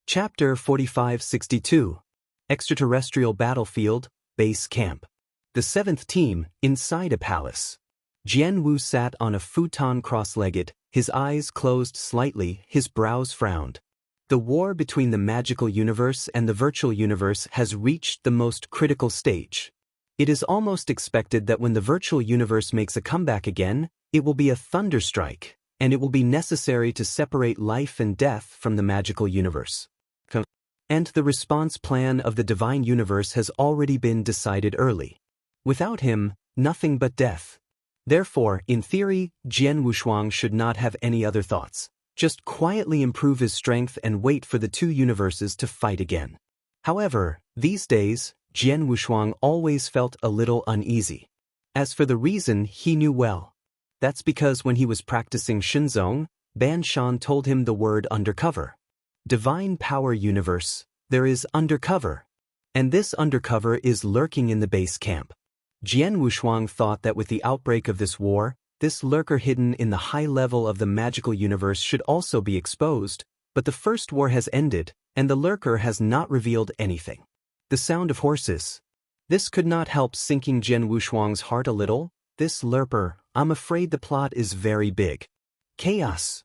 Chapter 4562. Extraterrestrial Battlefield, Base Camp. The seventh team, inside a palace. Jian Wu sat on a futon cross-legged, his eyes closed slightly, his brows frowned. The war between the magical universe and the virtual universe has reached the most critical stage. It is almost expected that when the virtual universe makes a comeback again, it will be a thunderstrike, and it will be necessary to separate life and death from the magical universe. And the response plan of the divine universe has already been decided early. Without him, nothing but death. Therefore, in theory, Jian Wushuang should not have any other thoughts. Just quietly improve his strength and wait for the two universes to fight again. However, these days, Jian Wushuang always felt a little uneasy. As for the reason, he knew well. That's because when he was practicing Shinzong, Ban Shan told him the word undercover. Divine power universe, there is undercover. And this undercover is lurking in the base camp. Jian Wushuang thought that with the outbreak of this war, this lurker hidden in the high level of the magical universe should also be exposed, but the first war has ended, and the lurker has not revealed anything. The sound of horses. This could not help sinking Jian Wushuang's heart a little. This lurker, I'm afraid the plot is very big. Chaos.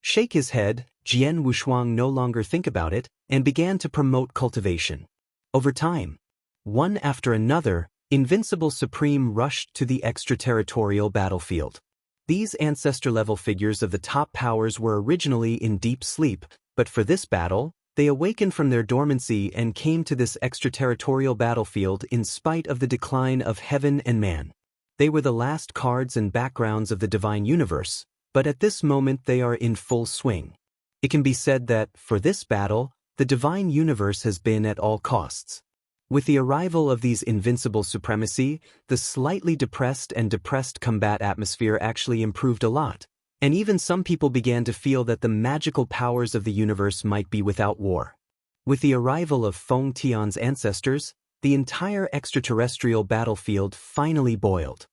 Shake his head, Jian Wushuang no longer think about it, and began to promote cultivation. Over time, one after another, Invincible Supreme rushed to the extraterritorial battlefield. These ancestor-level figures of the top powers were originally in deep sleep, but for this battle, they awakened from their dormancy and came to this extraterritorial battlefield in spite of the decline of heaven and man. They were the last cards and backgrounds of the divine universe, but at this moment they are in full swing. It can be said that, for this battle, the divine universe has been at all costs. With the arrival of these invincible supremacy, the slightly depressed combat atmosphere actually improved a lot, and even some people began to feel that the magical powers of the universe might be without war. With the arrival of Feng Tian's ancestors, the entire extraterrestrial battlefield finally boiled.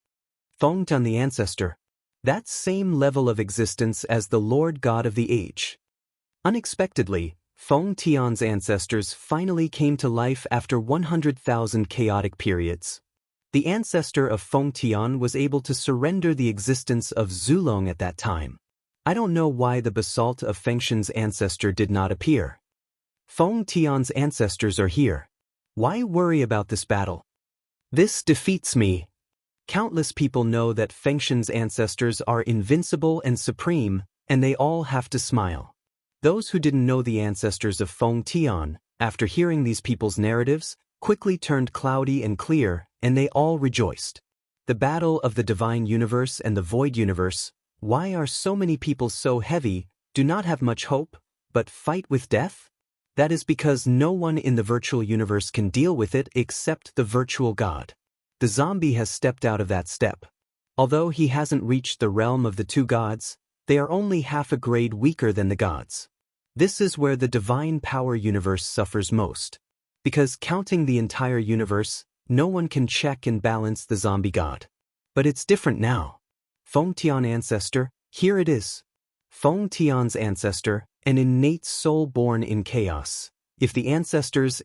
Feng Tian the ancestor, that same level of existence as the Lord God of the age. Unexpectedly, Feng Tian's ancestors finally came to life after 100,000 chaotic periods. The ancestor of Feng Tian was able to surrender the existence of Zulong at that time. I don't know why the basalt of Fengshen's ancestor did not appear. Feng Tian's ancestors are here. Why worry about this battle? This defeats me. Countless people know that Fengshen's ancestors are invincible and supreme, and they all have to smile. Those who didn't know the ancestors of Feng Tian, after hearing these people's narratives, quickly turned cloudy and clear, and they all rejoiced. The battle of the divine universe and the void universe, why are so many people so heavy, do not have much hope, but fight with death? That is because no one in the virtual universe can deal with it except the virtual god. The zombie has stepped out of that step. Although he hasn't reached the realm of the two gods, they are only half a grade weaker than the gods. This is where the divine power universe suffers most. Because counting the entire universe, no one can check and balance the zombie god. But it's different now. Feng Tian ancestor, here it is. Feng Tian's ancestor, an innate soul born in chaos. If the ancestors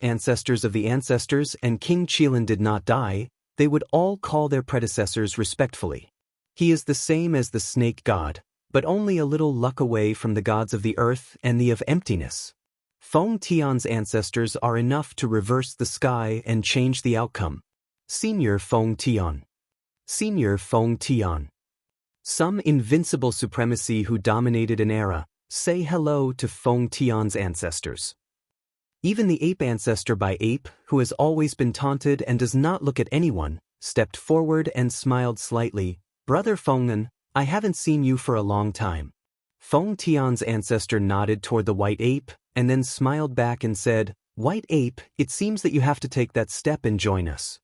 of the ancestors and King Qilin did not die, they would all call their predecessors respectfully. He is the same as the snake god, but only a little luck away from the gods of the earth and the of emptiness. Feng Tian's ancestors are enough to reverse the sky and change the outcome. Senior Feng Tian. Senior Feng Tian. Some invincible supremacy who dominated an era, say hello to Feng Tian's ancestors. Even the ape ancestor by ape, who has always been taunted and does not look at anyone, stepped forward and smiled slightly. Brother Feng'an, I haven't seen you for a long time. Feng Tian's ancestor nodded toward the white ape, and then smiled back and said, White ape, it seems that you have to take that step and join us.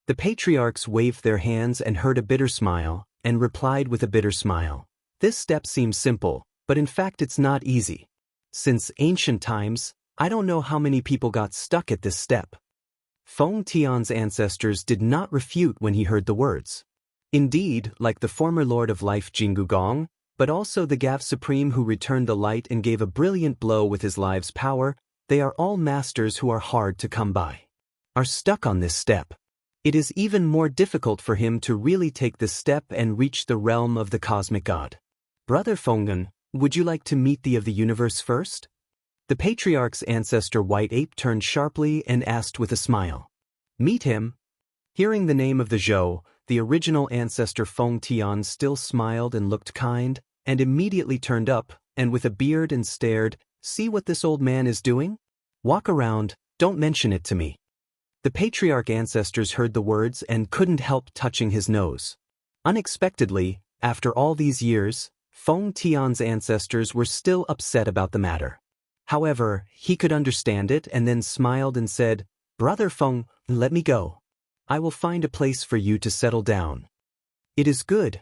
The patriarchs waved their hands and heard a bitter smile, and replied with a bitter smile. This step seems simple, but in fact it's not easy. Since ancient times, I don't know how many people got stuck at this step. Feng Tian's ancestors did not refute when he heard the words. Indeed, like the former Lord of Life Jingu Gong, but also the Gav Supreme who returned the light and gave a brilliant blow with his live's power, They are all masters who are hard to come by. Are stuck on this step. It is even more difficult for him to really take the step and reach the realm of the cosmic god. Brother Fongan, would you like to meet the of the universe first? The patriarch's ancestor White Ape turned sharply and asked with a smile. Meet him? Hearing the name of the Zhou, the original ancestor Feng Tian still smiled and looked kind, and immediately turned up, and with a beard and stared, see what this old man is doing? Walk around, don't mention it to me. The patriarch ancestors heard the words and couldn't help touching his nose. Unexpectedly, after all these years, Feng Tian's ancestors were still upset about the matter. However, he could understand it and then smiled and said, Brother Feng, let me go. I will find a place for you to settle down. It is good.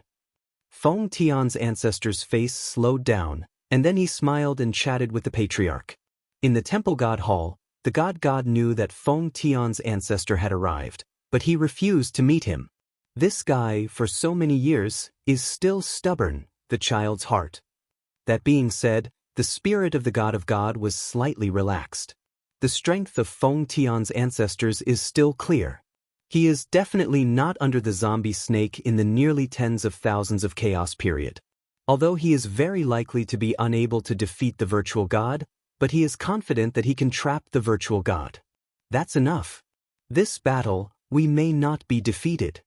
Feng Tian's ancestor's face slowed down, and then he smiled and chatted with the patriarch. In the temple god hall, the god knew that Feng Tian's ancestor had arrived, but he refused to meet him. This guy, for so many years, is still stubborn, the child's heart. That being said, the spirit of the god was slightly relaxed. The strength of Feng Tian's ancestors is still clear. He is definitely not under the zombie snake in the nearly tens of thousands of chaos period. Although he is very likely to be unable to defeat the virtual god, but he is confident that he can trap the virtual god. That's enough. This battle, we may not be defeated.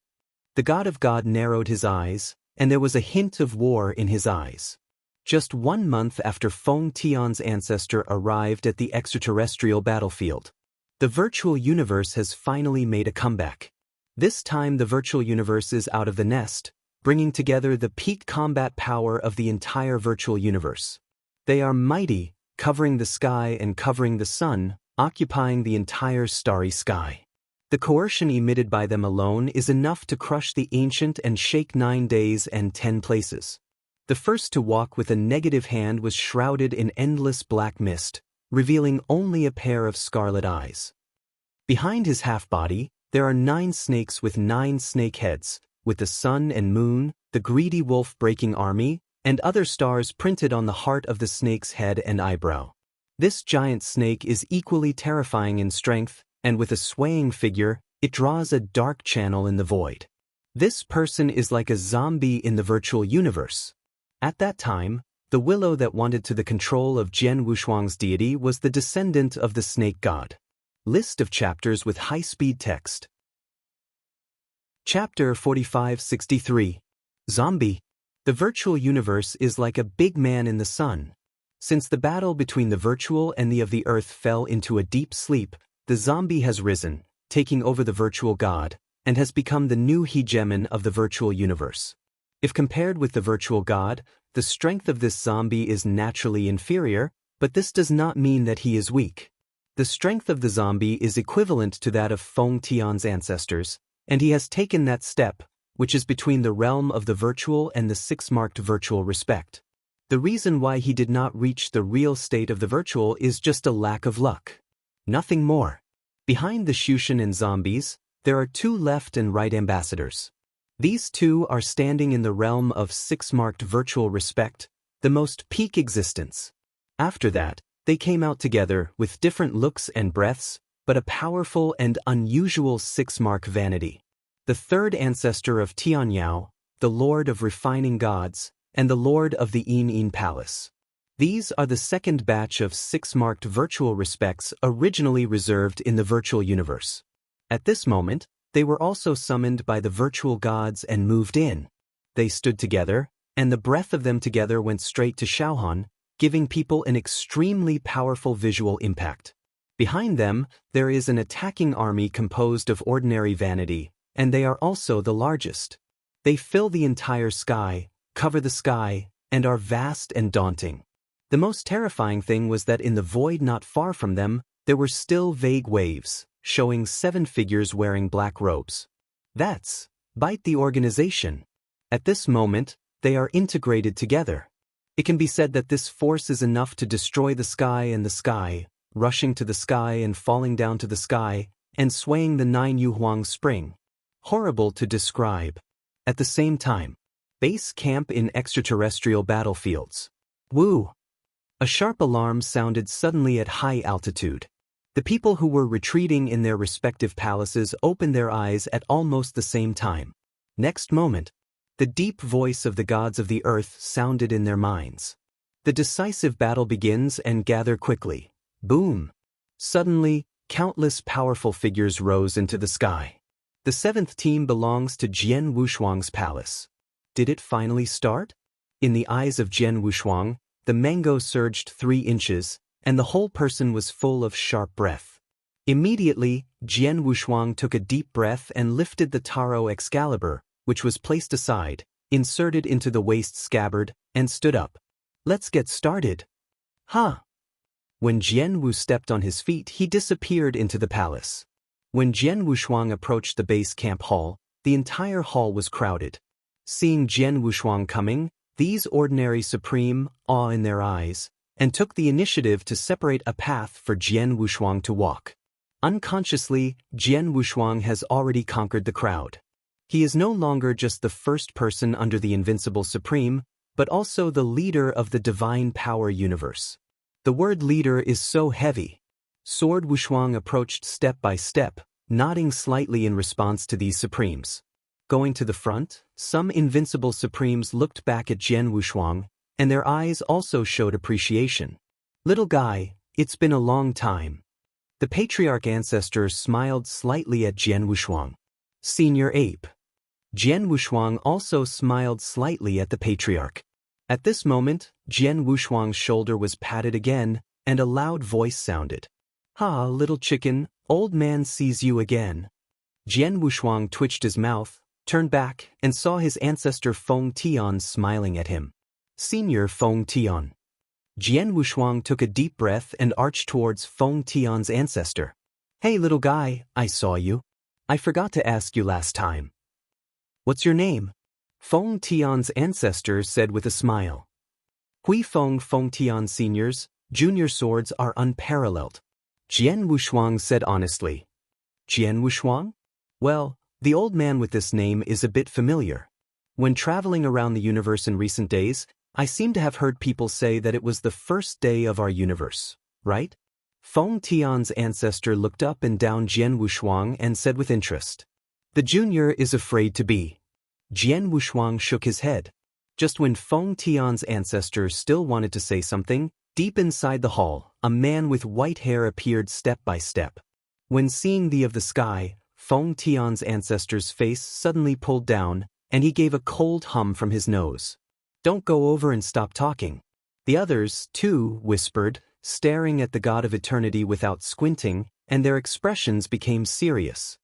The god narrowed his eyes, and there was a hint of war in his eyes. Just 1 month after Feng Tian's ancestor arrived at the extraterrestrial battlefield, the virtual universe has finally made a comeback. This time the virtual universe is out of the nest, bringing together the peak combat power of the entire virtual universe. They are mighty, covering the sky and covering the sun, occupying the entire starry sky. The coercion emitted by them alone is enough to crush the ancient and shake 9 days and 10 places. The first to walk with a negative hand was shrouded in endless black mist, revealing only a pair of scarlet eyes. Behind his half-body, there are 9 snakes with 9 snake heads, with the sun and moon, the greedy wolf-breaking army, and other stars printed on the heart of the snake's head and eyebrow. This giant snake is equally terrifying in strength, and with a swaying figure, it draws a dark channel in the void. This person is like a zombie in the virtual universe. At that time, the willow that wanted to the control of Jian Wushuang's deity was the descendant of the snake god. List of chapters with high-speed text. Chapter 4563. Zombie. The virtual universe is like a big man in the sun. Since the battle between the virtual and the of the earth fell into a deep sleep, the zombie has risen, taking over the virtual god, and has become the new hegemon of the virtual universe. If compared with the virtual god, the strength of this zombie is naturally inferior, but this does not mean that he is weak. The strength of the zombie is equivalent to that of Feng Tian's ancestors, and he has taken that step, which is between the realm of the virtual and the 6-marked virtual respect. The reason why he did not reach the real state of the virtual is just a lack of luck. Nothing more. Behind the Shushan and zombies, there are 2 left and right ambassadors. These 2 are standing in the realm of 6-marked virtual respect, the most peak existence. After that, they came out together with different looks and breaths, but a powerful and unusual 6-mark vanity. The 3rd ancestor of Tianyao, the Lord of Refining Gods, and the Lord of the Yin Palace. These are the 2nd batch of 6-marked virtual respects originally reserved in the virtual universe. At this moment, they were also summoned by the virtual gods and moved in. They stood together, and the breath of them together went straight to Shaohan, giving people an extremely powerful visual impact. Behind them, there is an attacking army composed of ordinary vanity, and they are also the largest. They fill the entire sky, cover the sky, and are vast and daunting. The most terrifying thing was that in the void not far from them, there were still vague waves, showing 7 figures wearing black robes. That's Bite the organization. At this moment, they are integrated together. It can be said that this force is enough to destroy the sky and the sky, rushing to the sky and falling down to the sky, and swaying the 9 Yuhuang spring. Horrible to describe. At the same time, base camp in extraterrestrial battlefields. Woo! A sharp alarm sounded suddenly at high altitude. The people who were retreating in their respective palaces opened their eyes at almost the same time. Next moment, the deep voice of the gods of the earth sounded in their minds. The decisive battle begins and gather quickly. Boom! Suddenly, countless powerful figures rose into the sky. The seventh team belongs to Jian Wushuang's palace. Did it finally start? In the eyes of Jian Wushuang, the mango surged 3 inches, and the whole person was full of sharp breath. Immediately, Jian Wushuang took a deep breath and lifted the Taro Excalibur, which was placed aside, inserted into the waist scabbard, and stood up. Let's get started. Huh! When Jian Wu stepped on his feet, he disappeared into the palace. When Jian Wushuang approached the base camp hall, the entire hall was crowded. Seeing Jian Wushuang coming, these ordinary supreme, awe in their eyes, and took the initiative to separate a path for Jian Wushuang to walk. Unconsciously, Jian Wushuang has already conquered the crowd. He is no longer just the first person under the Invincible Supreme, but also the leader of the Divine Power Universe. The word leader is so heavy. Sword Wushuang approached step by step, nodding slightly in response to these supremes. Going to the front, some Invincible Supremes looked back at Jian Wushuang, and their eyes also showed appreciation. Little guy, it's been a long time. The Patriarch Ancestor smiled slightly at Jian Wushuang. Senior Ape. Jian Wushuang also smiled slightly at the Patriarch. At this moment, Jian Wushuang's shoulder was patted again, and a loud voice sounded. "Ha, little chicken, old man sees you again." Jian Wushuang twitched his mouth, turned back, and saw his ancestor Feng Tian smiling at him. Senior Feng Tian. Jian Wushuang took a deep breath and arched towards Feng Tian's ancestor. "Hey little guy, I saw you. I forgot to ask you last time. What's your name?" Feng Tian's ancestor said with a smile. Hui Feng Tian Senior's junior swords are unparalleled. Jian Wushuang said honestly. Jian Wushuang? Well, the old man with this name is a bit familiar. When traveling around the universe in recent days, I seem to have heard people say that it was the first day of our universe, right? Feng Tian's ancestor looked up and down Jian Wushuang and said with interest. The junior is afraid to be. Jian Wushuang shook his head. Just when Feng Tian's ancestor still wanted to say something, deep inside the hall, a man with white hair appeared step by step. When seeing the of the sky, Feng Tian's ancestor's face suddenly pulled down, and he gave a cold hum from his nose. Don't go over and stop talking. The others, too, whispered, staring at the god of eternity without squinting, and their expressions became serious.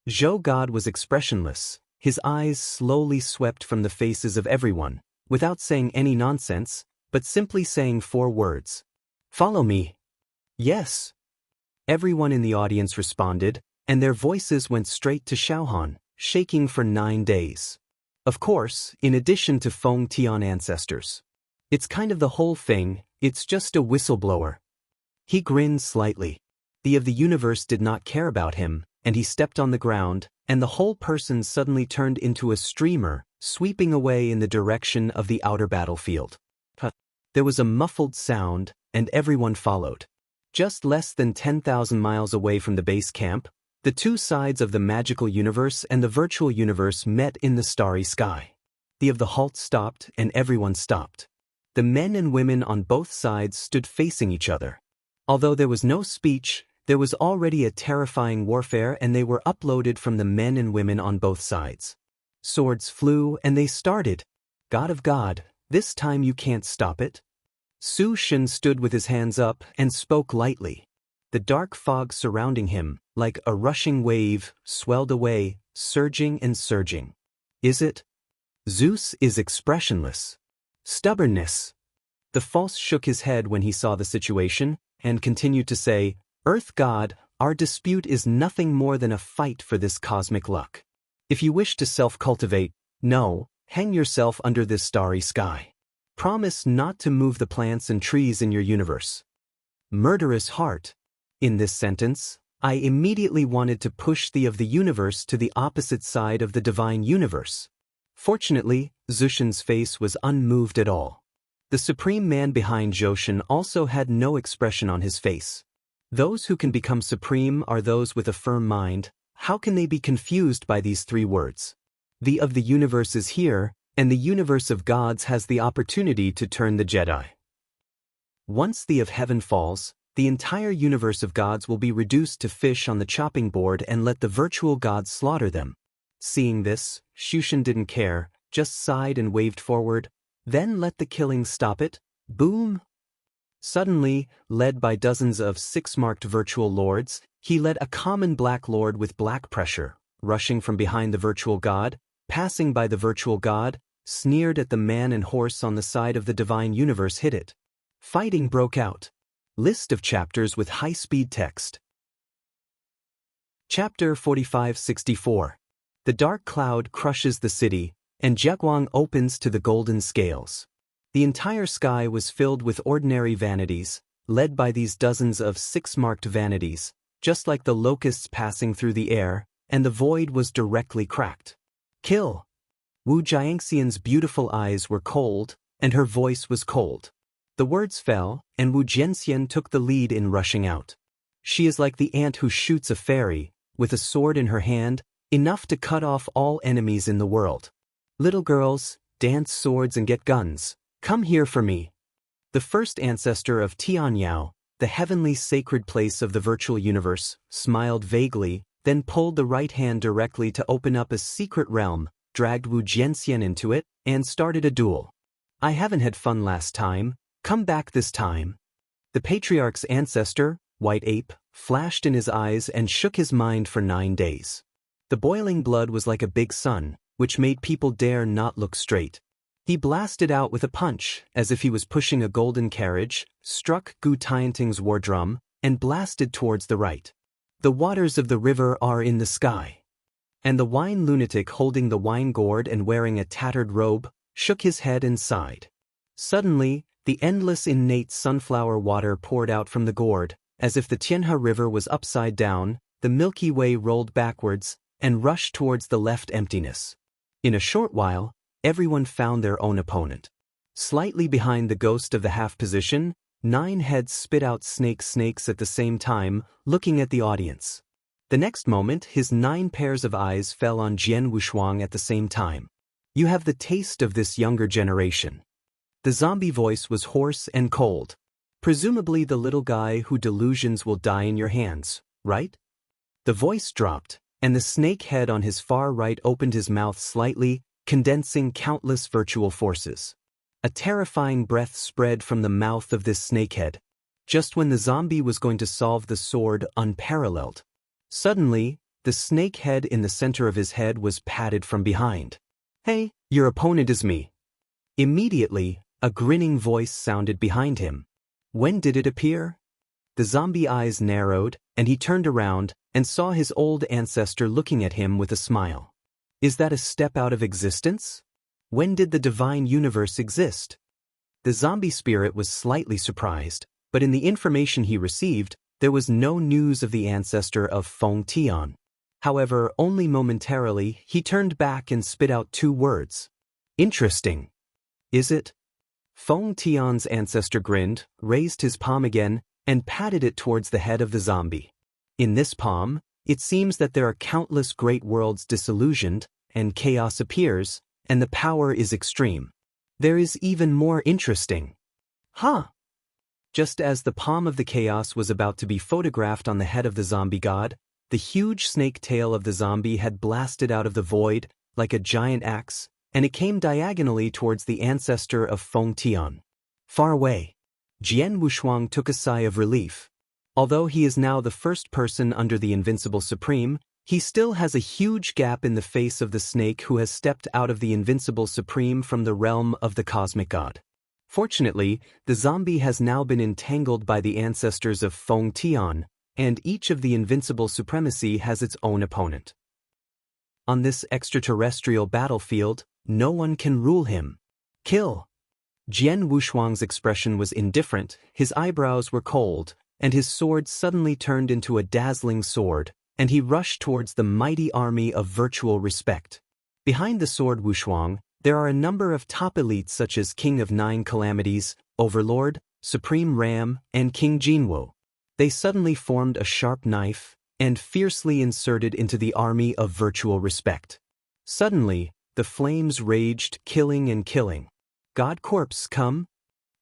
Zhou God was expressionless. His eyes slowly swept from the faces of everyone, without saying any nonsense, but simply saying 4 words. Follow me. Yes. Everyone in the audience responded, and their voices went straight to Xiaohan, shaking for 9 days. Of course, in addition to Feng Tian ancestors. It's kind of the whole thing, it's just a whistleblower. He grinned slightly. The of the universe did not care about him, and he stepped on the ground, and the whole person suddenly turned into a streamer, sweeping away in the direction of the outer battlefield. There was a muffled sound, and everyone followed. Just less than 10,000 miles away from the base camp, the 2 sides of the magical universe and the virtual universe met in the starry sky. The of the halt stopped, and everyone stopped. The men and women on both sides stood facing each other. Although there was no speech, there was already a terrifying warfare, and they were uploaded from the men and women on both sides. Swords flew, and they started. God of God, this time you can't stop it. Su Shen stood with his hands up and spoke lightly. The dark fog surrounding him, like a rushing wave, swelled away, surging and surging. Is it? Zeus is expressionless. Stubbornness. The false shook his head when he saw the situation, and continued to say, Earth God, our dispute is nothing more than a fight for this cosmic luck. If you wish to self-cultivate, no, hang yourself under this starry sky. Promise not to move the plants and trees in your universe. Murderous heart. In this sentence, I immediately wanted to push the of the universe to the opposite side of the divine universe. Fortunately, Zushin's face was unmoved at all. The supreme man behind Joshin also had no expression on his face. Those who can become supreme are those with a firm mind. How can they be confused by these three words? The of the universe is here, and the universe of gods has the opportunity to turn the Jedi. Once the of heaven falls, the entire universe of gods will be reduced to fish on the chopping board and let the virtual gods slaughter them. Seeing this, Shushin didn't care, just sighed and waved forward. Then let the killing stop it. Boom! Suddenly, led by dozens of six-marked virtual lords, he led a common black lord with black pressure, rushing from behind the virtual god, passing by the virtual god, sneered at the man and horse on the side of the divine universe hit it. Fighting broke out. List of chapters with high-speed text. Chapter 4564. The dark cloud crushes the city, and Jiaguang opens to the golden scales. The entire sky was filled with ordinary vanities, led by these dozens of six-marked vanities, just like the locusts passing through the air, and the void was directly cracked. Kill! Wu Jiangxian's beautiful eyes were cold, and her voice was cold. The words fell, and Wu Jianxian took the lead in rushing out. She is like the ant who shoots a fairy, with a sword in her hand, enough to cut off all enemies in the world. Little girls, dance swords and get guns. Come here for me. The first ancestor of Tianyao, the heavenly sacred place of the virtual universe, smiled vaguely, then pulled the right hand directly to open up a secret realm, dragged Wu Jianxian into it, and started a duel. I haven't had fun last time. Come back this time. The patriarch's ancestor, White Ape, flashed in his eyes and shook his mind for 9 days. The boiling blood was like a big sun, which made people dare not look straight. He blasted out with a punch, as if he was pushing a golden carriage, struck Gu Tianting's war drum, and blasted towards the right. The waters of the river are in the sky. And the wine lunatic holding the wine gourd and wearing a tattered robe, shook his head and sighed. Suddenly, the endless innate sunflower water poured out from the gourd, as if the Tianhe River was upside down, the Milky Way rolled backwards, and rushed towards the left emptiness. In a short while, everyone found their own opponent. Slightly behind the ghost of the half position, 9 heads spit out snakes at the same time, looking at the audience. The next moment, his 9 pairs of eyes fell on Jian Wushuang at the same time. You have the taste of this younger generation. The zombie voice was hoarse and cold. Presumably the little guy who delusions will die in your hands, right? The voice dropped, and the snake head on his far right opened his mouth slightly, condensing countless virtual forces. A terrifying breath spread from the mouth of this snakehead, just when the zombie was going to solve the sword unparalleled. Suddenly, the snakehead in the center of his head was patted from behind. Hey, your opponent is me. Immediately, a grinning voice sounded behind him. When did it appear? The zombie eyes narrowed, and he turned around and saw his old ancestor looking at him with a smile. Is that a step out of existence? When did the divine universe exist? The zombie spirit was slightly surprised, but in the information he received, there was no news of the ancestor of Feng Tian. However, only momentarily, he turned back and spit out 2 words. Interesting. Is it? Feng Tian's ancestor grinned, raised his palm again, and patted it towards the head of the zombie. In this palm, it seems that there are countless great worlds disillusioned, and chaos appears, and the power is extreme. There is even more interesting. Huh! Just as the palm of the chaos was about to be photographed on the head of the zombie god, the huge snake tail of the zombie had blasted out of the void, like a giant axe, and it came diagonally towards the ancestor of Feng Tian. Far away, Jian Wushuang took a sigh of relief. Although he is now the first person under the Invincible Supreme, he still has a huge gap in the face of the snake who has stepped out of the Invincible Supreme from the realm of the Cosmic God. Fortunately, the zombie has now been entangled by the ancestors of Feng Tian, and each of the Invincible Supremacy has its own opponent. On this extraterrestrial battlefield, no one can rule him. Kill! Jian Wushuang's expression was indifferent, his eyebrows were cold, and his sword suddenly turned into a dazzling sword, and he rushed towards the mighty army of virtual respect. Behind the sword Wushuang, There are a number of top elites such as King of Nine Calamities, Overlord, Supreme Ram, and King Jinwoo. They suddenly formed a sharp knife and fiercely inserted into the army of virtual respect. Suddenly, the flames raged, killing and killing. God Corpse, come!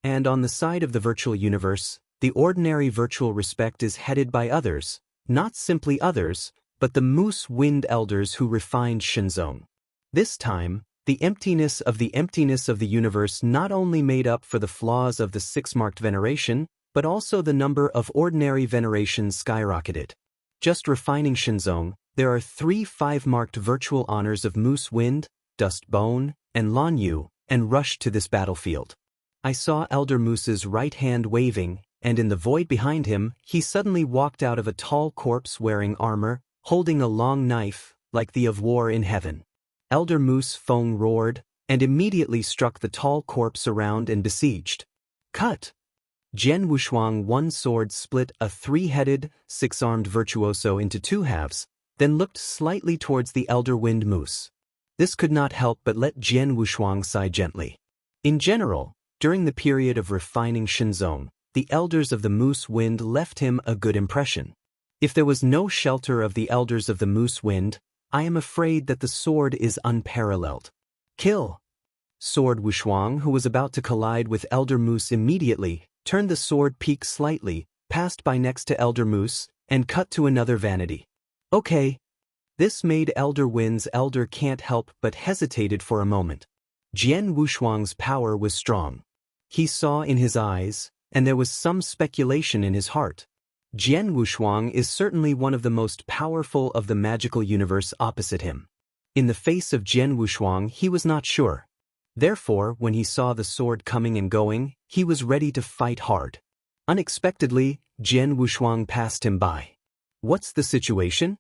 And on the side of the virtual universe, the ordinary virtual respect is headed by others, not simply others, but the Moose Wind Elders who refined Shinzong. This time, the emptiness of the universe not only made up for the flaws of the six-marked veneration, but also the number of ordinary venerations skyrocketed. Just refining Shinzong, there are 3 5-marked virtual honors of Moose Wind, Dust Bone, and Lan Yu, and rushed to this battlefield. I saw Elder Moose's right hand waving, and in the void behind him, he suddenly walked out of a tall corpse wearing armor, holding a long knife, like the of war in heaven. Elder Moose Feng roared, and immediately struck the tall corpse around and besieged. Cut! Jian Wushuang one sword split a 3-headed, 6-armed virtuoso into 2 halves, then looked slightly towards the Elder Wind Moose. This could not help but let Jian Wushuang sigh gently. In general, during the period of refining Shinzong, the elders of the Moose Wind left him a good impression. If there was no shelter of the elders of the Moose Wind, I am afraid that the sword is unparalleled. Kill! Sword Wushuang, who was about to collide with Elder Moose immediately, turned the sword peak slightly, passed by next to Elder Moose, and cut to another vanity. Okay. This made Elder Wind's elder can't help but hesitated for a moment. Jian Wushuang's power was strong. He saw in his eyes, and there was some speculation in his heart. Jian Wushuang is certainly one of the most powerful of the magical universe opposite him. In the face of Jian Wushuang, he was not sure. Therefore, when he saw the sword coming and going, he was ready to fight hard. Unexpectedly, Jian Wushuang passed him by. What's the situation?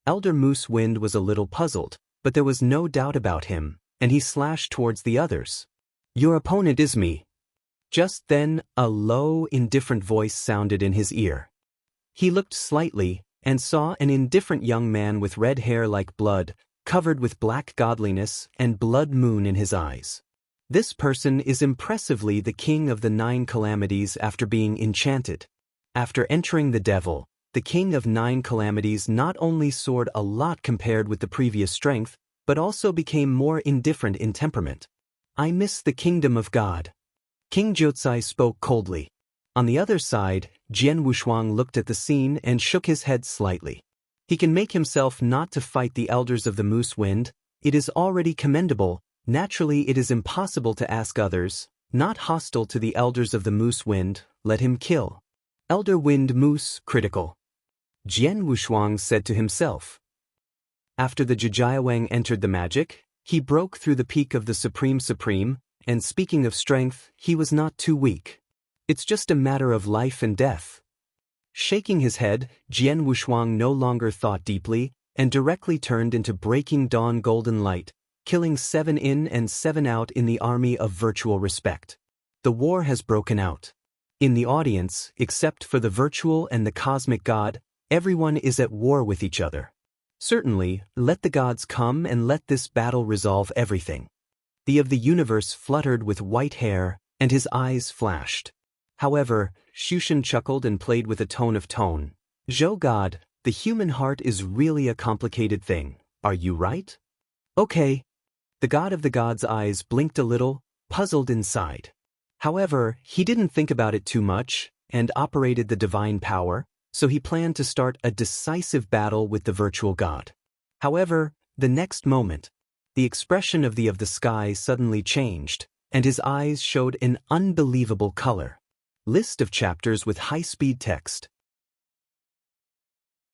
Elder Moose Wind was a little puzzled, but there was no doubt about him, and he slashed towards the others. Your opponent is me. Just then, a low, indifferent voice sounded in his ear. He looked slightly, and saw an indifferent young man with red hair like blood, covered with black godliness and blood moon in his eyes. This person is impressively the king of the 9 calamities after being enchanted. After entering the devil, the king of 9 calamities not only soared a lot compared with the previous strength, but also became more indifferent in temperament. I miss the kingdom of God. King Jiuzai spoke coldly. On the other side, Jian Wushuang looked at the scene and shook his head slightly. He can make himself not to fight the elders of the Moose Wind. It is already commendable. Naturally, it is impossible to ask others, not hostile to the elders of the Moose Wind, let him kill. Elder Wind Moose, critical. Jian Wushuang said to himself. After the Jijiawang entered the magic, he broke through the peak of the Supreme, and speaking of strength, he was not too weak. It's just a matter of life and death. Shaking his head, Jian Wushuang no longer thought deeply, and directly turned into Breaking Dawn Golden Light, killing 7 in and 7 out in the army of virtual respect. The war has broken out. In the audience, except for the virtual and the cosmic god, everyone is at war with each other. Certainly, let the gods come and let this battle resolve everything. The of the universe fluttered with white hair, and his eyes flashed. However, Shushan chuckled and played with a tone of tone. Zhou God, the human heart is really a complicated thing, are you right? Okay. The god of the gods' eyes blinked a little, puzzled inside. However, he didn't think about it too much, and operated the divine power, so he planned to start a decisive battle with the virtual god. However, the next moment, the expression of the sky suddenly changed, and his eyes showed an unbelievable color. List of chapters with high-speed text.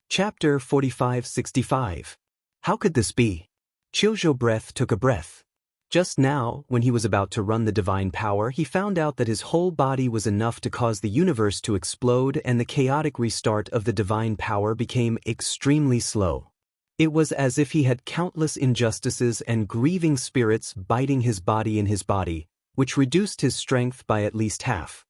Chapter 4565. How could this be? Qiuzhou breath took a breath. Just now, when he was about to run the divine power, he found out that his whole body was enough to cause the universe to explode, and the chaotic restart of the divine power became extremely slow. It was as if he had countless injustices and grieving spirits biting his body in his body, which reduced his strength by at least half.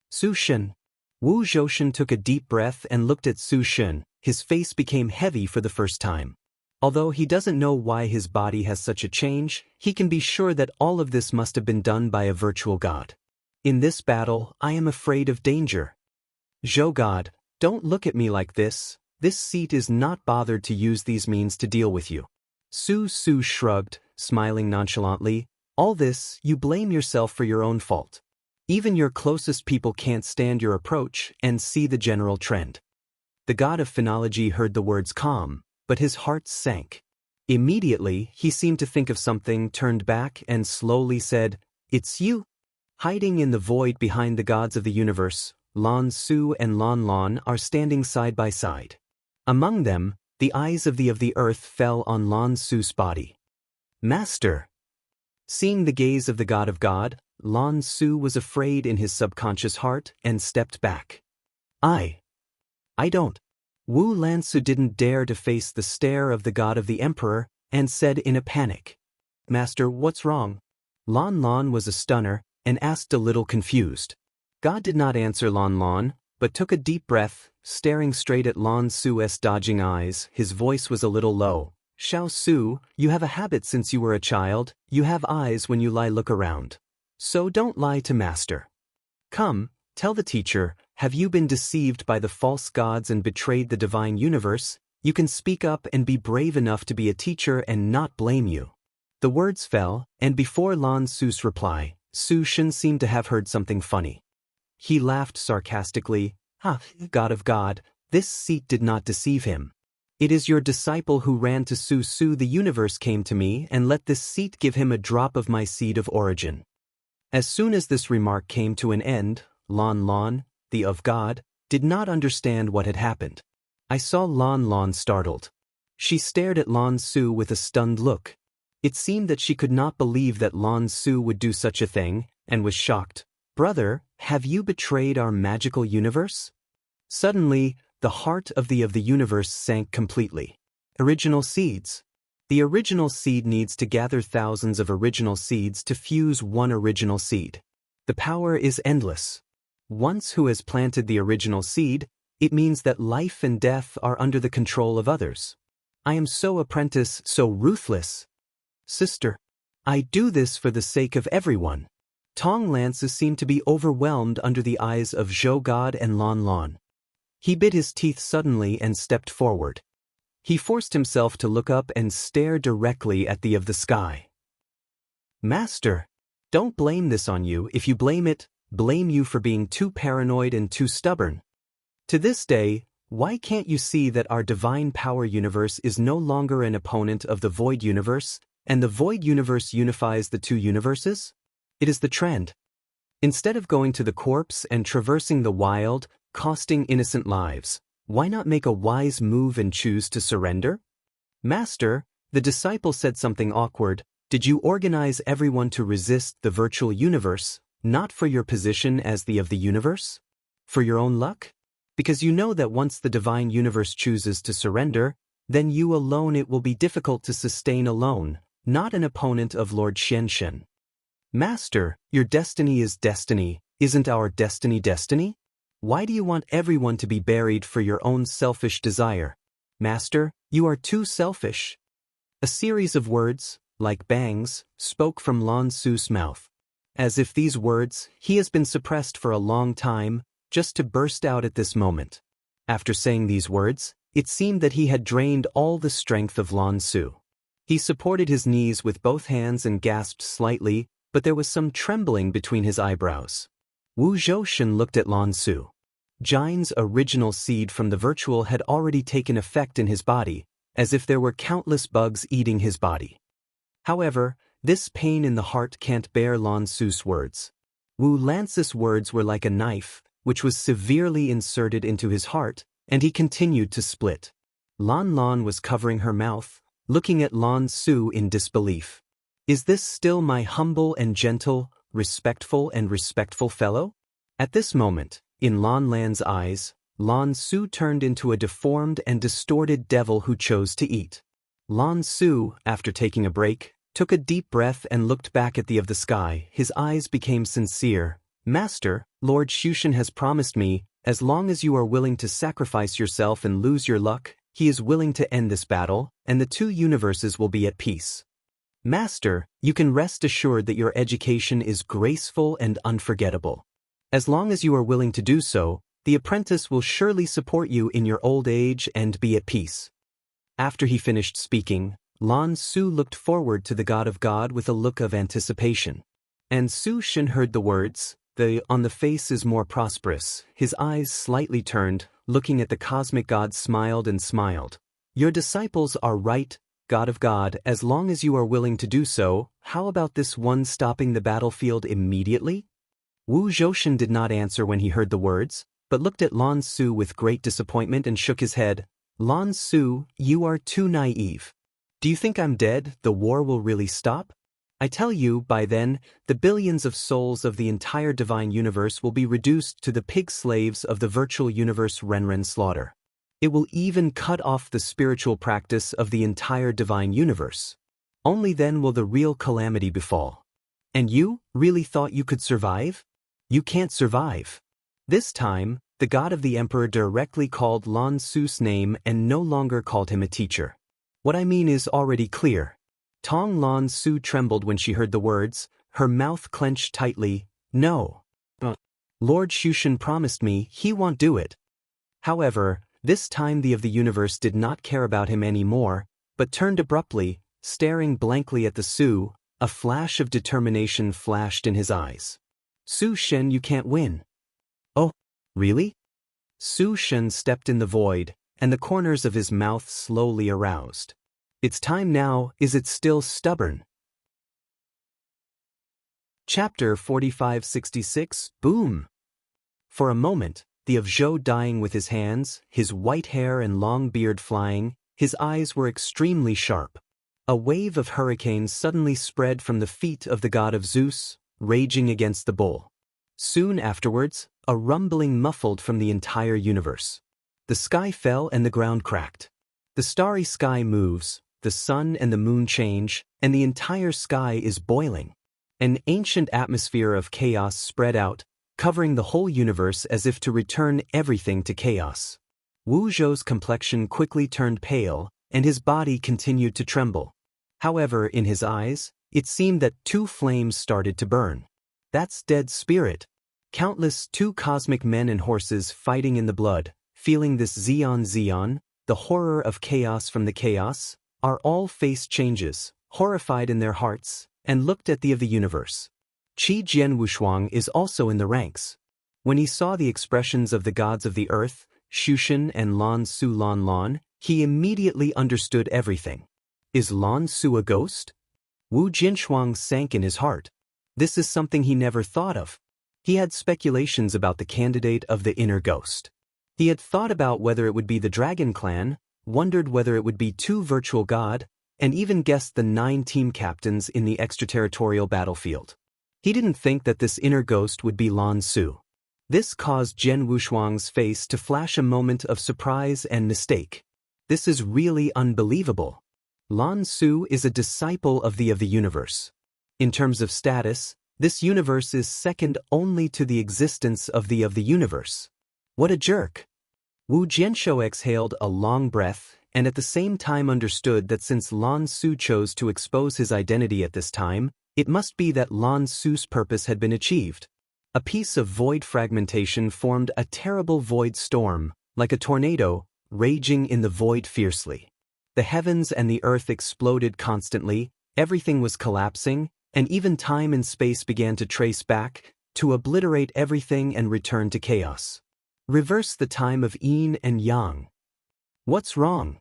Su Shen. Wu Zhoushan took a deep breath and looked at Su Shen. His face became heavy for the first time. Although he doesn't know why his body has such a change, he can be sure that all of this must have been done by a virtual god. In this battle, I am afraid of danger. Zhou God, don't look at me like this. This seat is not bothered to use these means to deal with you. Su Su shrugged, smiling nonchalantly. All this, you blame yourself for your own fault. Even your closest people can't stand your approach and see the general trend. The god of phenology heard the words calm, but his heart sank. Immediately, he seemed to think of something, turned back, and slowly said, "It's you." Hiding in the void behind the gods of the universe, Lan Su and Lan Lan are standing side by side. Among them, the eyes of the earth fell on Lan Su's body. Master! Seeing the gaze of the god of God, Lan Su was afraid in his subconscious heart and stepped back. I don't. Wu Lansu didn't dare to face the stare of the god of the emperor and said in a panic, "Master, what's wrong?" Lan Lan was a stunner and asked a little confused. God did not answer Lan Lan, but took a deep breath, staring straight at Lan Su's dodging eyes. His voice was a little low. "Xiao Su, you have a habit since you were a child. You have eyes when you look around. So don't lie to Master. Come, tell the teacher, have you been deceived by the false gods and betrayed the divine universe? You can speak up and be brave enough to be a teacher and not blame you." The words fell, and before Lan Su's reply, Su Shen seemed to have heard something funny. He laughed sarcastically. God of God, this seat did not deceive him. It is your disciple who ran to Su Su. The universe came to me and let this seat give him a drop of my seed of origin. As soon as this remark came to an end, Lan Lan, the of God, did not understand what had happened. I saw Lan Lan startled. She stared at Lan Su with a stunned look. It seemed that she could not believe that Lan Su would do such a thing, and was shocked. "Brother, have you betrayed our magical universe?" Suddenly, the heart of the universe sank completely. Original seeds. The original seed needs to gather thousands of original seeds to fuse one original seed. The power is endless. Once who has planted the original seed, it means that life and death are under the control of others. I am so apprentice, so ruthless. Sister, I do this for the sake of everyone. Tong Lances seemed to be overwhelmed under the eyes of Zhou God and Lan Lan. He bit his teeth suddenly and stepped forward. He forced himself to look up and stare directly at the sky. "Master, don't blame this on you. If you blame it, blame you for being too paranoid and too stubborn. To this day, why can't you see that our divine power universe is no longer an opponent of the void universe, and the void universe unifies the two universes? It is the trend. Instead of going to the corpse and traversing the wild, costing innocent lives, why not make a wise move and choose to surrender?" "Master," the disciple said something awkward, "did you organize everyone to resist the virtual universe, not for your position as the universe? For your own luck? Because you know that once the divine universe chooses to surrender, then you alone it will be difficult to sustain alone, not an opponent of Lord Xianshen." "Master, your destiny is destiny. Isn't our destiny destiny? Why do you want everyone to be buried for your own selfish desire? Master, you are too selfish." A series of words, like bangs, spoke from Lan Su's mouth. As if these words, he has been suppressed for a long time, just to burst out at this moment. After saying these words, it seemed that he had drained all the strength of Lan Su. He supported his knees with both hands and gasped slightly, but there was some trembling between his eyebrows. Wu Zhoushan looked at Lan Su. Jine's original seed from the virtual had already taken effect in his body, as if there were countless bugs eating his body. However, this pain in the heart can't bear Lan Su's words. Wu Lance's words were like a knife, which was severely inserted into his heart, and he continued to split. Lan Lan was covering her mouth, looking at Lan Su in disbelief. "Is this still my humble and gentle, respectful fellow?" At this moment, in Lan Lan's eyes, Lan Su turned into a deformed and distorted devil who chose to eat. Lan Su, after taking a break, took a deep breath and looked back at the sky. His eyes became sincere. "Master, Lord Xiushen has promised me, as long as you are willing to sacrifice yourself and lose your luck, he is willing to end this battle, and the two universes will be at peace. Master, you can rest assured that your education is graceful and unforgettable. As long as you are willing to do so, the apprentice will surely support you in your old age and be at peace. After he finished speaking, Lan Su looked forward to the God of God with a look of anticipation. And Su Shen heard the words, on the face is more prosperous. His eyes slightly turned, looking at the cosmic God smiled and smiled. Your disciples are right, God of God, as long as you are willing to do so. How about this one stopping the battlefield immediately? Wu Zhoushan did not answer when he heard the words, but looked at Lan Su with great disappointment and shook his head. Lan Su, you are too naive. Do you think I'm dead, the war will really stop? I tell you, by then, the billions of souls of the entire divine universe will be reduced to the pig slaves of the virtual universe Renren slaughter. It will even cut off the spiritual practice of the entire divine universe. Only then will the real calamity befall. And you really thought you could survive? You can't survive. This time, the god of the emperor directly called Lan Su's name and no longer called him a teacher. What I mean is already clear. Tong Lan Su trembled when she heard the words, her mouth clenched tightly. No. Lord Shushan promised me he won't do it. However, this time the of the universe did not care about him anymore, but turned abruptly, staring blankly at the Su. A flash of determination flashed in his eyes. Su Shen, you can't win. Oh, really? Su Shen stepped in the void, and the corners of his mouth slowly aroused. It's time now, is it still stubborn? Chapter 4566, Boom! For a moment, the of Zhou dying with his hands, his white hair and long beard flying, his eyes were extremely sharp. A wave of hurricanes suddenly spread from the feet of the god of Zeus, raging against the bull. Soon afterwards, a rumbling muffled from the entire universe. The sky fell and the ground cracked. The starry sky moves, the sun and the moon change, and the entire sky is boiling. An ancient atmosphere of chaos spread out, covering the whole universe as if to return everything to chaos. Wu Zhou's complexion quickly turned pale, and his body continued to tremble. However, in his eyes, it seemed that two flames started to burn. That's dead spirit. Countless two cosmic men and horses fighting in the blood, feeling this Xion, the horror of chaos from the chaos, are all face changes, horrified in their hearts, and looked at the of the universe. Qi Jian Wushuang is also in the ranks. When he saw the expressions of the gods of the earth, Shushan and Lan Su Lan, he immediately understood everything. Is Lan Su a ghost? Wu Jinshuang sank in his heart. This is something he never thought of. He had speculations about the candidate of the inner ghost. He had thought about whether it would be the Dragon Clan, wondered whether it would be two virtual god, and even guessed the 9 team captains in the extraterritorial battlefield. He didn't think that this inner ghost would be Lan Su. This caused Jian Wushuang's face to flash a moment of surprise and mistake. This is really unbelievable. Lan Su is a disciple of the universe. In terms of status, this universe is second only to the existence of the universe. What a jerk! Wu Jianshou exhaled a long breath and at the same time understood that since Lan Su chose to expose his identity at this time, it must be that Lan Su's purpose had been achieved. A piece of void fragmentation formed a terrible void storm, like a tornado, raging in the void fiercely. The heavens and the earth exploded constantly, everything was collapsing, and even time and space began to trace back, to obliterate everything and return to chaos. Reverse the time of yin and yang. What's wrong?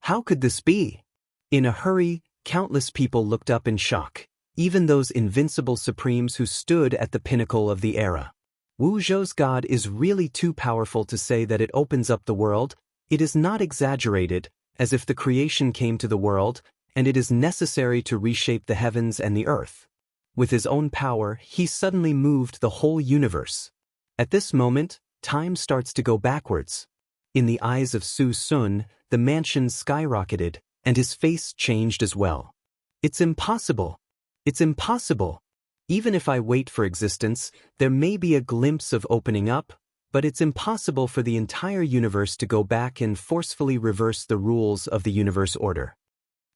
How could this be? In a hurry, countless people looked up in shock, even those invincible supremes who stood at the pinnacle of the era. Wu Zhou's god is really too powerful to say that it opens up the world. It is not exaggerated, as if the creation came to the world, and it is necessary to reshape the heavens and the earth. With his own power, he suddenly moved the whole universe. At this moment, time starts to go backwards. In the eyes of Su Sun, the mansion skyrocketed, and his face changed as well. It's impossible. It's impossible. Even if I wait for existence, there may be a glimpse of opening up, but it's impossible for the entire universe to go back and forcefully reverse the rules of the universe order.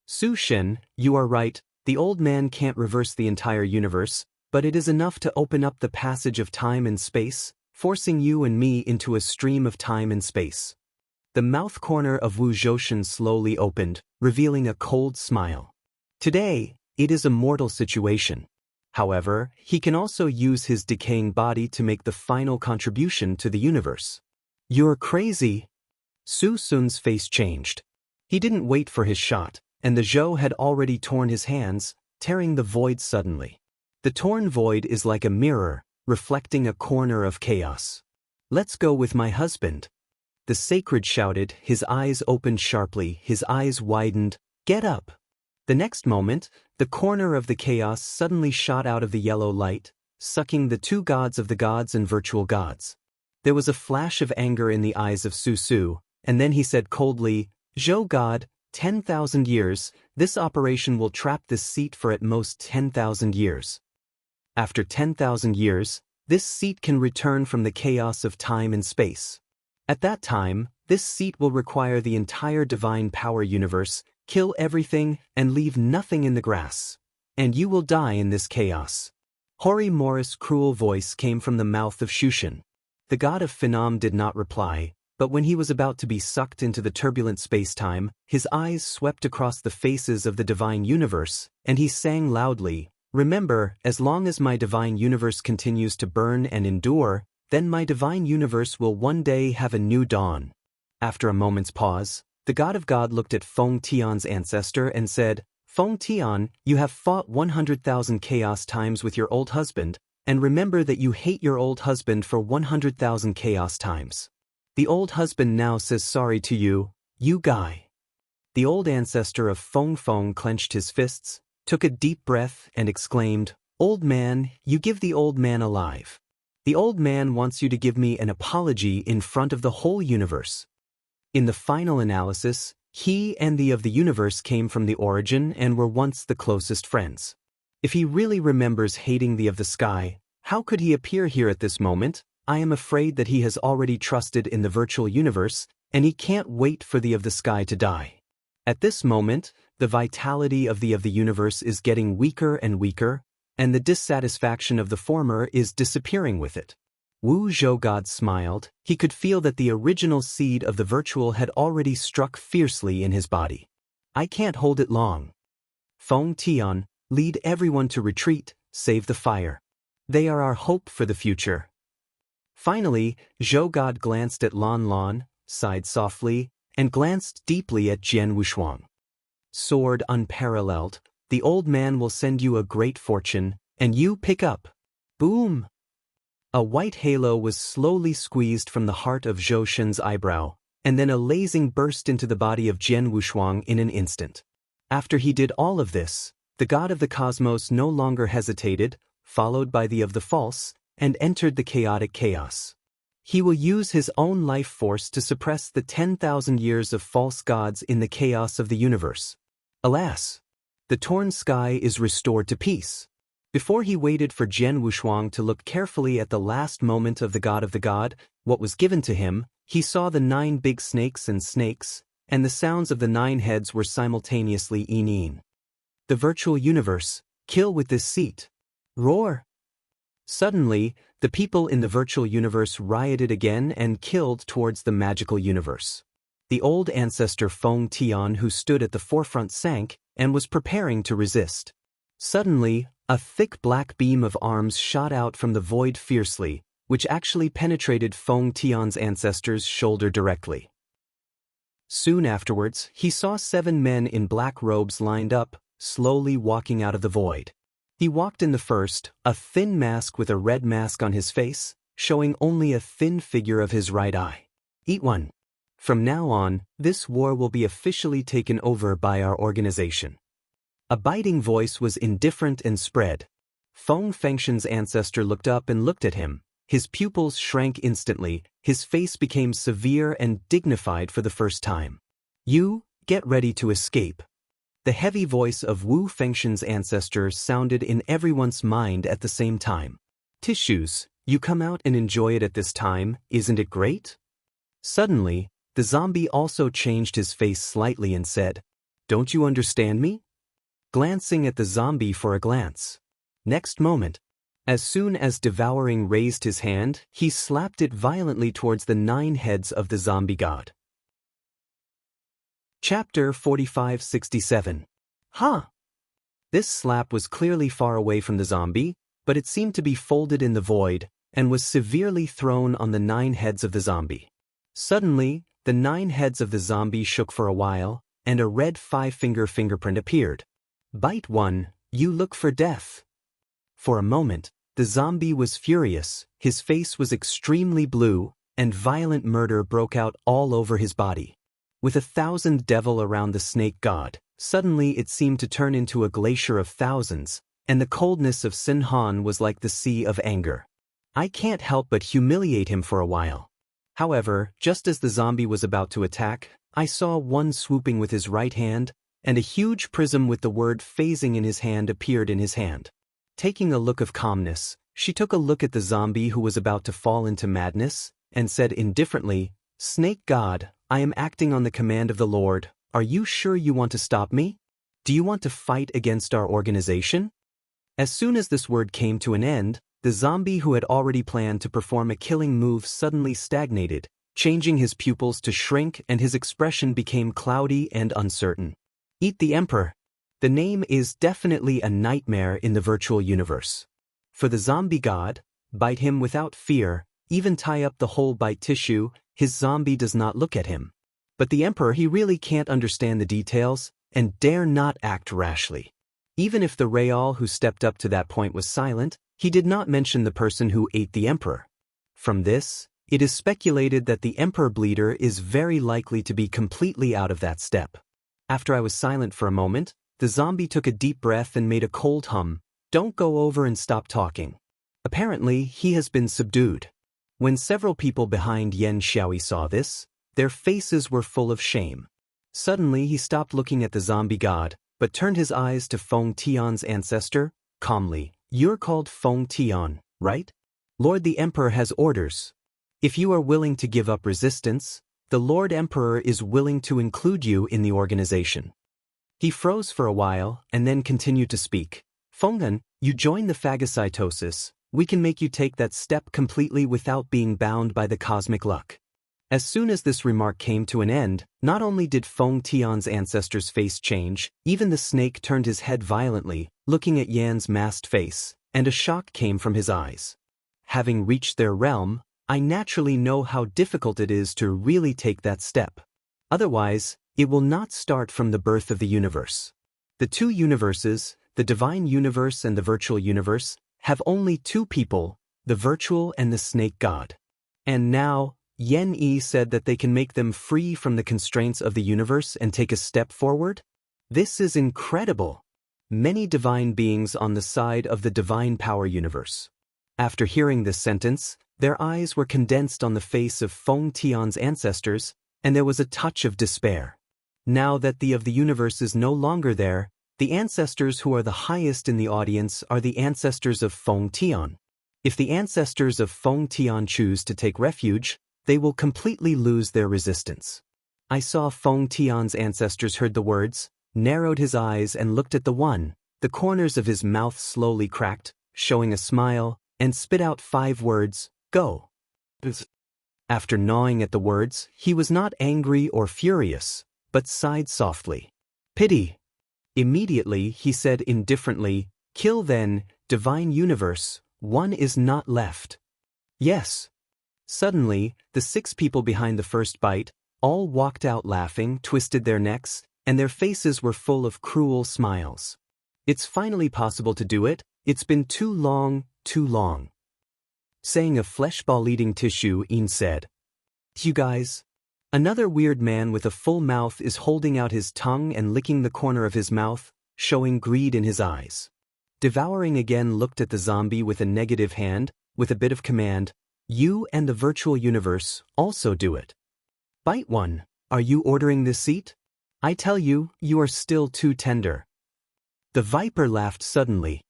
Su Shen, you are right, the old man can't reverse the entire universe, but it is enough to open up the passage of time and space, forcing you and me into a stream of time and space. The mouth corner of Wu Zhoushan slowly opened, revealing a cold smile. Today, it is a mortal situation. However, he can also use his decaying body to make the final contribution to the universe. You're crazy. Su Sun's face changed. He didn't wait for his shot, and the Zhou had already torn his hands, tearing the void suddenly. The torn void is like a mirror, reflecting a corner of chaos. Let's go with my husband. The sacred shouted, his eyes opened sharply, his eyes widened. Get up. The next moment, the corner of the chaos suddenly shot out of the yellow light, sucking the two gods of the gods and virtual gods. There was a flash of anger in the eyes of Su Su, and then he said coldly, Zhou God, 10,000 years, this operation will trap this seat for at most 10,000 years. After 10,000 years, this seat can return from the chaos of time and space. At that time, this seat will require the entire divine power universe, kill everything, and leave nothing in the grass. And you will die in this chaos. Hori Morris' cruel voice came from the mouth of Shushan. The god of Phenom did not reply, but when he was about to be sucked into the turbulent space-time, his eyes swept across the faces of the divine universe, and he sang loudly, Remember, as long as my divine universe continues to burn and endure, then my divine universe will one day have a new dawn. After a moment's pause, the god of God looked at Feng Tian's ancestor and said, Feng Tian, you have fought 100,000 chaos times with your old husband, and remember that you hate your old husband for 100,000 chaos times. The old husband now says sorry to you, you guy. The old ancestor of Feng Feng clenched his fists, took a deep breath, and exclaimed, Old man, you give the old man alive. The old man wants you to give me an apology in front of the whole universe. In the final analysis, he and the of the universe came from the origin and were once the closest friends. If he really remembers hating the of the sky, how could he appear here at this moment? I am afraid that he has already trusted in the virtual universe, and he can't wait for the of the sky to die. At this moment, the vitality of the universe is getting weaker and weaker, and the dissatisfaction of the former is disappearing with it. Wu Zhougod smiled. He could feel that the original seed of the virtual had already struck fiercely in his body. I can't hold it long. Feng Tian, lead everyone to retreat, save the fire. They are our hope for the future. Finally, Zhougod glanced at Lan Lan, sighed softly, and glanced deeply at Jian Wushuang. Sword unparalleled, the old man will send you a great fortune, and you pick up. Boom! A white halo was slowly squeezed from the heart of Zhou Shen's eyebrow, and then a lasing burst into the body of Jian Wushuang in an instant. After he did all of this, the god of the cosmos no longer hesitated, followed by the of the false, and entered the chaotic chaos. He will use his own life force to suppress the 10,000 years of false gods in the chaos of the universe. Alas! The torn sky is restored to peace. Before he waited for Jian Wushuang to look carefully at the last moment of the god, what was given to him, he saw the 9 big snakes, and the sounds of the 9 heads were simultaneously ineen. The virtual universe, kill with this seat. Roar! Suddenly, the people in the virtual universe rioted again and killed towards the magical universe. The old ancestor Feng Tian, who stood at the forefront, sank and was preparing to resist. Suddenly, a thick black beam of arms shot out from the void fiercely, which actually penetrated Feng Tian's ancestor's shoulder directly. Soon afterwards, he saw 7 men in black robes lined up, slowly walking out of the void. He walked in the first, a thin mask with a red mask on his face, showing only a thin figure of his right eye. Eat one. From now on, this war will be officially taken over by our organization. A biting voice was indifferent and spread. Feng Fengshen's ancestor looked up and looked at him. His pupils shrank instantly, his face became severe and dignified for the first time. You, get ready to escape. The heavy voice of Wu Fengshen's ancestor sounded in everyone's mind at the same time. Tissues, You come out and enjoy it at this time, isn't it great? Suddenly, the zombie also changed his face slightly and said, "Don't you understand me?" Glancing at the zombie for a glance. Next moment, as soon as Devouring raised his hand, he slapped it violently towards the 9 heads of the zombie god. Chapter 4567. Huh! This slap was clearly far away from the zombie, but it seemed to be folded in the void, and was severely thrown on the 9 heads of the zombie. Suddenly, the 9 heads of the zombie shook for a while, and a red 5-finger fingerprint appeared. Bite 1, you look for death. For a moment, the zombie was furious, his face was extremely blue, and violent murder broke out all over his body. With 1,000 devil around the snake god, suddenly it seemed to turn into a glacier of thousands, and the coldness of Sinhan was like the sea of anger. I can't help but humiliate him for a while. However, just as the zombie was about to attack, I saw one swooping with his right hand, and a huge prism with the word phasing in his hand appeared in his hand. Taking a look of calmness, she took a look at the zombie who was about to fall into madness, and said indifferently, "Snake God, I am acting on the command of the Lord. Are you sure you want to stop me? Do you want to fight against our organization?" As soon as this word came to an end, the zombie who had already planned to perform a killing move suddenly stagnated, changing his pupils to shrink, and his expression became cloudy and uncertain. Eat the Emperor. The name is definitely a nightmare in the virtual universe. For the zombie god, bite him without fear, even tie up the whole bite tissue, his zombie does not look at him. But the Emperor, he really can't understand the details, and dare not act rashly. Even if the Real who stepped up to that point was silent, he did not mention the person who ate the Emperor. From this, it is speculated that the Emperor Bleeder is very likely to be completely out of that step. After I was silent for a moment, the zombie took a deep breath and made a cold hum. Don't go over and stop talking. Apparently, he has been subdued. When several people behind Yen Xiaoyi saw this, their faces were full of shame. Suddenly he stopped looking at the zombie god, but turned his eyes to Feng Tian's ancestor, calmly. "You're called Feng Tian, right? Lord the Emperor has orders. If you are willing to give up resistance, the Lord Emperor is willing to include you in the organization." He froze for a while, and then continued to speak. "Fenghan, you join the phagocytosis. We can make you take that step completely without being bound by the cosmic luck." As soon as this remark came to an end, not only did Feng Tian's ancestor's face change, even the snake turned his head violently, looking at Yan's masked face, and a shock came from his eyes. Having reached their realm, I naturally know how difficult it is to really take that step. Otherwise, it will not start from the birth of the universe. The 2 universes, the divine universe and the virtual universe, have only 2 people, the virtual and the snake god. And now, Yen Yi said that they can make them free from the constraints of the universe and take a step forward? This is incredible. Many divine beings on the side of the divine power universe. After hearing this sentence, their eyes were condensed on the face of Feng Tian's ancestors, and there was a touch of despair. Now that the of the universe is no longer there, the ancestors who are the highest in the audience are the ancestors of Feng Tian. If the ancestors of Feng Tian choose to take refuge, they will completely lose their resistance. I saw Feng Tian's ancestors heard the words, narrowed his eyes and looked at the one. The corners of his mouth slowly cracked, showing a smile, and spit out 5 words, "Go." After gnawing at the words, he was not angry or furious, but sighed softly. "Pity." Immediately he said indifferently, "Kill then, divine universe, one is not left." "Yes." Suddenly, the 6 people behind the first bite, all walked out laughing, twisted their necks, and their faces were full of cruel smiles. "It's finally possible to do it. It's been too long, too long." Saying a fleshball eating tissue, Ian said, "You guys." Another weird man with a full mouth is holding out his tongue and licking the corner of his mouth, showing greed in his eyes. Devouring again looked at the zombie with a negative hand, with a bit of command, "You and the virtual universe also do it." "Bite 1, are you ordering this seat? I tell you, you are still too tender." The viper laughed suddenly.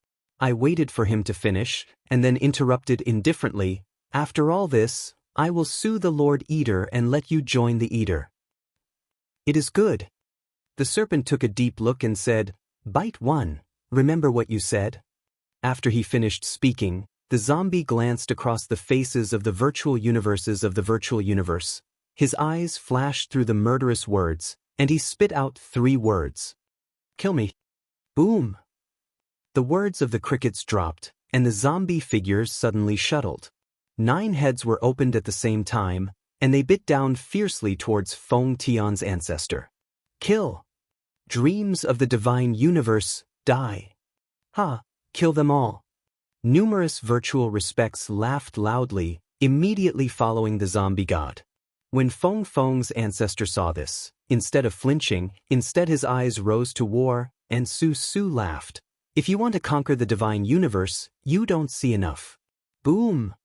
I waited for him to finish, and then interrupted indifferently, "After all this, I will sue the Lord Eater and let you join the Eater." "It is good." The serpent took a deep look and said, "Bite one, remember what you said?" After he finished speaking, the zombie glanced across the faces of the virtual universes of the virtual universe. His eyes flashed through the murderous words, and he spit out 3 words. "Kill me." Boom! The words of the crickets dropped, and the zombie figures suddenly shuttled. 9 heads were opened at the same time, and they bit down fiercely towards Feng Tian's ancestor. "Kill! Dreams of the divine universe, die! Ha! Kill them all!" Numerous virtual respects laughed loudly, immediately following the zombie god. When Feng's ancestor saw this, instead of flinching, his eyes rose to war, and Su laughed. "If you want to conquer the divine universe, you don't see enough." Boom!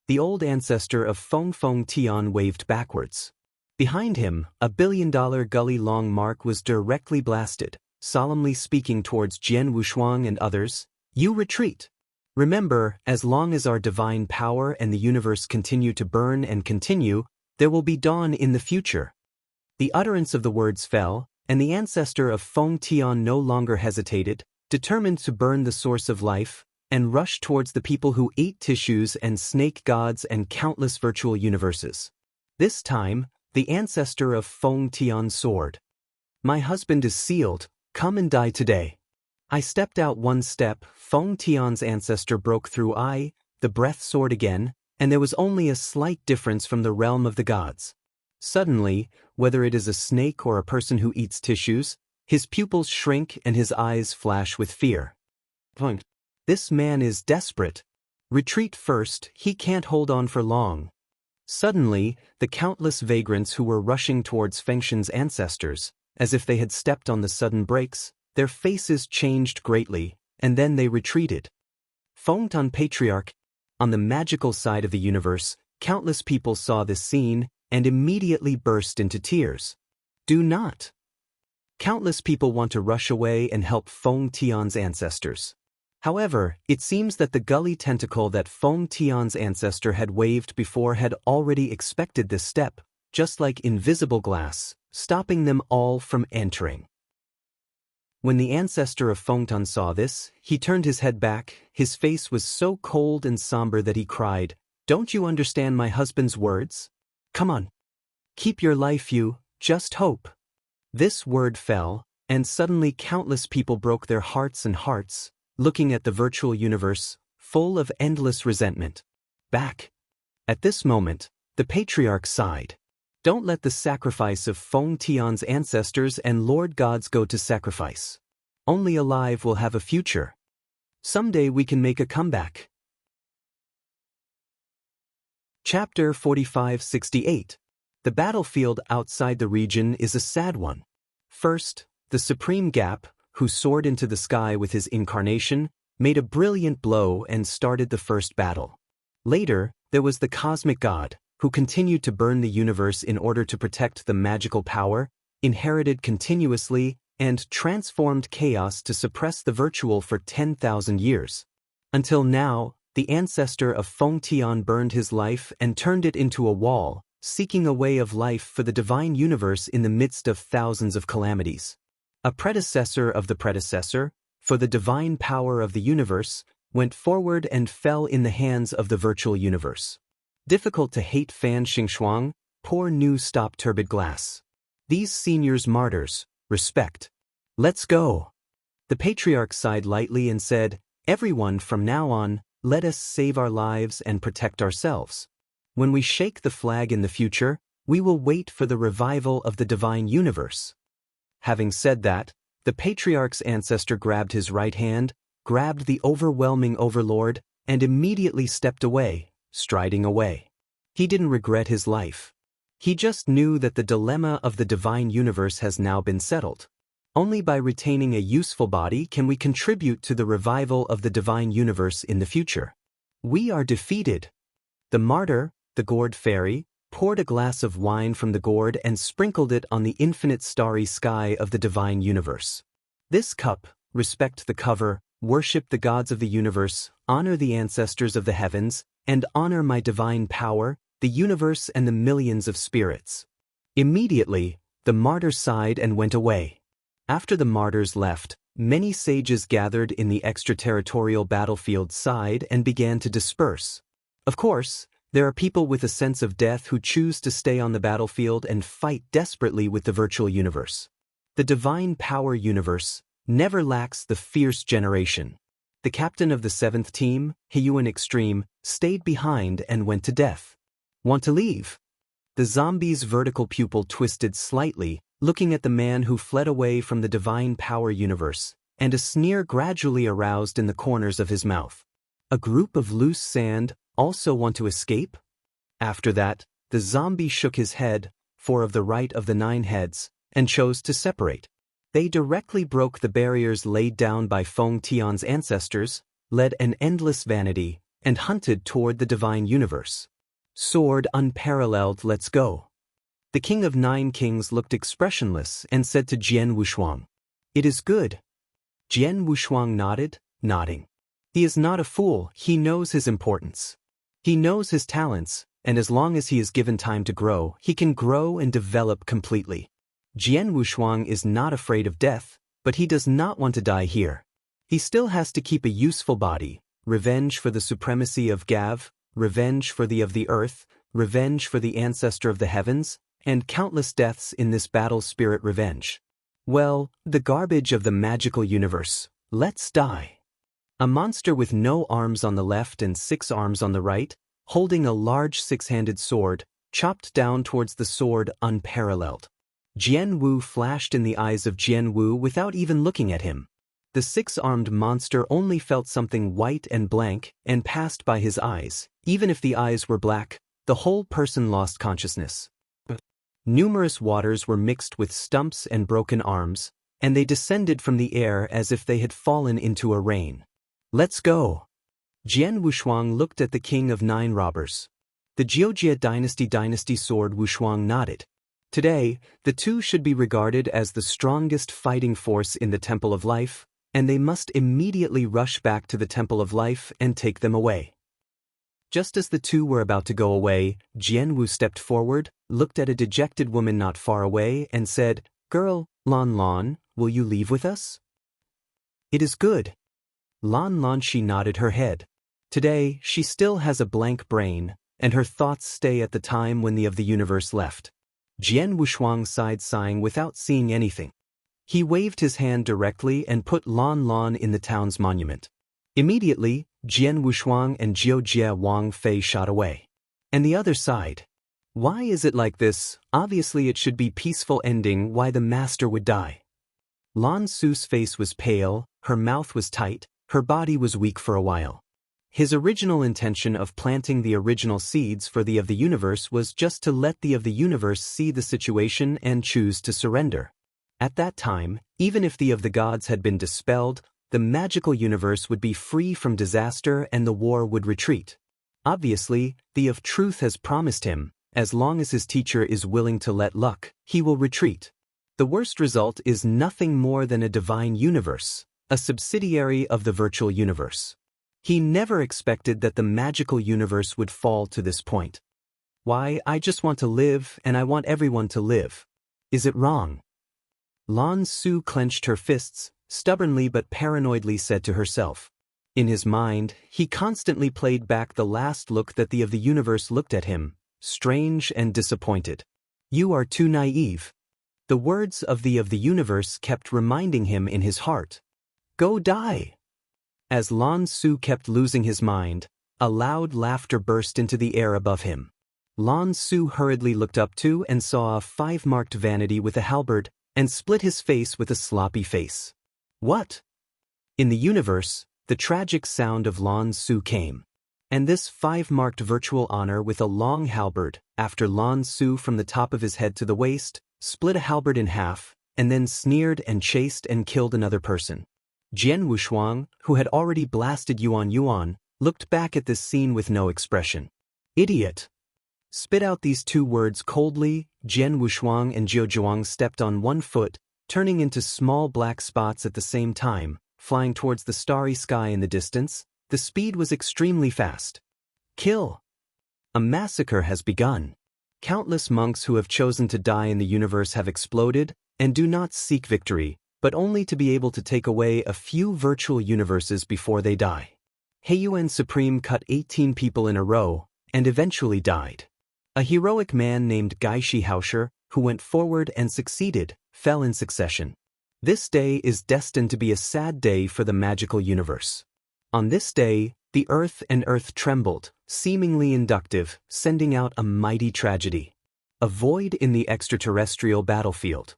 The old ancestor of Feng Tian waved backwards. Behind him, a billion-dollar gully-long mark was directly blasted, solemnly speaking towards Jian Wushuang and others, "You retreat. Remember, as long as our divine power and the universe continue to burn and continue, there will be dawn in the future." The utterance of the words fell, and the ancestor of Feng Tian no longer hesitated, determined to burn the source of life, and rush towards the people who ate tissues and snake gods and countless virtual universes. This time, the ancestor of Feng Tian soared. "My husband is sealed, come and die today." I stepped out 1 step, Feng Tian's ancestor broke through the breath soared again, and there was only a slight difference from the realm of the gods. Suddenly, whether it is a snake or a person who eats tissues, his pupils shrink and his eyes flash with fear. "This man is desperate. Retreat first, he can't hold on for long." Suddenly, the countless vagrants who were rushing towards Fengshen's ancestors, as if they had stepped on the sudden brakes, their faces changed greatly, and then they retreated. Fengtan Patriarch. On the magical side of the universe, countless people saw this scene and immediately burst into tears. Do not. Countless people want to rush away and help Feng Tian's ancestors. However, it seems that the gully tentacle that Feng Tian's ancestor had waved before had already expected this step, just like invisible glass, stopping them all from entering. When the ancestor of Fengtan saw this, he turned his head back. His face was so cold and somber that he cried, "Don't you understand my husband's words? Come on. Keep your life, you, just hope." This word fell, and suddenly countless people broke their hearts and hearts, looking at the virtual universe, full of endless resentment. Back. At this moment, the patriarch sighed. "Don't let the sacrifice of Feng Tian's ancestors and Lord Gods go to sacrifice. Only alive will have a future. Someday we can make a comeback." Chapter 4568. The battlefield outside the region is a sad one. First, the Supreme Gap, who soared into the sky with his incarnation, made a brilliant blow and started the first battle. Later, there was the Cosmic God, who continued to burn the universe in order to protect the magical power, inherited continuously, and transformed chaos to suppress the virtual for 10,000 years. Until now, the ancestor of Feng Tian burned his life and turned it into a wall, seeking a way of life for the divine universe in the midst of thousands of calamities. A predecessor of the predecessor, for the divine power of the universe, went forward and fell in the hands of the virtual universe. Difficult to hate Fan Xingxuang, poor new stop turbid glass. These seniors martyrs, respect. Let's go. The patriarch sighed lightly and said, "Everyone from now on, let us save our lives and protect ourselves. When we shake the flag in the future, we will wait for the revival of the divine universe." Having said that, the patriarch's ancestor grabbed his right hand, grabbed the overwhelming overlord, and immediately stepped away, striding away. He didn't regret his life. He just knew that the dilemma of the divine universe has now been settled. Only by retaining a useful body can we contribute to the revival of the divine universe in the future. We are defeated. The martyr, the gourd fairy, poured a glass of wine from the gourd and sprinkled it on the infinite starry sky of the divine universe. This cup, respect the cover, Worship the gods of the universe, honor the ancestors of the heavens, and honor my divine power, the universe and the millions of spirits." Immediately, the martyr sighed and went away. After the martyrs left, many sages gathered in the extraterritorial battlefield sighed and began to disperse. Of course, there are people with a sense of death who choose to stay on the battlefield and fight desperately with the virtual universe. The divine power universe never lacks the fierce generation. The captain of the 7th team, Hyuan Extreme, stayed behind and went to death. "Want to leave?" The zombie's vertical pupil twisted slightly, looking at the man who fled away from the divine power universe, and a sneer gradually aroused in the corners of his mouth. "A group of loose sand also want to escape?" After that, the zombie shook his head, 4 of the right of the 9 heads, and chose to separate. They directly broke the barriers laid down by Feng Tian's ancestors, led an endless vanity, and hunted toward the divine universe. Sword unparalleled, let's go. The king of 9 kings looked expressionless and said to Jian Wushuang, "It is good." Jian Wushuang nodded, nodding. He is not a fool, he knows his importance. He knows his talents, and as long as he is given time to grow, he can grow and develop completely. Jian Wushuang is not afraid of death, but he does not want to die here. He still has to keep a useful body, revenge for the supremacy of Gav, revenge for the of the earth, revenge for the ancestor of the heavens, and countless deaths in this battle spirit revenge. Well, the garbage of the magical universe, let's die. A monster with no arms on the left and 6 arms on the right, holding a large 6-handed sword, chopped down towards the sword unparalleled. Jian Wu flashed in the eyes of Jian Wu without even looking at him. The 6-armed monster only felt something white and blank and passed by his eyes. Even if the eyes were black, the whole person lost consciousness. Numerous waters were mixed with stumps and broken arms, and they descended from the air as if they had fallen into a rain. "Let's go." Jian Wushuang looked at the king of 9 robbers. The Jiujia dynasty sword. Wushuang nodded. Today, the two should be regarded as the strongest fighting force in the Temple of Life, and they must immediately rush back to the Temple of Life and take them away. Just as the two were about to go away, Jian Wu stepped forward, looked at a dejected woman not far away, and said, "Girl, Lan Lan, will you leave with us?" "It is good." Lan Lan, she nodded her head. Today, she still has a blank brain, and her thoughts stay at the time when the of the universe left. Jian Wushuang sighed, sighing without seeing anything. He waved his hand directly and put Lan Lan in the town's monument. Immediately, Jian Wushuang and Jiujia Wang Fei shot away. And the other side. Why is it like this? Obviously it should be peaceful ending. Why the master would die? Lan Su's face was pale, her mouth was tight, her body was weak for a while. His original intention of planting the original seeds for the of the universe was just to let the of the universe see the situation and choose to surrender. At that time, even if the of the gods had been dispelled, the magical universe would be free from disaster and the war would retreat. Obviously, the of truth has promised him, as long as his teacher is willing to let luck, he will retreat. The worst result is nothing more than a divine universe, a subsidiary of the virtual universe. He never expected that the magical universe would fall to this point. Why, I just want to live and I want everyone to live. Is it wrong? Lan Su clenched her fists, stubbornly but paranoidly said to herself. In his mind, he constantly played back the last look that the of the universe looked at him, strange and disappointed. "You are too naive." The words of the universe kept reminding him in his heart. "Go die." As Lan Su kept losing his mind, a loud laughter burst into the air above him. Lan Su hurriedly looked up to and saw a 5-marked vanity with a halberd, and split his face with a sloppy face. What? In the universe, the tragic sound of Lan Su came. And this 5-marked virtual honor with a long halberd, after Lan Su from the top of his head to the waist, split a halberd in half, and then sneered and chased and killed another person. Jian Wushuang, who had already blasted Yuan, looked back at this scene with no expression. "Idiot." Spit out these 2 words coldly. Jian Wushuang and Jiuzhuang stepped on one foot, turning into small black spots at the same time, flying towards the starry sky in the distance. The speed was extremely fast. Kill! A massacre has begun. Countless monks who have chosen to die in the universe have exploded, and do not seek victory, but only to be able to take away a few virtual universes before they die. Heiyuan Supreme cut 18 people in a row, and eventually died. A heroic man named Gaishi Hausher, who went forward and succeeded, fell in succession. This day is destined to be a sad day for the magical universe. On this day, the earth and earth trembled, seemingly inductive, sending out a mighty tragedy. A void in the extraterrestrial battlefield.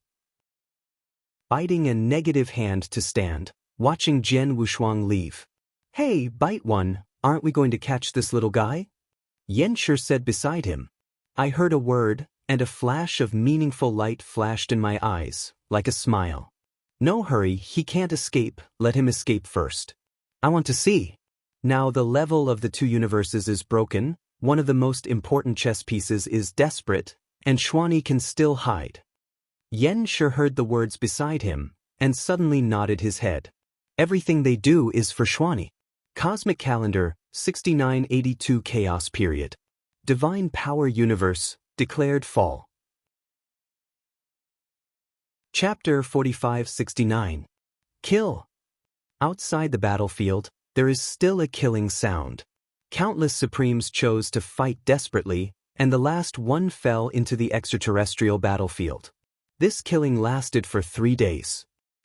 Biting a negative hand to stand, watching Jian Wushuang leave. "Hey, Bite One, aren't we going to catch this little guy?" Yanshi said beside him. I heard a word, and a flash of meaningful light flashed in my eyes, like a smile. "No hurry, he can't escape, let him escape first. I want to see." Now the level of the two universes is broken, one of the most important chess pieces is desperate, and Xuani can still hide. Yanshi heard the words beside him, and suddenly nodded his head. Everything they do is for Xuani. Cosmic Calendar, 6982 Chaos Period. Divine Power Universe, declared fall. Chapter 4569. Kill. Outside the battlefield, there is still a killing sound. Countless Supremes chose to fight desperately, and the last one fell into the extraterrestrial battlefield. This killing lasted for 3 days.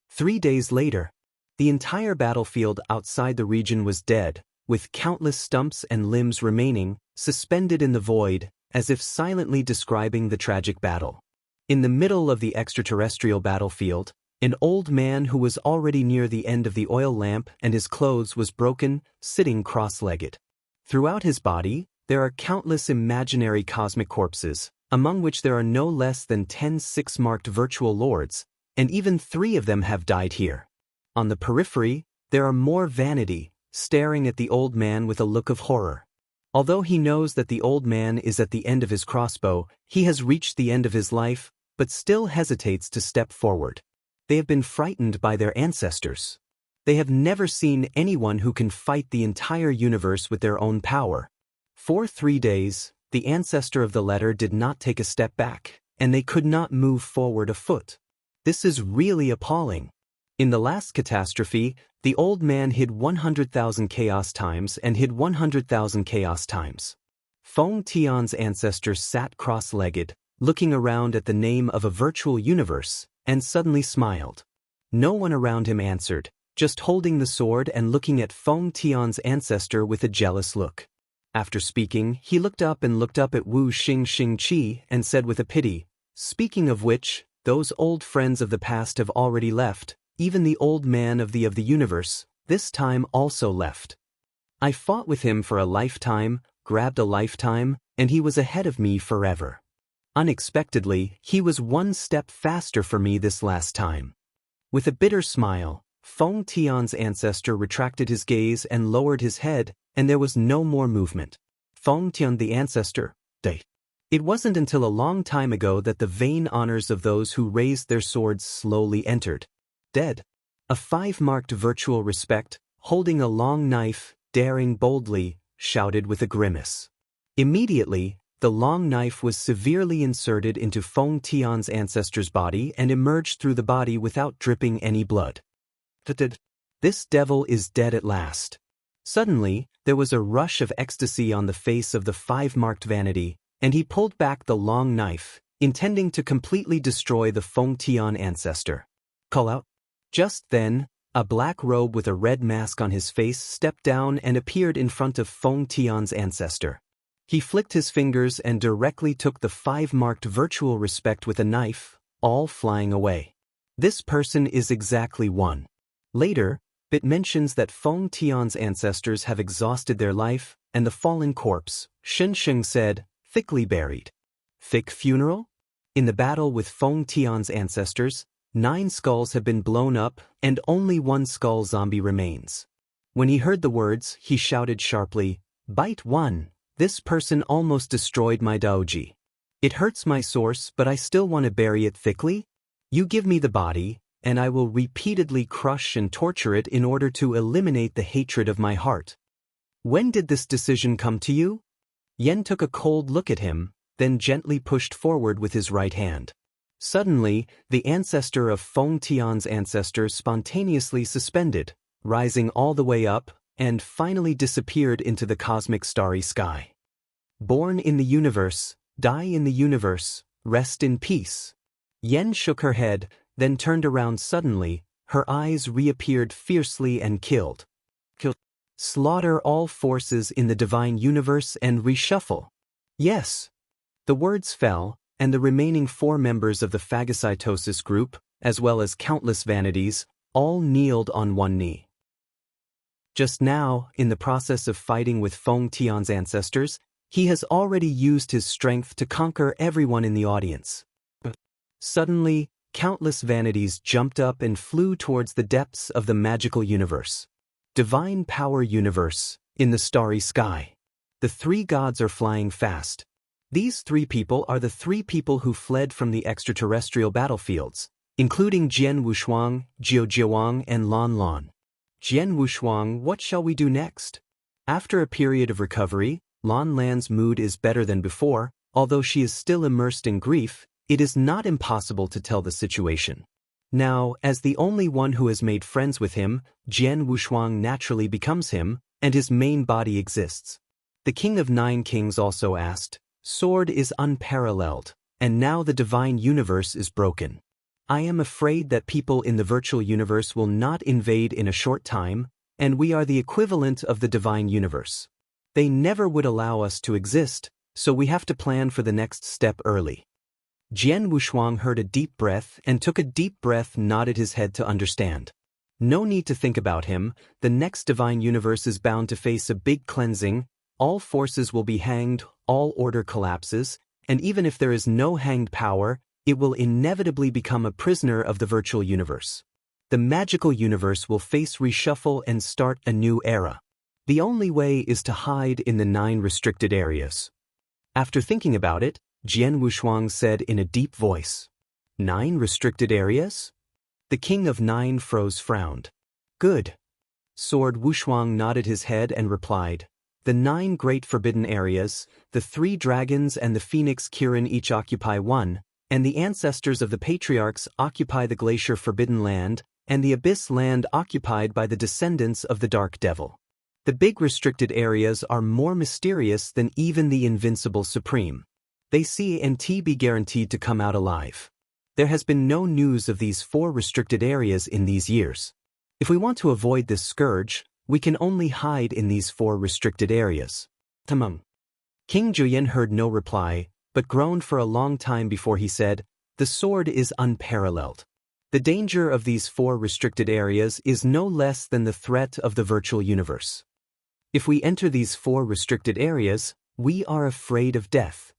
3 days later, the entire battlefield outside the region was dead, with countless stumps and limbs remaining, suspended in the void, as if silently describing the tragic battle. In the middle of the extraterrestrial battlefield, an old man who was already near the end of the oil lamp and his clothes was broken, sitting cross-legged. Throughout his body, there are countless imaginary cosmic corpses, among which there are no less than 10 6-marked virtual lords, and even 3 of them have died here. On the periphery, there are more vanity, staring at the old man with a look of horror. Although he knows that the old man is at the end of his crossbow, he has reached the end of his life, but still hesitates to step forward. They have been frightened by their ancestors. They have never seen anyone who can fight the entire universe with their own power. For 3 days, the ancestor of the letter did not take a step back, and they could not move forward a foot. This is really appalling. In the last catastrophe, the old man hid 100,000 chaos times and hid 100,000 chaos times. Feng Tian's ancestor sat cross-legged, looking around at the name of a virtual universe, and suddenly smiled. No one around him answered, just holding the sword and looking at Feng Tian's ancestor with a jealous look. After speaking, he looked up at Wu Xingqi and said with a pity, "Speaking of which, those old friends of the past have already left, even the old man of the universe, this time also left. I fought with him for a lifetime, grabbed a lifetime, and he was ahead of me forever. Unexpectedly, he was 1 step faster for me this last time." With a bitter smile, Feng Tian's ancestor retracted his gaze and lowered his head, and there was no more movement. Feng Tian the ancestor, died. It wasn't until a long time ago that the vain honors of those who raised their swords slowly entered. Dead. A 5-marked virtual respect, holding a long knife, daring boldly, shouted with a grimace. Immediately, the long knife was severely inserted into Feng Tian's ancestor's body and emerged through the body without dripping any blood. This devil is dead at last. Suddenly, there was a rush of ecstasy on the face of the 5-marked vanity, and he pulled back the long knife, intending to completely destroy the Feng Tian ancestor. Call out. Just then, a black robe with a red mask on his face stepped down and appeared in front of Feng Tian's ancestor. He flicked his fingers and directly took the 5-marked virtual respect with a knife, all flying away. This person is exactly 1. Later, it mentions that Feng Tian's ancestors have exhausted their life, and the fallen corpse, Shen Sheng said, thickly buried. Thick funeral? In the battle with Feng Tian's ancestors, 9 skulls have been blown up, and only 1 skull zombie remains. When he heard the words, he shouted sharply, "Bite One! This person almost destroyed my doji. It hurts my source, but I still want to bury it thickly. You give me the body, and I will repeatedly crush and torture it in order to eliminate the hatred of my heart. When did this decision come to you? Yen took a cold look at him, then gently pushed forward with his right hand. Suddenly, the ancestor of Feng Tian's ancestors spontaneously suspended, rising all the way up, and finally disappeared into the cosmic starry sky. Born in the universe, die in the universe, rest in peace. Yen shook her head, then turned around suddenly, her eyes reappeared fiercely and killed. Slaughter all forces in the divine universe and reshuffle. Yes. The words fell, and the remaining 4 members of the phagocytosis group, as well as countless vanities, all kneeled on one knee. Just now, in the process of fighting with Feng Tian's ancestors, he has already used his strength to conquer everyone in the audience. Suddenly, countless vanities jumped up and flew towards the depths of the magical universe. Divine Power Universe, in the starry sky. The 3 gods are flying fast. These 3 people are the 3 people who fled from the extraterrestrial battlefields, including Jian Wushuang, Jiu Jiawang, and Lan Lan. Jian Wushuang, what shall we do next? After a period of recovery, Lan Lan's mood is better than before. Although she is still immersed in grief, it is not impossible to tell the situation. Now, as the only one who has made friends with him, Jian Wushuang naturally becomes him, and his main body exists. The King of 9 Kings also asked, Sword is unparalleled, and now the divine universe is broken. I am afraid that people in the virtual universe will not invade in a short time, and we are the equivalent of the divine universe. They never would allow us to exist, so we have to plan for the next step early. Jian Wushuang heard a deep breath and took a deep breath, nodded his head to understand. No need to think about him, the next divine universe is bound to face a big cleansing, all forces will be hanged, all order collapses, and even if there is no hanged power, it will inevitably become a prisoner of the virtual universe. The magical universe will face reshuffle and start a new era. The only way is to hide in the 9 restricted areas. After thinking about it, Jian Wushuang said in a deep voice, 9 restricted areas? The King of 9 frowned. Good. Sword Wushuang nodded his head and replied, the 9 great forbidden areas, the 3 dragons and the phoenix Kirin each occupy 1, and the ancestors of the patriarchs occupy the glacier forbidden land, and the abyss land occupied by the descendants of the dark devil. The big restricted areas are more mysterious than even the invincible supreme. They see and be guaranteed to come out alive. There has been no news of these 4 restricted areas in these years. If we want to avoid this scourge, we can only hide in these 4 restricted areas. King Juyin heard no reply, but groaned for a long time before he said, the sword is unparalleled. The danger of these 4 restricted areas is no less than the threat of the virtual universe. If we enter these 4 restricted areas, we are afraid of death.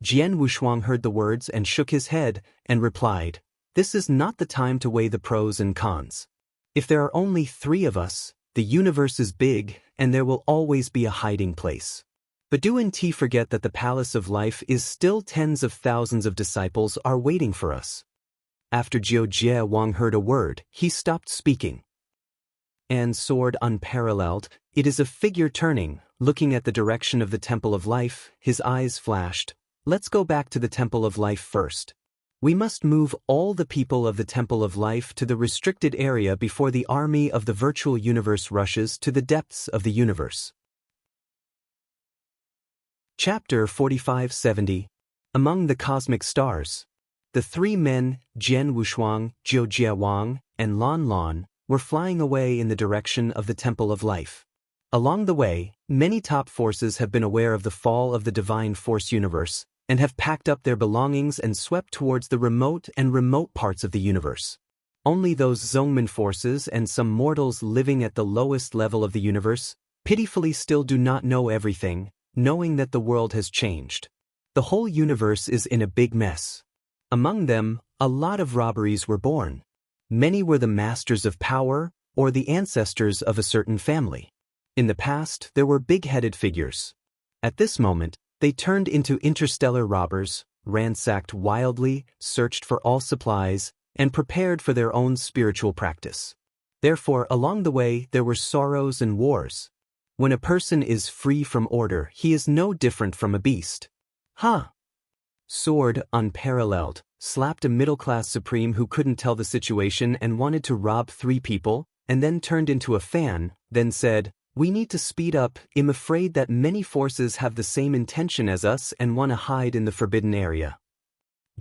Jian Wushuang heard the words and shook his head, and replied, this is not the time to weigh the pros and cons. If there are only 3 of us, the universe is big, and there will always be a hiding place. But do NT forget that the palace of life is still tens of thousands of disciples are waiting for us. After Jiu Jiawang heard a word, he stopped speaking. And sword unparalleled, it is a figure turning, looking at the direction of the Temple of Life, his eyes flashed. Let's go back to the Temple of Life first. We must move all the people of the Temple of Life to the restricted area before the army of the virtual universe rushes to the depths of the universe. Chapter 4570. Among the Cosmic Stars. The 3 men, Jian Wushuang, Jiu Jiawang, and Lan Lan, were flying away in the direction of the Temple of Life. Along the way, many top forces have been aware of the fall of the Divine Force universe, and have packed up their belongings and swept towards the remote parts of the universe. Only those Zongman forces and some mortals living at the lowest level of the universe, pitifully still do not know everything, knowing that the world has changed. The whole universe is in a big mess. Among them, a lot of robberies were born. Many were the masters of power, or the ancestors of a certain family. In the past, there were big-headed figures. At this moment, they turned into interstellar robbers, ransacked wildly, searched for all supplies, and prepared for their own spiritual practice. Therefore, along the way, there were sorrows and wars. When a person is free from order, he is no different from a beast. Sword, unparalleled, slapped a middle-class supreme who couldn't tell the situation and wanted to rob 3 people, and then turned into a fan, then said, "We need to speed up. I'm afraid that many forces have the same intention as us and want to hide in the forbidden area."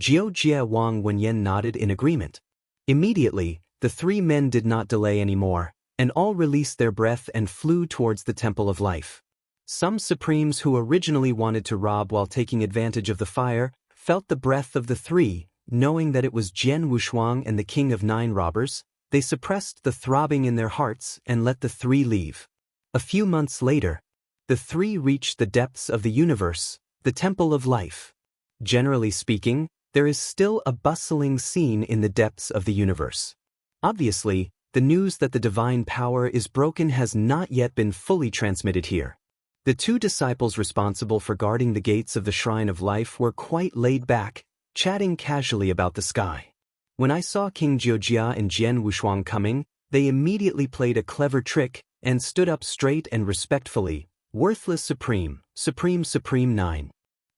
Jiao Jia Wang Wenyan nodded in agreement. Immediately, the 3 men did not delay anymore, and all released their breath and flew towards the Temple of Life. Some supremes who originally wanted to rob while taking advantage of the fire felt the breath of the 3, knowing that it was Jian Wushuang and the King of 9 robbers. They suppressed the throbbing in their hearts and let the 3 leave. A few months later, the 3 reached the depths of the universe, the Temple of Life. Generally speaking, there is still a bustling scene in the depths of the universe. Obviously, the news that the divine power is broken has not yet been fully transmitted here. The 2 disciples responsible for guarding the gates of the Shrine of Life were quite laid back, chatting casually about the sky. When I saw King Jiojia and Jian Wushuang coming, they immediately played a clever trick and stood up straight and respectfully. "Worthless Supreme, Supreme 9.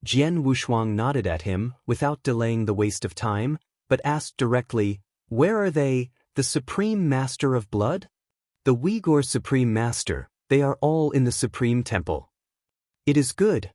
Jian Wushuang nodded at him without delaying the waste of time, but asked directly, "Where are they, the Supreme Master of Blood?" "The Uyghur Supreme Master. They are all in the Supreme Temple." "It is good."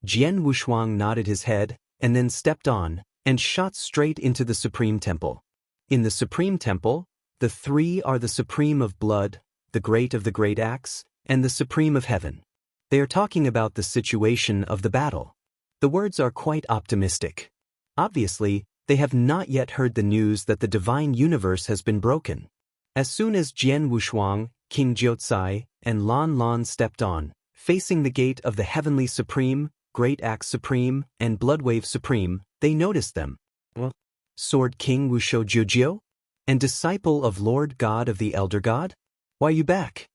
Jian Wushuang nodded his head, and then stepped on, and shot straight into the Supreme Temple. In the Supreme Temple, the 3 are the Supreme of Blood, the Great of the Great Axe, and the Supreme of Heaven. They are talking about the situation of the battle. The words are quite optimistic. Obviously, they have not yet heard the news that the divine universe has been broken. As soon as Jian Wushuang, King Jiucai, and Lan Lan stepped on, facing the gate of the Heavenly Supreme, Great Axe Supreme, and Bloodwave Supreme, they noticed them. "Sword King Wushou Jiujio? And disciple of Lord God of the Elder God? Why you back?"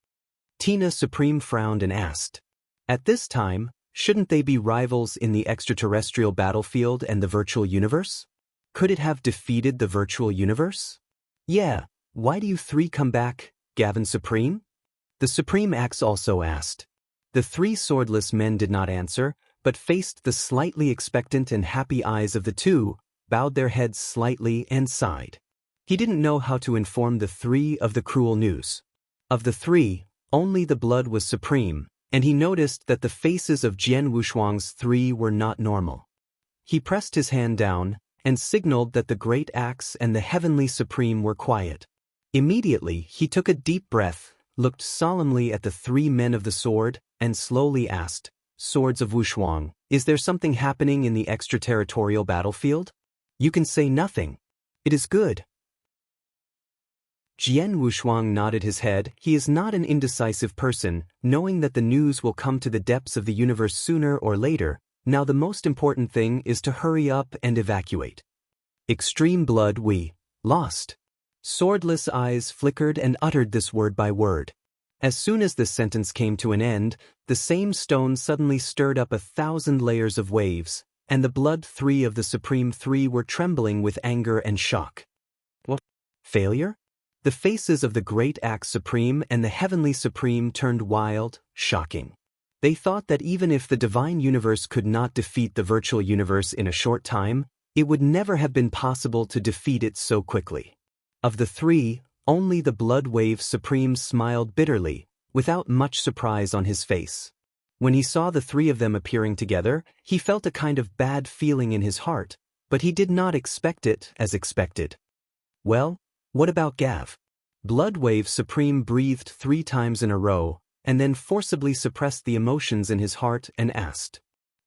Tina Supreme frowned and asked. At this time, shouldn't they be rivals in the extraterrestrial battlefield and the virtual universe? Could it have defeated the virtual universe? "Yeah, why do you 3 come back, Gavin Supreme?" The Supreme Axe also asked. The 3 swordless men did not answer, but faced the slightly expectant and happy eyes of the 2, bowed their heads slightly and sighed. He didn't know how to inform the 3 of the cruel news. Of the 3, only the blood was supreme, and he noticed that the faces of Jian Wushuang's 3 were not normal. He pressed his hand down and signaled that the Great Axe and the Heavenly Supreme were quiet. Immediately, he took a deep breath, looked solemnly at the 3 men of the sword, and slowly asked, "Swords of Wushuang, is there something happening in the extraterritorial battlefield? You can say nothing. It is good." Jian Wushuang nodded his head. He is not an indecisive person, knowing that the news will come to the depths of the universe sooner or later. Now the most important thing is to hurry up and evacuate. "Extreme blood we lost." Swordless eyes flickered and uttered this word by word. As soon as this sentence came to an end, the same stone suddenly stirred up 1,000 layers of waves, and the blood 3 of the Supreme 3 were trembling with anger and shock. What? Failure? The faces of the Great Axe Supreme and the Heavenly Supreme turned wild, shocking. They thought that even if the divine universe could not defeat the virtual universe in a short time, it would never have been possible to defeat it so quickly. Of the 3, only the Bloodwave Supreme smiled bitterly, without much surprise on his face. When he saw the 3 of them appearing together, he felt a kind of bad feeling in his heart, but he did not expect it as expected. "Well, what about Gav?" Bloodwave Supreme breathed 3 times in a row, and then forcibly suppressed the emotions in his heart and asked.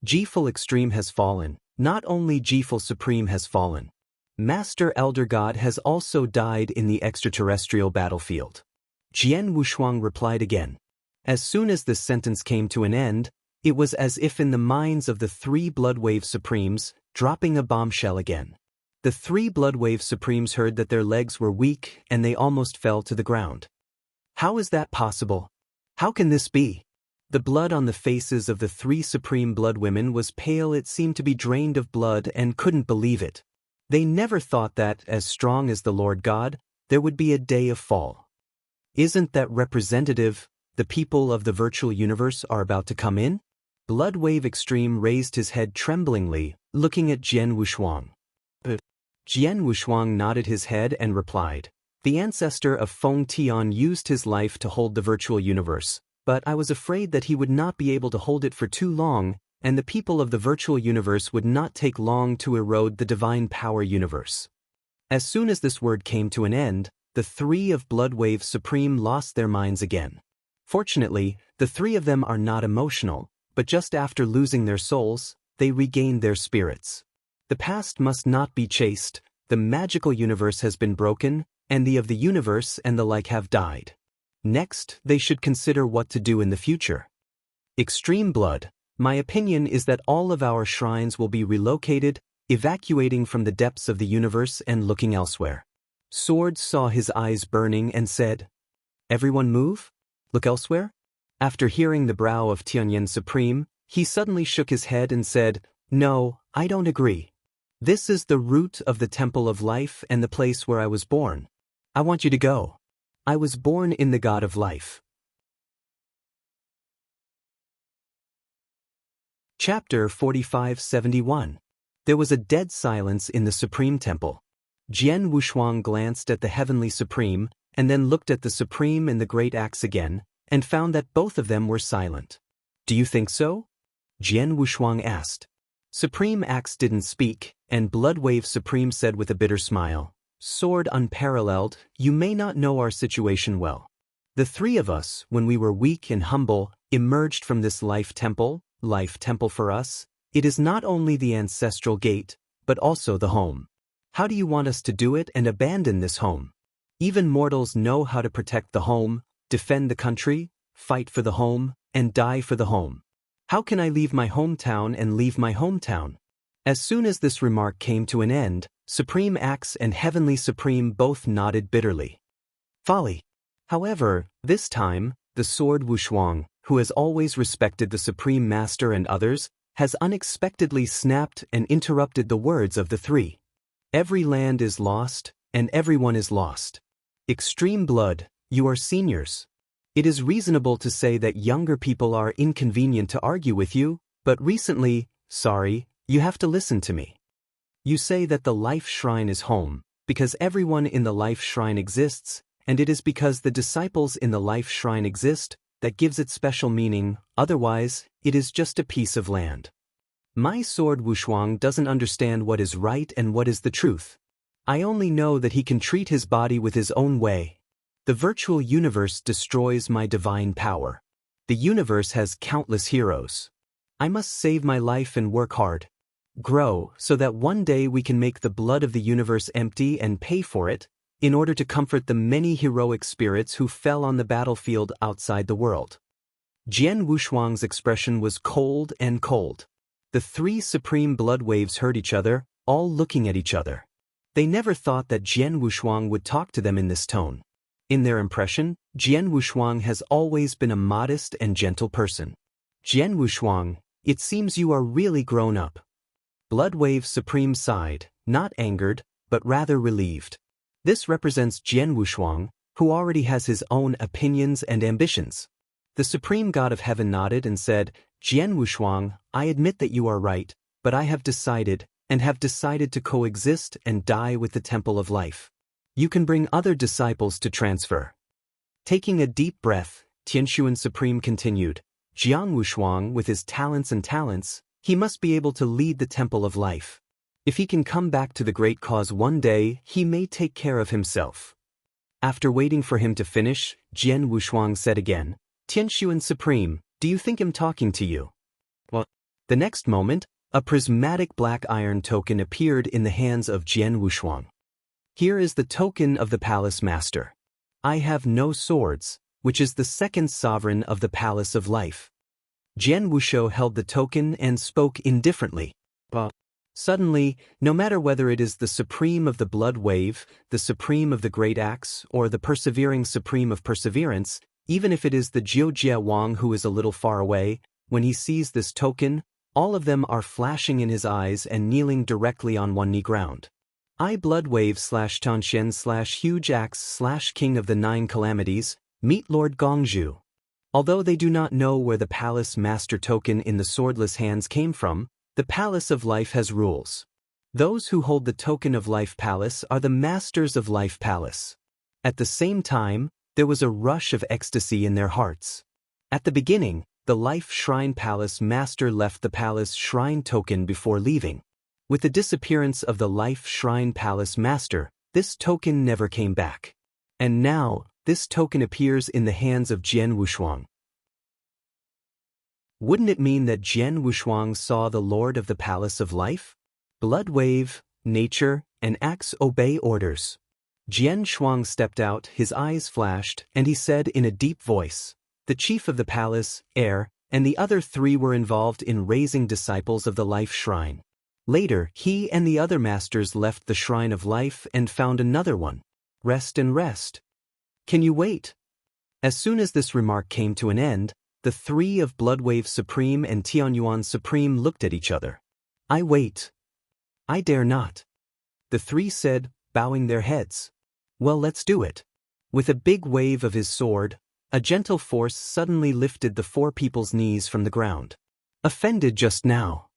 "G-Full Extreme has fallen. Not only G-Full Supreme has fallen. Master Elder God has also died in the extraterrestrial battlefield." Jian Wushuang replied again. As soon as this sentence came to an end, it was as if in the minds of the 3 Bloodwave Supremes, dropping a bombshell again. The 3 Bloodwave Supremes heard that their legs were weak and they almost fell to the ground. How is that possible? How can this be? The blood on the faces of the 3 Supreme Blood Women was pale. It seemed to be drained of blood and couldn't believe it. They never thought that, as strong as the Lord God, there would be a day of fall. Isn't that representative? The people of the virtual universe are about to come in? Bloodwave Extreme raised his head tremblingly, looking at Jian Wushuang. Jian Wushuang nodded his head and replied, "The ancestor of Feng Tian used his life to hold the virtual universe, but I was afraid that he would not be able to hold it for too long, and the people of the virtual universe would not take long to erode the divine power universe." As soon as this word came to an end, the three of Bloodwave Supreme lost their minds again. Fortunately, the three of them are not emotional, but just after losing their souls, they regained their spirits. The past must not be chased, the magical universe has been broken, and the of the universe and the like have died. Next, they should consider what to do in the future. Extreme Blood, my opinion is that all of our shrines will be relocated, evacuating from the depths of the universe and looking elsewhere. Sword saw his eyes burning and said, "Everyone move? Look elsewhere?" After hearing the brow of Tianyan Supreme, he suddenly shook his head and said, "No, I don't agree. This is the root of the Temple of Life and the place where I was born. I want you to go. I was born in the God of Life." Chapter 4571. There was a dead silence in the Supreme Temple. Jian Wushuang glanced at the Heavenly Supreme, and then looked at the Supreme and the Great Axe again, and found that both of them were silent. "Do you think so?" Jian Wushuang asked. Supreme Axe didn't speak, and Bloodwave Supreme said with a bitter smile, "Sword Unparalleled, you may not know our situation well. The three of us, when we were weak and humble, emerged from this life temple for us. It is not only the ancestral gate, but also the home. How do you want us to do it and abandon this home? Even mortals know how to protect the home, defend the country, fight for the home, and die for the home. How can I leave my hometown and leave my hometown?" As soon as this remark came to an end, Supreme Axe and Heavenly Supreme both nodded bitterly. Folly. However, this time, the Sword Wushuang, who has always respected the Supreme Master and others, has unexpectedly snapped and interrupted the words of the three. Every land is lost, and everyone is lost. Extreme Blood, you are seniors. It is reasonable to say that younger people are inconvenient to argue with you, but recently, you have to listen to me. You say that the Life Shrine is home, because everyone in the Life Shrine exists, and it is because the disciples in the Life Shrine exist that gives it special meaning, otherwise, it is just a piece of land. My Sword Wushuang doesn't understand what is right and what is the truth. I only know that he can treat his body with his own way. The virtual universe destroys my divine power. The universe has countless heroes. I must save my life and work hard. Grow so that one day we can make the blood of the universe empty and pay for it, in order to comfort the many heroic spirits who fell on the battlefield outside the world. Jian Wushuang's expression was cold and cold. The three supreme blood waves heard each other, all looking at each other. They never thought that Jian Wushuang would talk to them in this tone. In their impression, Jian Wushuang has always been a modest and gentle person. Jian Wushuang, it seems you are really grown up. Bloodwave Supreme sighed, not angered, but rather relieved. This represents Jian Wushuang, who already has his own opinions and ambitions. The Supreme God of Heaven nodded and said, "Jian Wushuang, I admit that you are right, but I have decided to coexist and die with the Temple of Life. You can bring other disciples to transfer." Taking a deep breath, Tianshuan Supreme continued, "Jiang Wushuang, with his talents, he must be able to lead the Temple of Life. If he can come back to the great cause one day, he may take care of himself." After waiting for him to finish, Jian Wushuang said again, "Tianshuan Supreme, do you think I'm talking to you?" Well, the next moment, a prismatic black iron token appeared in the hands of Jian Wushuang. "Here is the token of the Palace Master. I have no swords, which is the second sovereign of the Palace of Life." Jian Wushuo held the token and spoke indifferently. Suddenly, no matter whether it is the Supreme of the Blood Wave, the Supreme of the Great Axe, or the Persevering Supreme of Perseverance, even if it is the Jiujia Wang who is a little far away, when he sees this token, all of them are flashing in his eyes and kneeling directly on one knee ground. I Bloodwave / Tanshen / Huge Axe / King of the Nine Calamities, meet Lord Gongju. Although they do not know where the Palace Master token in the swordless hands came from, the Palace of Life has rules. Those who hold the token of Life Palace are the Masters of Life Palace. At the same time, there was a rush of ecstasy in their hearts. At the beginning, the Life Shrine Palace Master left the Palace Shrine token before leaving. With the disappearance of the Life Shrine Palace Master, this token never came back. And now, this token appears in the hands of Jian Wushuang. Wouldn't it mean that Jian Wushuang saw the Lord of the Palace of Life? Blood wave, nature, and axe obey orders. Jian Shuang stepped out, his eyes flashed, and he said in a deep voice, "The chief of the palace, heir, and the other three were involved in raising disciples of the Life Shrine. Later, he and the other masters left the Shrine of Life and found another one. Rest and rest. Can you wait?" As soon as this remark came to an end, the three of Bloodwave Supreme and Tianyuan Supreme looked at each other. "I wait. I dare not," the three said, bowing their heads. "Well, let's do it." With a big wave of his sword, a gentle force suddenly lifted the four people's knees from the ground. "Offended just now,"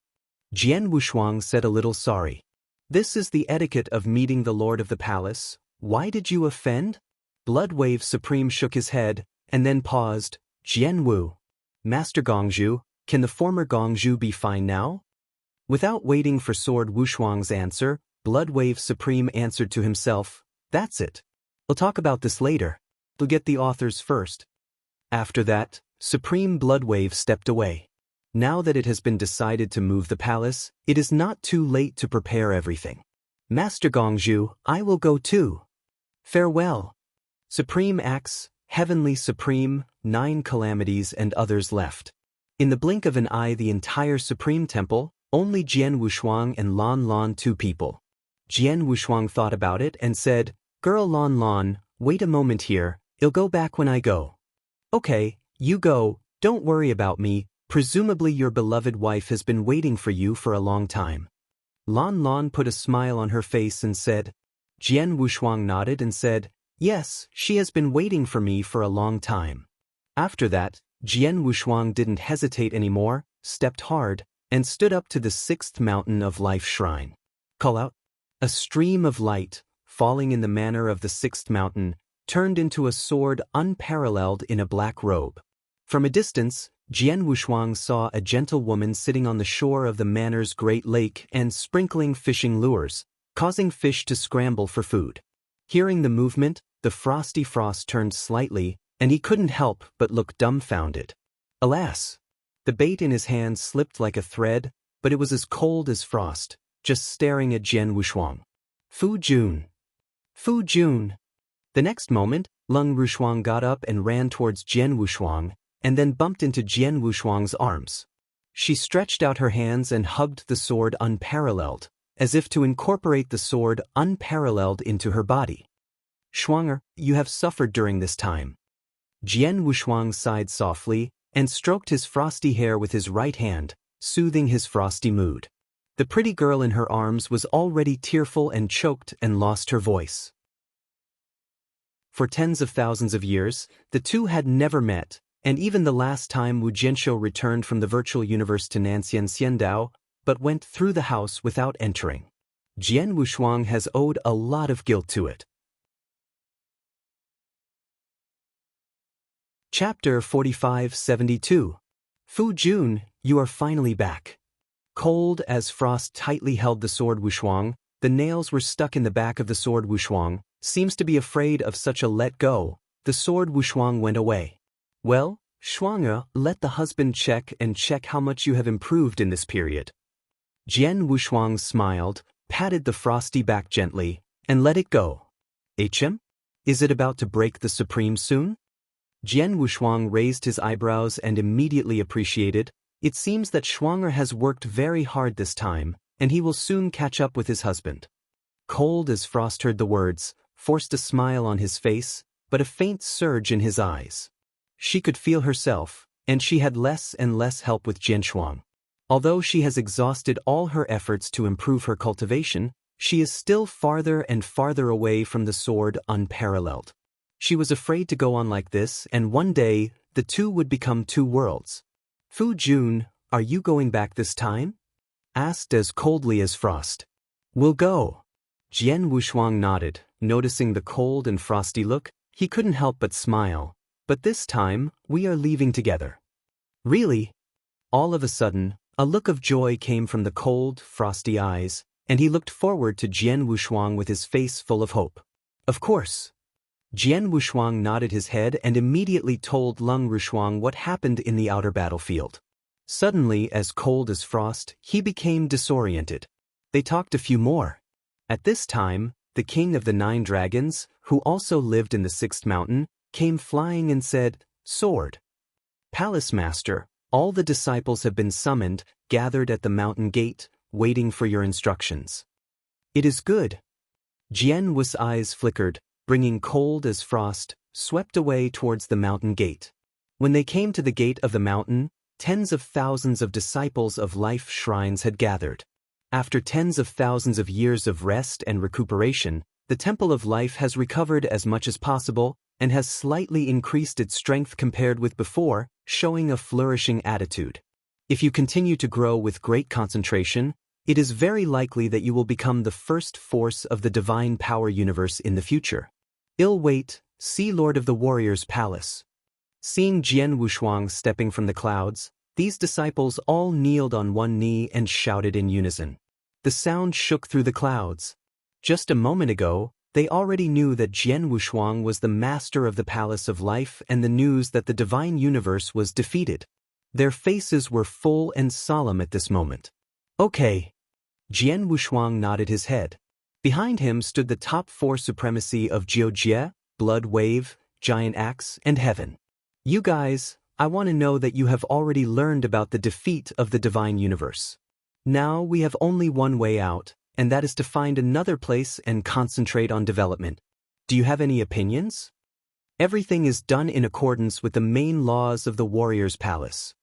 Jian Wushuang said, a little sorry. "This is the etiquette of meeting the Lord of the Palace. Why did you offend?" Bloodwave Supreme shook his head, and then paused. "Jian Wu. Master Gongju, can the former Gongju be fine now?" Without waiting for Sword Wushuang's answer, Bloodwave Supreme answered to himself, "That's it. We'll talk about this later. We'll get the authors first." After that, Supreme Bloodwave stepped away. Now that it has been decided to move the palace, it is not too late to prepare everything. "Master Gongju, I will go too. Farewell." Supreme Axe, Heavenly Supreme, Nine Calamities and others left. In the blink of an eye, the entire Supreme Temple, only Jian Wushuang and Lan Lan, two people. Jian Wushuang thought about it and said, "Girl Lan Lan, wait a moment here, I'll go back when I go." "Okay, you go, don't worry about me, presumably your beloved wife has been waiting for you for a long time." Lan Lan put a smile on her face and said. Jian Wushuang nodded and said, "Yes, she has been waiting for me for a long time." After that, Jian Wushuang didn't hesitate anymore, stepped hard, and stood up to the sixth mountain of Life Shrine. Call out. A stream of light, falling in the manner of the sixth mountain, turned into a sword unparalleled in a black robe. From a distance, Jian Wushuang saw a gentle woman sitting on the shore of the manor's great lake and sprinkling fishing lures, causing fish to scramble for food. Hearing the movement, the frosty frost turned slightly, and he couldn't help but look dumbfounded. Alas! The bait in his hand slipped like a thread, but it was as cold as frost, just staring at Jian Wushuang. "Fu Jun! Fu Jun!" The next moment, Lung Wushuang got up and ran towards Jian Wushuang, and then bumped into Jian Wushuang's arms. She stretched out her hands and hugged the sword unparalleled, as if to incorporate the sword unparalleled into her body. "Shuanger, you have suffered during this time." Jian Wushuang sighed softly and stroked his frosty hair with his right hand, soothing his frosty mood. The pretty girl in her arms was already tearful and choked and lost her voice. For tens of thousands of years, the two had never met, and even the last time Wu Jianshou returned from the virtual universe to Nanxian Xiandao, but went through the house without entering. Jian Wushuang has owed a lot of guilt to it. Chapter 4572. Fu Jun, you are finally back. Cold as frost tightly held the sword Wushuang, the nails were stuck in the back of the sword Wushuang, seems to be afraid of such a let go, the sword Wushuang went away. "Well, Shuang'e, let the husband check how much you have improved in this period." Jian Wushuang smiled, patted the frosty back gently, and let it go. "HM? Is it about to break the Supreme soon?" Jian Wushuang raised his eyebrows and immediately appreciated, "It seems that Shuang'e has worked very hard this time, and he will soon catch up with his husband." Cold as frost heard the words, forced a smile on his face, but a faint surge in his eyes. She could feel herself, and she had less and less help with Jian Shuang. Although she has exhausted all her efforts to improve her cultivation, She is still farther and farther away from the sword unparalleled. She was afraid to go on like this, and one day, the two would become two worlds. Fu Jun, are you going back this time? Asked as coldly as frost. We'll go. Jian Wushuang nodded, noticing the cold and frosty look. He couldn't help but smile. But this time, we are leaving together. Really? All of a sudden, a look of joy came from the cold, frosty eyes, and he looked forward to Jian Wushuang with his face full of hope. Of course. Jian Wushuang nodded his head and immediately told Lung Rushuang what happened in the outer battlefield. Suddenly, as cold as frost, he became disoriented. They talked a few more. At this time, the king of the 9 dragons, who also lived in the 6th mountain, came flying and said, Sword. Palace Master, all the disciples have been summoned, gathered at the mountain gate, waiting for your instructions. It is good. Jian Wu's eyes flickered, bringing cold as frost, swept away towards the mountain gate. When they came to the gate of the mountain, tens of thousands of disciples of life shrines had gathered. After tens of thousands of years of rest and recuperation, the Temple of Life has recovered as much as possible and has slightly increased its strength compared with before, showing a flourishing attitude. If you continue to grow with great concentration, it is very likely that you will become the first force of the divine power universe in the future. Ill wait, see Lord of the Warriors' Palace. Seeing Jian Wushuang stepping from the clouds, these disciples all kneeled on one knee and shouted in unison. The sound shook through the clouds. Just a moment ago, they already knew that Jian Wushuang was the master of the Palace of Life and the news that the divine universe was defeated. Their faces were full and solemn at this moment. Okay. Jian Wushuang nodded his head. Behind him stood the top 4 supremacy of Jiujie, Blood Wave, Giant Axe, and Heaven. You guys, I want to know that you have already learned about the defeat of the divine universe. Now we have only one way out, and that is to find another place and concentrate on development. Do you have any opinions? Everything is done in accordance with the main laws of the Warriors' Palace.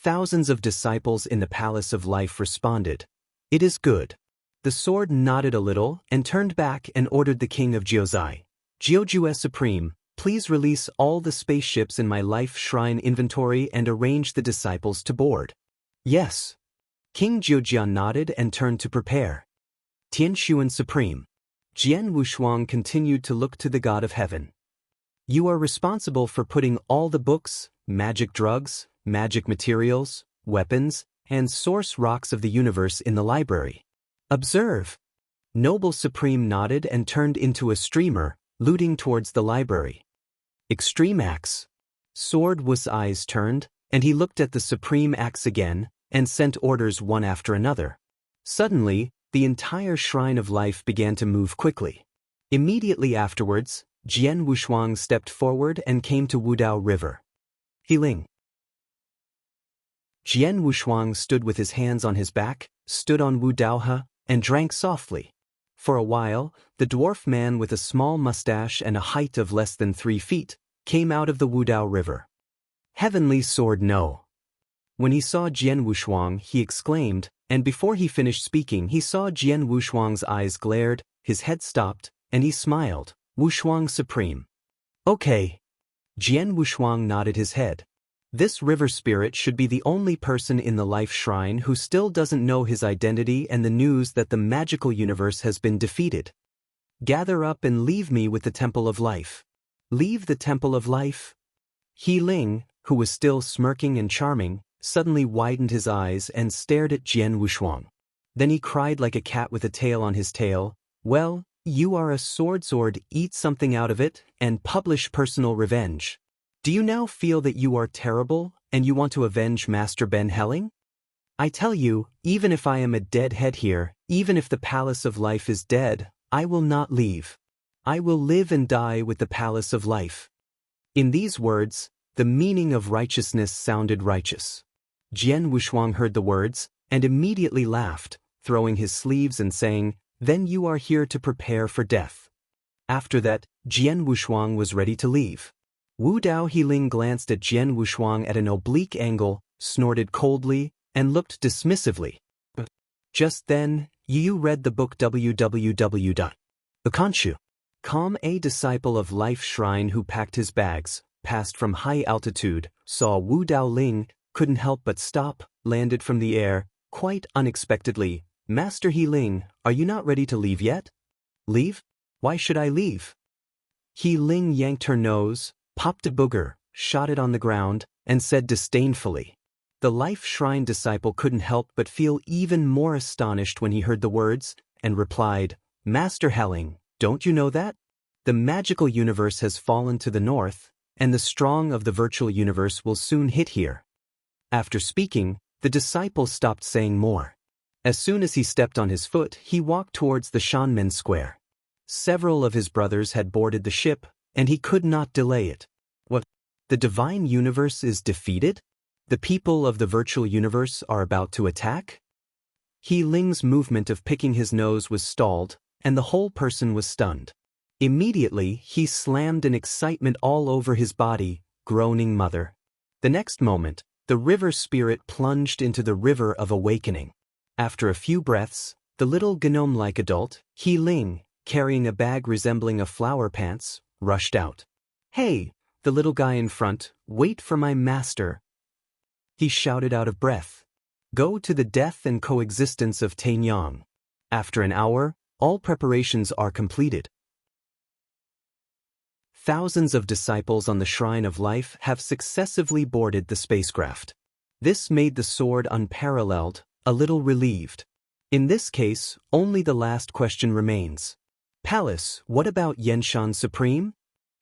Thousands of disciples in the Palace of Life responded. It is good. The sword nodded a little and turned back and ordered the king of Jiuzai. Jiujue Supreme, please release all the spaceships in my life shrine inventory and arrange the disciples to board. Yes. King Jiujian nodded and turned to prepare. Tianshuan Supreme. Jian Wushuang continued to look to the god of heaven. You are responsible for putting all the books, magic drugs, magic materials, weapons, and source rocks of the universe in the library. Observe. Noble Supreme nodded and turned into a streamer, looting towards the library. Extreme Axe. Sword Wu's eyes turned, and he looked at the Supreme Axe again, and sent orders one after another. Suddenly, the entire Shrine of Life began to move quickly. Immediately afterwards, Jian Wushuang stepped forward and came to Wudao River. Healing. Jian Wushuang stood with his hands on his back, stood on Wudaohe, and drank softly. For a while, the dwarf man with a small mustache and a height of less than 3 feet came out of the Wudao River. Heavenly Sword No. When he saw Jian Wushuang, he exclaimed, and before he finished speaking he saw Jian Wushuang's eyes glared, his head stopped, and he smiled. Wushuang Supreme. Okay. Jian Wushuang nodded his head. This river spirit should be the only person in the life shrine who still doesn't know his identity and the news that the magical universe has been defeated. Gather up and leave me with the Temple of Life. Leave the Temple of Life? He Ling, who was still smirking and charming, suddenly widened his eyes and stared at Jian Wushuang. Then he cried like a cat with a tail on his tail, well, you are a sword, eat something out of it, and publish personal revenge. Do you now feel that you are terrible, and you want to avenge Master Ben Helling? I tell you, even if I am a dead head here, even if the Palace of Life is dead, I will not leave. I will live and die with the Palace of Life. In these words, the meaning of righteousness sounded righteous. Jian Wushuang heard the words, and immediately laughed, throwing his sleeves and saying, then you are here to prepare for death. After that, Jian Wushuang was ready to leave. Wudao Healing glanced at Jian Wushuang at an oblique angle, snorted coldly, and looked dismissively. Just then, You read the book www. Ukanshu. Com, a disciple of Life Shrine who packed his bags, passed from high altitude, saw Wu Dao Ling, couldn't help but stop, landed from the air, quite unexpectedly. Master He Ling, are you not ready to leave yet? Leave? Why should I leave? He Ling yanked her nose, popped a booger, shot it on the ground, and said disdainfully. The Life Shrine disciple couldn't help but feel even more astonished when he heard the words, and replied, Master Helling, don't you know that? The magical universe has fallen to the north, and the strong of the virtual universe will soon hit here. After speaking, the disciple stopped saying more. As soon as he stepped on his foot, he walked towards the Shanmen Square. Several of his brothers had boarded the ship, and he could not delay it. What? The divine universe is defeated? The people of the virtual universe are about to attack? He Ling's movement of picking his nose was stalled, and the whole person was stunned. Immediately, he slammed in excitement all over his body, groaning mother. The next moment, the river spirit plunged into the river of awakening. After a few breaths, the little gnome-like adult, He Ling, carrying a bag resembling a flower pants, rushed out. Hey, the little guy in front, wait for my master. He shouted out of breath. Go to the death and coexistence of Tainyang. After an hour, all preparations are completed. Thousands of disciples on the Shrine of Life have successively boarded the spacecraft. This made the sword unparalleled, a little relieved. In this case, only the last question remains. Palace, what about Yenshan Supreme?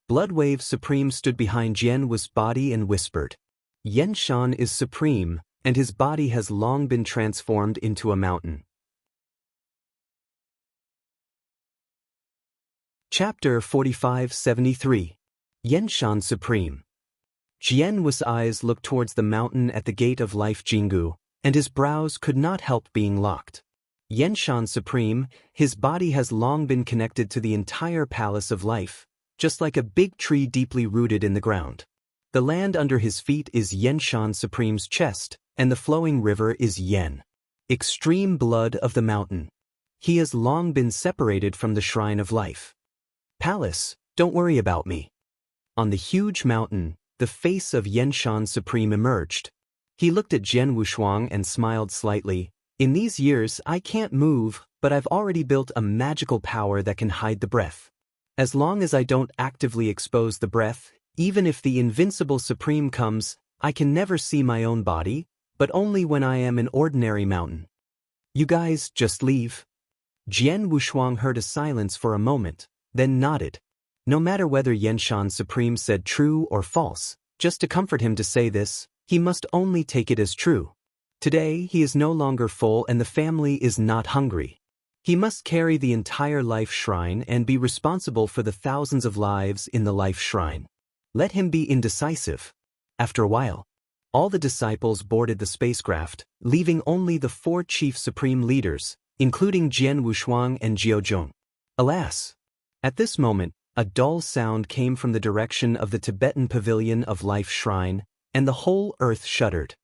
Bloodwave Supreme stood behind Jian Wu's body and whispered. Yenshan is supreme, and his body has long been transformed into a mountain. Chapter 4573. Yenshan Supreme. Jian Wu's eyes looked towards the mountain at the gate of life Jingu, and his brows could not help being locked. Yenshan Supreme, his body has long been connected to the entire palace of life, just like a big tree deeply rooted in the ground. The land under his feet is Yenshan Supreme's chest, and the flowing river is Yen. Extreme blood of the mountain. He has long been separated from the Shrine of Life. Palace, don't worry about me. On the huge mountain, the face of Yenshan Supreme emerged. He looked at Jian Wushuang and smiled slightly. In these years, I can't move, but I've already built a magical power that can hide the breath. As long as I don't actively expose the breath, even if the invincible Supreme comes, I can never see my own body, but only when I am an ordinary mountain. You guys just leave. Jian Wushuang heard a silence for a moment, then nodded. No matter whether Yenshan Supreme said true or false, just to comfort him to say this, he must only take it as true. Today, he is no longer full and the family is not hungry. He must carry the entire Life Shrine and be responsible for the thousands of lives in the Life Shrine. Let him be indecisive. After a while, all the disciples boarded the spacecraft, leaving only the 4 chief supreme leaders, including Jian Wushuang and Jiuzhong. Alas! At this moment, a dull sound came from the direction of the Tibetan pavilion of Life Shrine, and the whole earth shuddered.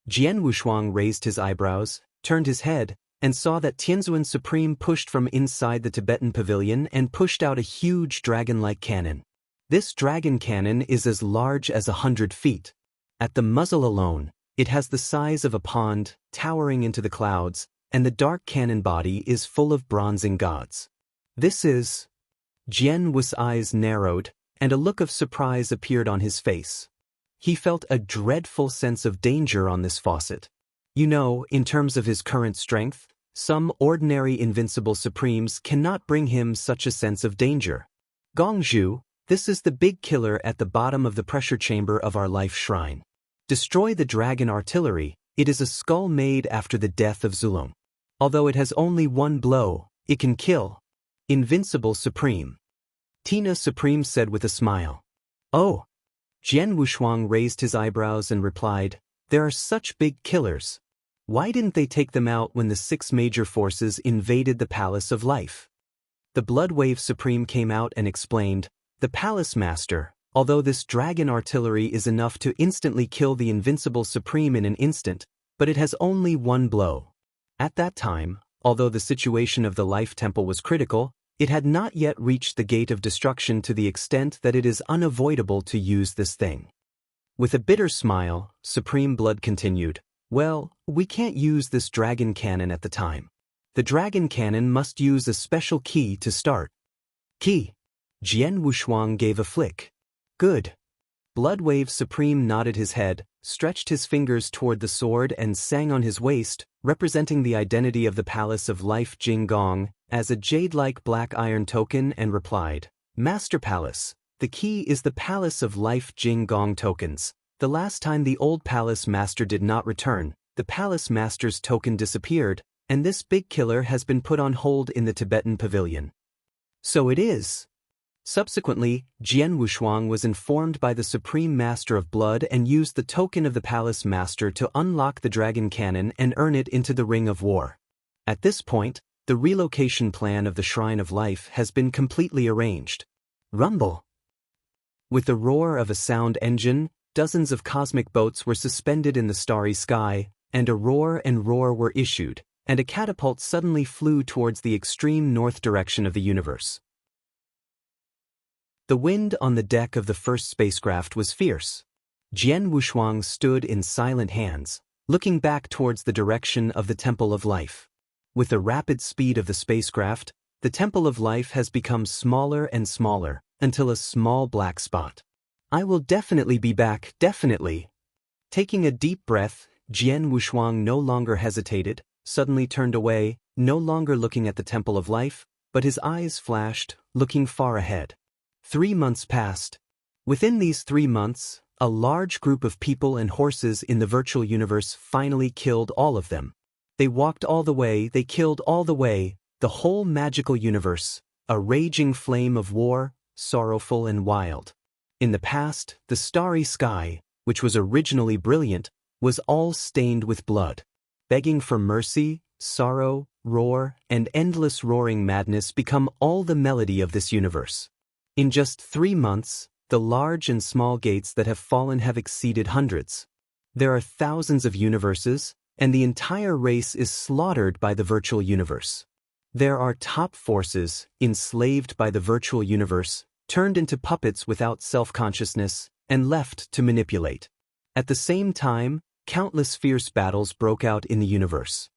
Jian Wushuang raised his eyebrows, turned his head, and saw that Tianzuan Supreme pushed from inside the Tibetan pavilion and pushed out a huge dragon-like cannon. This dragon cannon is as large as 100 feet. At the muzzle alone, it has the size of a pond, towering into the clouds, and the dark cannon body is full of bronzing gods. This is... Jian Wu's eyes narrowed, and a look of surprise appeared on his face. He felt a dreadful sense of danger on this faucet. You know, in terms of his current strength, some ordinary invincible supremes cannot bring him such a sense of danger. Gongzhu, this is the big killer at the bottom of the pressure chamber of our Life Shrine. Destroy the dragon artillery. It is a skull made after the death of Zulong. Although it has only one blow, it can kill. Invincible Supreme. Tina Supreme said with a smile. Oh. Jian Wushuang raised his eyebrows and replied, there are such big killers. Why didn't they take them out when the 6 major forces invaded the Palace of Life? The Bloodwave Supreme came out and explained, the Palace Master, although this dragon artillery is enough to instantly kill the invincible Supreme in an instant, but it has only one blow. At that time, Although the situation of the Life Temple was critical, it had not yet reached the gate of destruction to the extent that it is unavoidable to use this thing. With a bitter smile, Supreme Blood continued, "Well, we can't use this dragon cannon at the time. The dragon cannon must use a special key to start." "Key?" Jian Wushuang gave a flick. "Good." Bloodwave Supreme nodded his head, stretched his fingers toward the sword and sang on his waist, representing the identity of the Palace of Life Jing Gong, as a jade-like black iron token and replied, "Master Palace, the key is the Palace of Life Jing Gong tokens. The last time the old Palace Master did not return, the Palace Master's token disappeared, and this big killer has been put on hold in the Tibetan pavilion." "So it is." Subsequently, Jian Wushuang was informed by the Supreme Master of Blood and used the token of the Palace Master to unlock the dragon cannon and earn it into the Ring of War. At this point, the relocation plan of the Shrine of Life has been completely arranged. Rumble! With the roar of a sound engine, dozens of cosmic boats were suspended in the starry sky, and a roar and roar were issued, and a catapult suddenly flew towards the extreme north direction of the universe. The wind on the deck of the first spacecraft was fierce. Jian Wushuang stood in silent hands, looking back towards the direction of the Temple of Life. With the rapid speed of the spacecraft, the Temple of Life has become smaller and smaller, until a small black spot. "I will definitely be back, definitely." Taking a deep breath, Jian Wushuang no longer hesitated, suddenly turned away, no longer looking at the Temple of Life, but his eyes flashed, looking far ahead. 3 months passed. Within these 3 months, a large group of people and horses in the virtual universe finally killed all of them. They walked all the way, they killed all the way, the whole magical universe, a raging flame of war, sorrowful and wild. In the past, the starry sky, which was originally brilliant, was all stained with blood. Begging for mercy, sorrow, roar, and endless roaring madness become all the melody of this universe. In just 3 months, the large and small gates that have fallen have exceeded hundreds. There are thousands of universes, and the entire race is slaughtered by the virtual universe. There are top forces, enslaved by the virtual universe, turned into puppets without self-consciousness, and left to manipulate. At the same time, countless fierce battles broke out in the universe.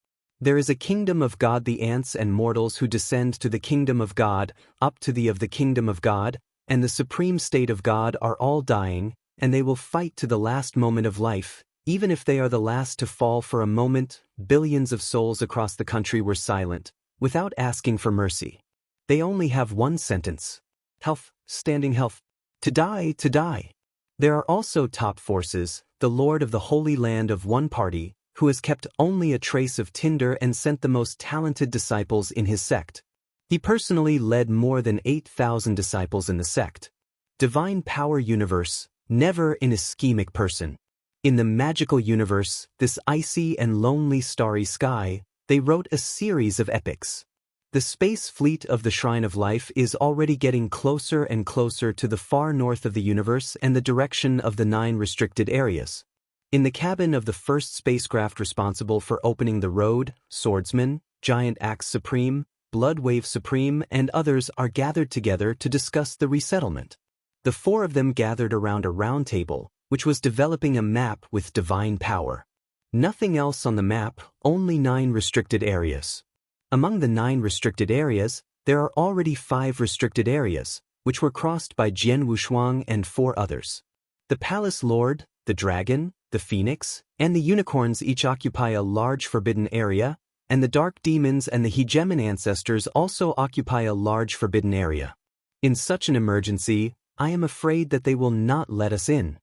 There is a kingdom of God, the ants and mortals who descend to the kingdom of God, up to the of the kingdom of God, and the supreme state of God are all dying, and they will fight to the last moment of life, even if they are the last to fall for a moment. Billions of souls across the country were silent, without asking for mercy. They only have one sentence: health, standing health. To die, to die. There are also top forces, the Lord of the Holy Land of one party, who has kept only a trace of tinder and sent the most talented disciples in his sect. He personally led more than 8,000 disciples in the sect. Divine Power Universe, never an ischemic person. In the magical universe, this icy and lonely starry sky, they wrote a series of epics. The space fleet of the Shrine of Life is already getting closer and closer to the far north of the universe and the direction of the 9 restricted areas. In the cabin of the first spacecraft responsible for opening the road, Swordsman, Giant Axe Supreme, Bloodwave Supreme, and others are gathered together to discuss the resettlement. The 4 of them gathered around a round table, which was developing a map with divine power. Nothing else on the map, only 9 restricted areas. Among the 9 restricted areas, there are already 5 restricted areas, which were crossed by Jian Wushuang and 4 others. The Palace Lord, the Dragon, the Phoenix, and the Unicorns each occupy a large forbidden area, and the Dark Demons and the Hegemon ancestors also occupy a large forbidden area. In such an emergency, I am afraid that they will not let us in.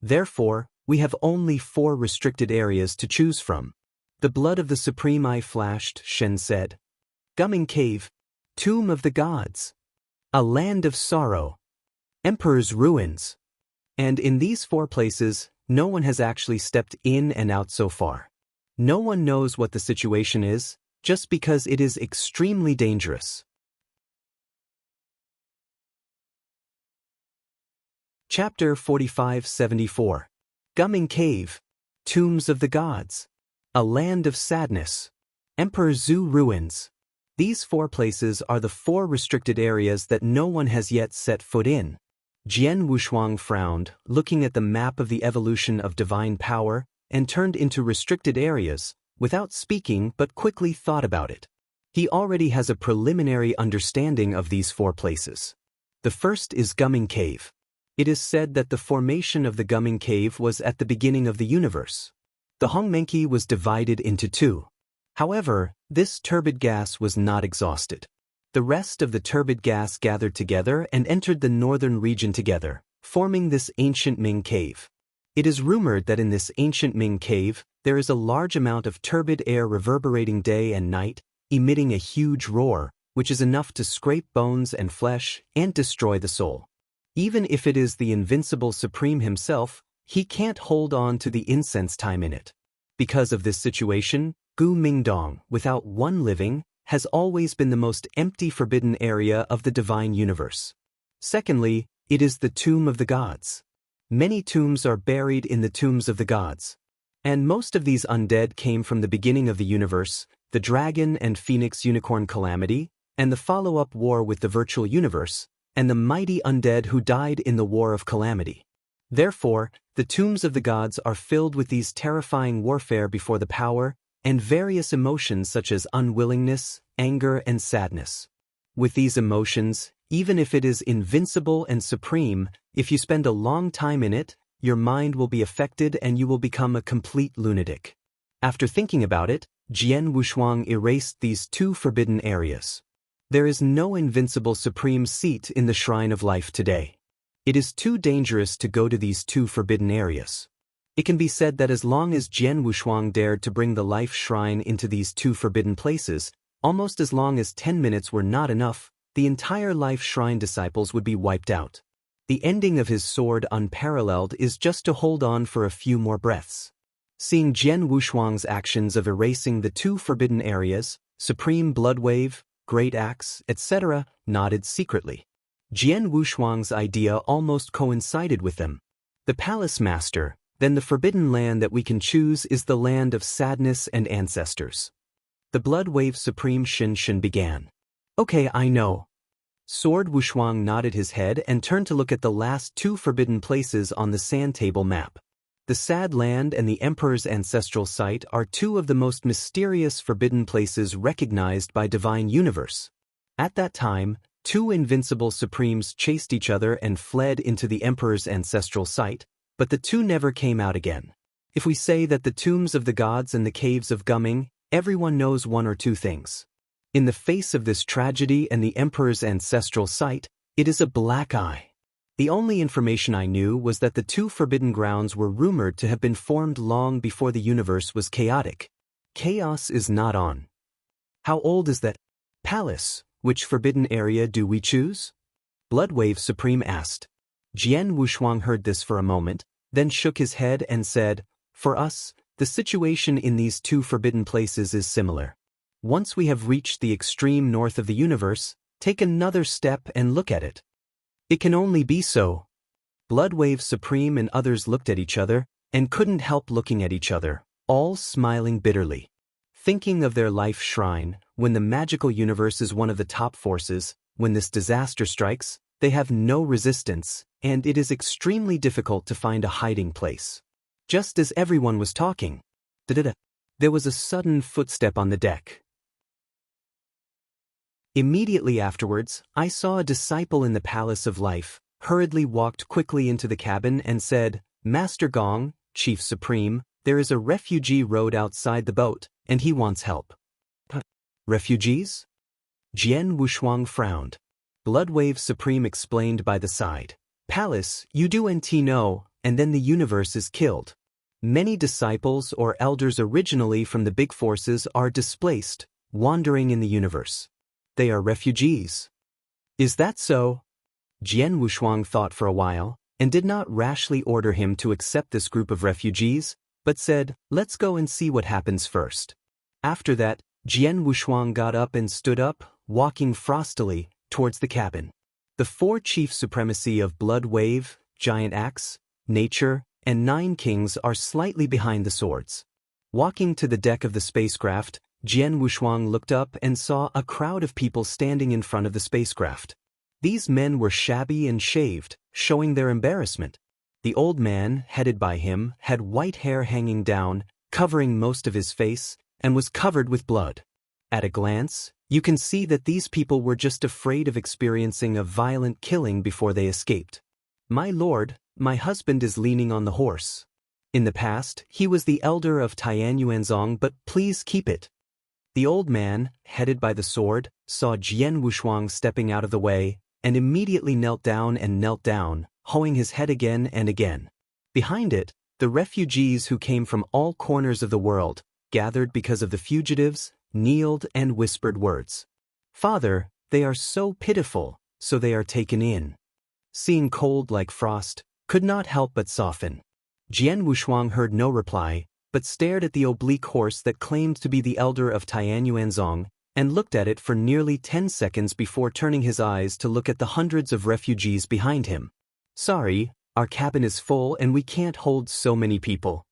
Therefore, we have only 4 restricted areas to choose from. The blood of the Supreme Eye flashed, Shen said. Gumming Cave, Tomb of the Gods, a land of sorrow, Emperor's Ruins. And in these 4 places, no one has actually stepped in and out so far. No one knows what the situation is, just because it is extremely dangerous. Chapter 4574. Gumming Cave, Tombs of the Gods. A land of sadness. Emperor Zhu ruins. These 4 places are the 4 restricted areas that no one has yet set foot in. Jian Wushuang frowned, looking at the map of the evolution of divine power, and turned into restricted areas, without speaking but quickly thought about it. He already has a preliminary understanding of these 4 places. The first is Gumming Cave. It is said that the formation of the Gumming Cave was at the beginning of the universe. The Hongmenki was divided into 2. However, this turbid gas was not exhausted. The rest of the turbid gas gathered together and entered the northern region together, forming this ancient Ming Cave. It is rumored that in this ancient Ming Cave, there is a large amount of turbid air reverberating day and night, emitting a huge roar, which is enough to scrape bones and flesh and destroy the soul. Even if it is the invincible Supreme himself, he can't hold on to the incense time in it. Because of this situation, Gu Mingdong, without one living, has always been the most empty forbidden area of the divine universe. Secondly, it is the tomb of the gods. Many tombs are buried in the tombs of the gods. And most of these undead came from the beginning of the universe, the dragon and phoenix unicorn calamity, and the follow-up war with the virtual universe, and the mighty undead who died in the war of calamity. Therefore, the tombs of the gods are filled with these terrifying warfare before the power, and various emotions such as unwillingness, anger, and sadness. With these emotions, even if it is invincible and supreme, if you spend a long time in it, your mind will be affected and you will become a complete lunatic. After thinking about it, Jian Wushuang erased these 2 forbidden areas. There is no invincible supreme seat in the Shrine of Life today. It is too dangerous to go to these 2 forbidden areas. It can be said that as long as Jian Wushuang dared to bring the life shrine into these 2 forbidden places, almost as long as 10 minutes were not enough, the entire life shrine disciples would be wiped out. The ending of his sword unparalleled is just to hold on for a few more breaths. Seeing Jian Wushuang's actions of erasing the 2 forbidden areas, Supreme Blood Wave, Great Axe, etc., nodded secretly. Jian Wushuang's idea almost coincided with them. The Palace Master, then the forbidden land that we can choose is the land of sadness and ancestors. The Blood Wave Supreme Shin began. Okay, I know. Sword Wushuang nodded his head and turned to look at the last 2 forbidden places on the sand table map. The Sad Land and the Emperor's Ancestral Site are 2 of the most mysterious forbidden places recognized by Divine Universe. At that time, 2 invincible Supremes chased each other and fled into the Emperor's Ancestral Site, but the 2 never came out again. If we say that the tombs of the gods and the caves of Gumming, everyone knows 1 or 2 things. In the face of this tragedy and the Emperor's Ancestral Site, it is a black eye. The only information I knew was that the 2 forbidden grounds were rumored to have been formed long before the universe was chaotic. Chaos is not on. How old is that palace? Which forbidden area do we choose? Bloodwave Supreme asked. Jian Wushuang heard this for a moment, then shook his head and said, "For us, the situation in these 2 forbidden places is similar. Once we have reached the extreme north of the universe, take another step and look at it. It can only be so." Bloodwave Supreme and others looked at each other, and couldn't help looking at each other, all smiling bitterly. Thinking of their life shrine, when the magical universe is one of the top forces, when this disaster strikes, they have no resistance, and it is extremely difficult to find a hiding place. Just as everyone was talking, there was a sudden footstep on the deck. Immediately afterwards, I saw a disciple in the Palace of Life, hurriedly walked quickly into the cabin and said, "Master Gong, Chief Supreme, there is a refugee rowed outside the boat, and he wants help." Refugees? Jian Wushuang frowned. Bloodwave Supreme explained by the side. "Palace, you do know, and then the universe is killed. Many disciples or elders originally from the big forces are displaced, wandering in the universe. They are refugees." "Is that so?" Jian Wushuang thought for a while, and did not rashly order him to accept this group of refugees, but said, "Let's go and see what happens first." After that, Jian Wushuang got up and stood up, walking frostily, towards the cabin. The 4 chief supremacy of Blood Wave, Giant Axe, Nature, and 9 kings are slightly behind the swords. Walking to the deck of the spacecraft, Jian Wushuang looked up and saw a crowd of people standing in front of the spacecraft. These men were shabby and shaved, showing their embarrassment. The old man, headed by him, had white hair hanging down, covering most of his face, and was covered with blood. At a glance, you can see that these people were just afraid of experiencing a violent killing before they escaped. "My lord, my husband is leaning on the horse. In the past, he was the elder of Tianyuanzong, but please keep it." The old man, headed by the sword, saw Jian Wushuang stepping out of the way, and immediately knelt down, holding his head again and again. Behind it, the refugees who came from all corners of the world, gathered because of the fugitives, kneeled and whispered words. "Father, they are so pitiful, so they are taken in." Seeing cold like frost, could not help but soften. Jian Wushuang heard no reply, but stared at the oblique horse that claimed to be the elder of Tianyuanzong, and looked at it for nearly 10 seconds before turning his eyes to look at the hundreds of refugees behind him. "Sorry, our cabin is full and we can't hold so many people."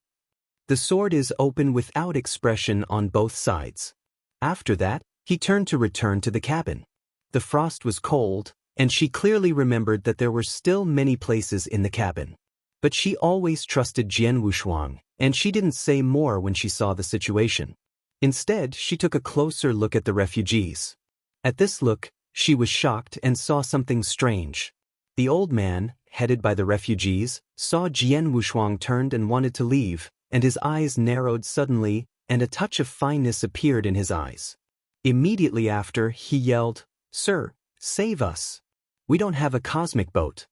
The sword is open without expression on both sides. After that, he turned to return to the cabin. The frost was cold, and she clearly remembered that there were still many places in the cabin. But she always trusted Jian Wushuang, and she didn't say more when she saw the situation. Instead, she took a closer look at the refugees. At this look, she was shocked and saw something strange. The old man, headed by the refugees, saw Jian Wushuang turned and wanted to leave, and his eyes narrowed suddenly, and a touch of fineness appeared in his eyes. Immediately after, he yelled, "Sir, save us. We don't have a cosmic boat.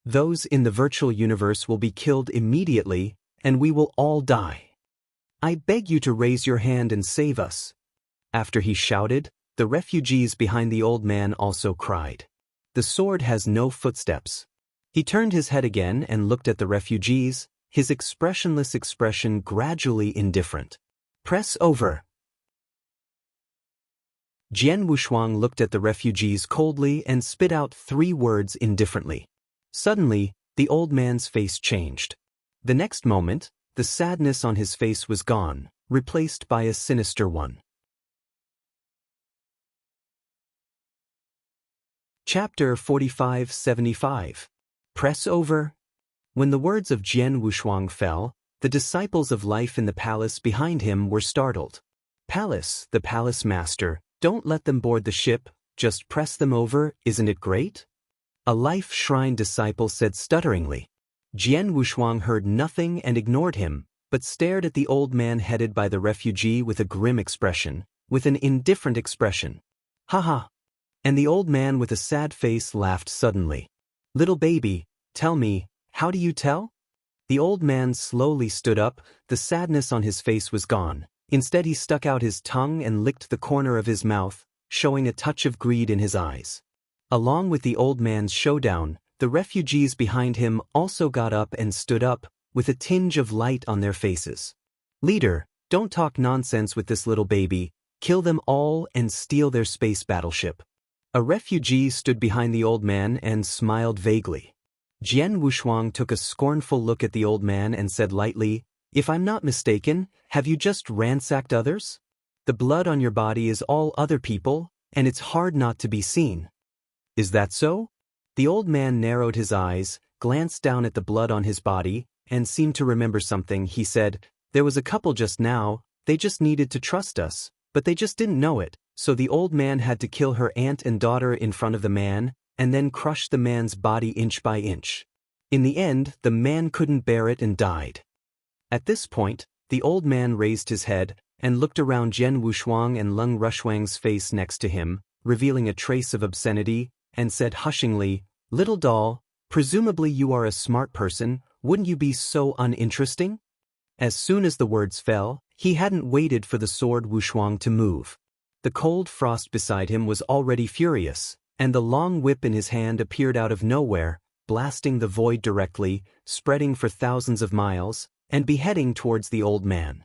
Those in the virtual universe will be killed immediately, and we will all die. I beg you to raise your hand and save us." After he shouted, the refugees behind the old man also cried. The sword has no footsteps. He turned his head again and looked at the refugees, his expressionless expression gradually indifferent. "Press over." Jian Wushuang looked at the refugees coldly and spit out 3 words indifferently. Suddenly, the old man's face changed. The next moment, the sadness on his face was gone, replaced by a sinister one. Chapter 45-75. Press over. When the words of Jian Wushuang fell, the disciples of life in the palace behind him were startled. "Palace, the palace master, don't let them board the ship, just press them over, isn't it great?" A life shrine disciple said stutteringly. Jian Wushuang heard nothing and ignored him, but stared at the old man headed by the refugee with a grim expression, with an indifferent expression. "Ha ha!" And the old man with a sad face laughed suddenly. "Little baby, tell me, how do you tell?" The old man slowly stood up, the sadness on his face was gone. Instead he stuck out his tongue and licked the corner of his mouth, showing a touch of greed in his eyes. Along with the old man's showdown, the refugees behind him also got up and stood up, with a tinge of light on their faces. "Leader, don't talk nonsense with this little baby, kill them all and steal their space battleship." A refugee stood behind the old man and smiled vaguely. Jian Wushuang took a scornful look at the old man and said lightly, "If I'm not mistaken, have you just ransacked others? The blood on your body is all other people, and it's hard not to be seen. Is that so?" The old man narrowed his eyes, glanced down at the blood on his body, and seemed to remember something. He said, "There was a couple just now, they just needed to trust us, but they just didn't know it, so the old man had to kill her aunt and daughter in front of the man, and then crush the man's body inch by inch. In the end, the man couldn't bear it and died." At this point, the old man raised his head, and looked around Jian Wushuang and Leng Rushuang's face next to him, revealing a trace of obscenity, and said hushingly, "Little doll, presumably you are a smart person, wouldn't you be so uninteresting?" As soon as the words fell, he hadn't waited for the sword Wushuang to move. The cold frost beside him was already furious, and the long whip in his hand appeared out of nowhere, blasting the void directly, spreading for thousands of miles, and beheading towards the old man.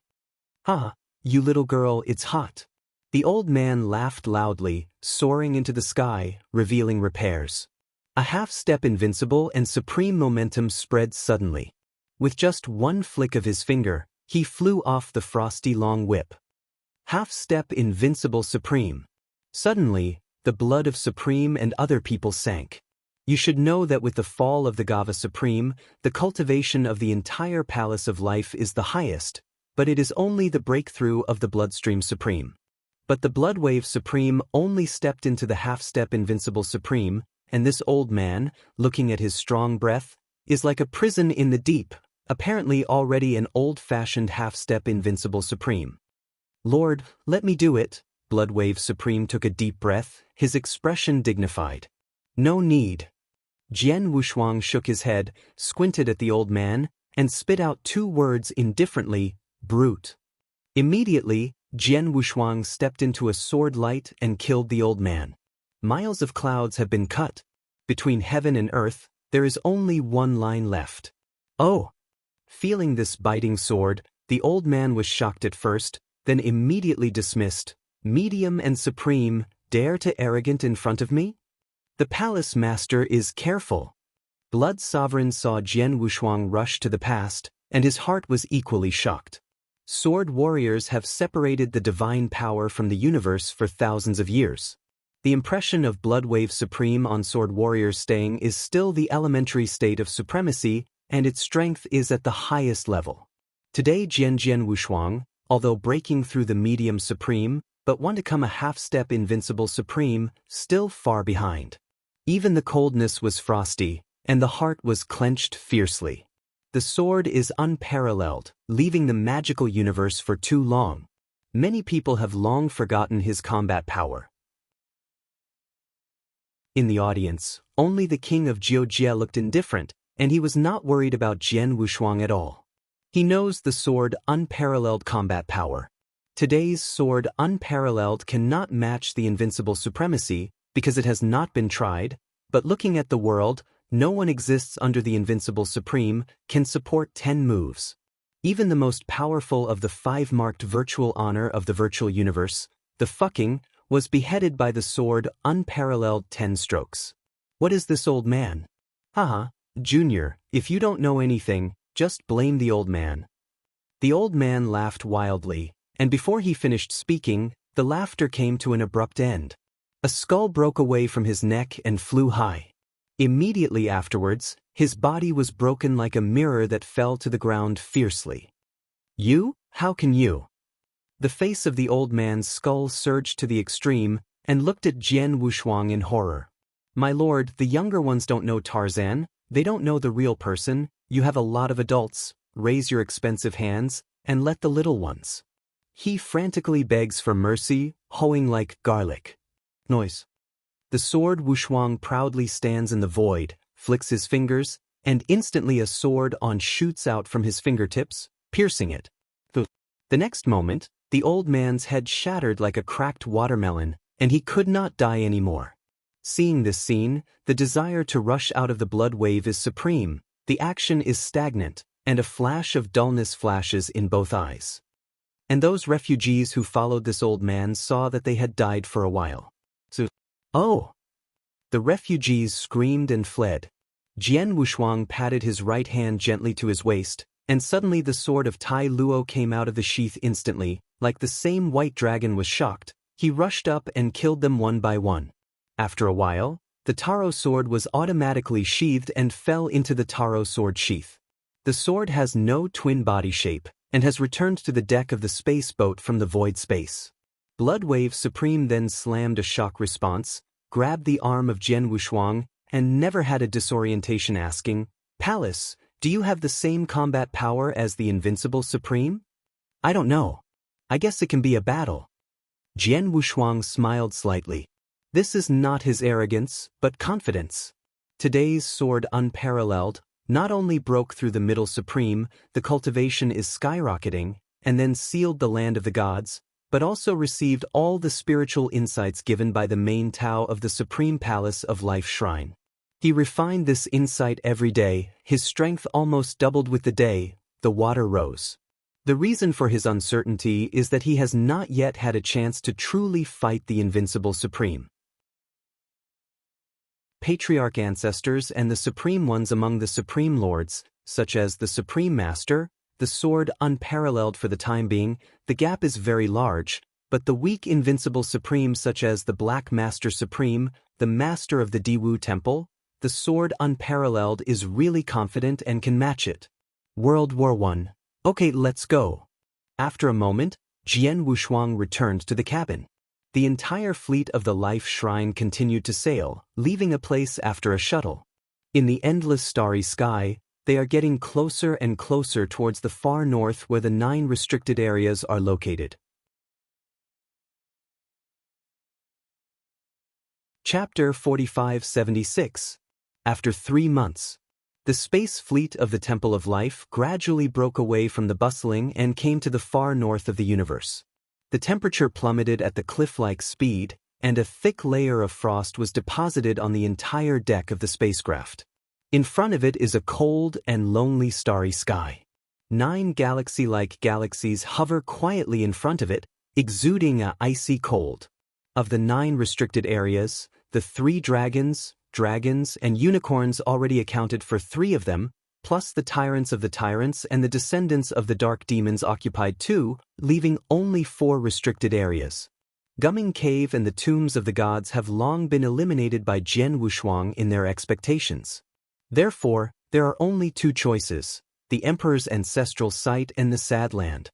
"Ha, you little girl, it's hot." The old man laughed loudly, soaring into the sky, revealing repairs. A half-step invincible and supreme momentum spread suddenly. With just one flick of his finger, He flew off the frosty long whip. Half-step invincible supreme. Suddenly, the blood of Supreme and other people sank. You should know that with the fall of the Gava Supreme, the cultivation of the entire palace of life is the highest, but it is only the breakthrough of the Bloodstream Supreme. But the Bloodwave Supreme only stepped into the half-step invincible Supreme, and this old man, looking at his strong breath, is like a prison in the deep, apparently already an old-fashioned half-step invincible Supreme. Lord, let me do it. Bloodwave Supreme took a deep breath, his expression dignified. No need. Jian Wushuang shook his head, squinted at the old man, and spit out 2 words indifferently, brute. Immediately, Jian Wushuang stepped into a sword light and killed the old man. Miles of clouds have been cut. Between heaven and earth, there is only one line left. Oh! Feeling this biting sword, the old man was shocked at first, then immediately dismissed. Medium and Supreme, dare to arrogant in front of me? The palace master is careful. Blood Sovereign saw Jian Wushuang rush to the past, and his heart was equally shocked. Sword warriors have separated the divine power from the universe for thousands of years. The impression of Bloodwave Supreme on sword warriors staying is still the elementary state of supremacy, and its strength is at the highest level. Today Jian Wushuang, although breaking through the medium Supreme, but want to come a half-step invincible Supreme, still far behind. Even the coldness was frosty, and the heart was clenched fiercely. The sword is unparalleled, leaving the magical universe for too long. Many people have long forgotten his combat power. In the audience, only the king of Jiujie looked indifferent, and he was not worried about Jian Wushuang at all. He knows the sword unparalleled combat power. Today's sword unparalleled cannot match the invincible supremacy because it has not been tried, but looking at the world, no one exists under the invincible supreme can support 10 moves. Even the most powerful of the 5 marked virtual honor of the virtual universe, the fucking, was beheaded by the sword unparalleled 10 strokes. What is this old man? Haha, Junior, if you don't know anything, just blame the old man. The old man laughed wildly, and before he finished speaking, the laughter came to an abrupt end. A skull broke away from his neck and flew high. Immediately afterwards, his body was broken like a mirror that fell to the ground fiercely. You? How can you? The face of the old man's skull surged to the extreme and looked at Jian Wushuang in horror. My lord, the younger ones don't know Tarzan, they don't know the real person, you have a lot of adults, raise your expensive hands, and let the little ones. He frantically begs for mercy, hoeing like garlic. Noise. The sword Wushuang proudly stands in the void, flicks his fingers, and instantly a sword shoots out from his fingertips, piercing it. The next moment, the old man's head shattered like a cracked watermelon, and he could not die anymore. Seeing this scene, the desire to rush out of the blood wave is supreme, the action is stagnant, and a flash of dullness flashes in both eyes. And those refugees who followed this old man saw that they had died for a while. Oh! The refugees screamed and fled. Jian Wushuang patted his right hand gently to his waist, and suddenly the sword of Tai Luo came out of the sheath instantly, like the same white dragon was shocked. He rushed up and killed them one by one. After a while, the Taro sword was automatically sheathed and fell into the Taro sword sheath. The sword has no twin body shape, and has returned to the deck of the space boat from the void space. Bloodwave Supreme then slammed a shock response, grabbed the arm of Jian Wushuang, and never had a disorientation asking, Palace, do you have the same combat power as the Invincible Supreme? I don't know. I guess it can be a battle. Jian Wushuang smiled slightly. This is not his arrogance, but confidence. Today's sword unparalleled, not only broke through the Middle Supreme, the cultivation is skyrocketing, and then sealed the land of the gods, but also received all the spiritual insights given by the main Tao of the Supreme Palace of Life Shrine. He refined this insight every day, his strength almost doubled with the day, the water rose. The reason for his uncertainty is that he has not yet had a chance to truly fight the Invincible Supreme. Patriarch ancestors and the Supreme ones among the Supreme Lords, such as the Supreme Master, the sword unparalleled for the time being, the gap is very large, but the weak invincible supreme such as the Black Master Supreme, the master of the Diwu Temple, the sword unparalleled is really confident and can match it. World War I. Okay, let's go. After a moment, Jian Wushuang returned to the cabin. The entire fleet of the Life Shrine continued to sail, leaving a place after a shuttle. In the endless starry sky, they are getting closer and closer towards the far north where the 9 restricted areas are located. Chapter 4576. After 3 months. The space fleet of the Temple of Life gradually broke away from the bustling and came to the far north of the universe. The temperature plummeted at the cliff-like speed, and a thick layer of frost was deposited on the entire deck of the spacecraft. In front of it is a cold and lonely starry sky. 9 galaxy-like galaxies hover quietly in front of it, exuding a icy cold. Of the 9 restricted areas, the 3 dragons, and unicorns already accounted for 3 of them, plus the tyrants of the tyrants and the descendants of the dark demons occupied 2, leaving only 4 restricted areas. Gumming Cave and the tombs of the gods have long been eliminated by Jian Wushuang in their expectations. Therefore, there are only 2 choices, the Emperor's ancestral site and the Sad Land.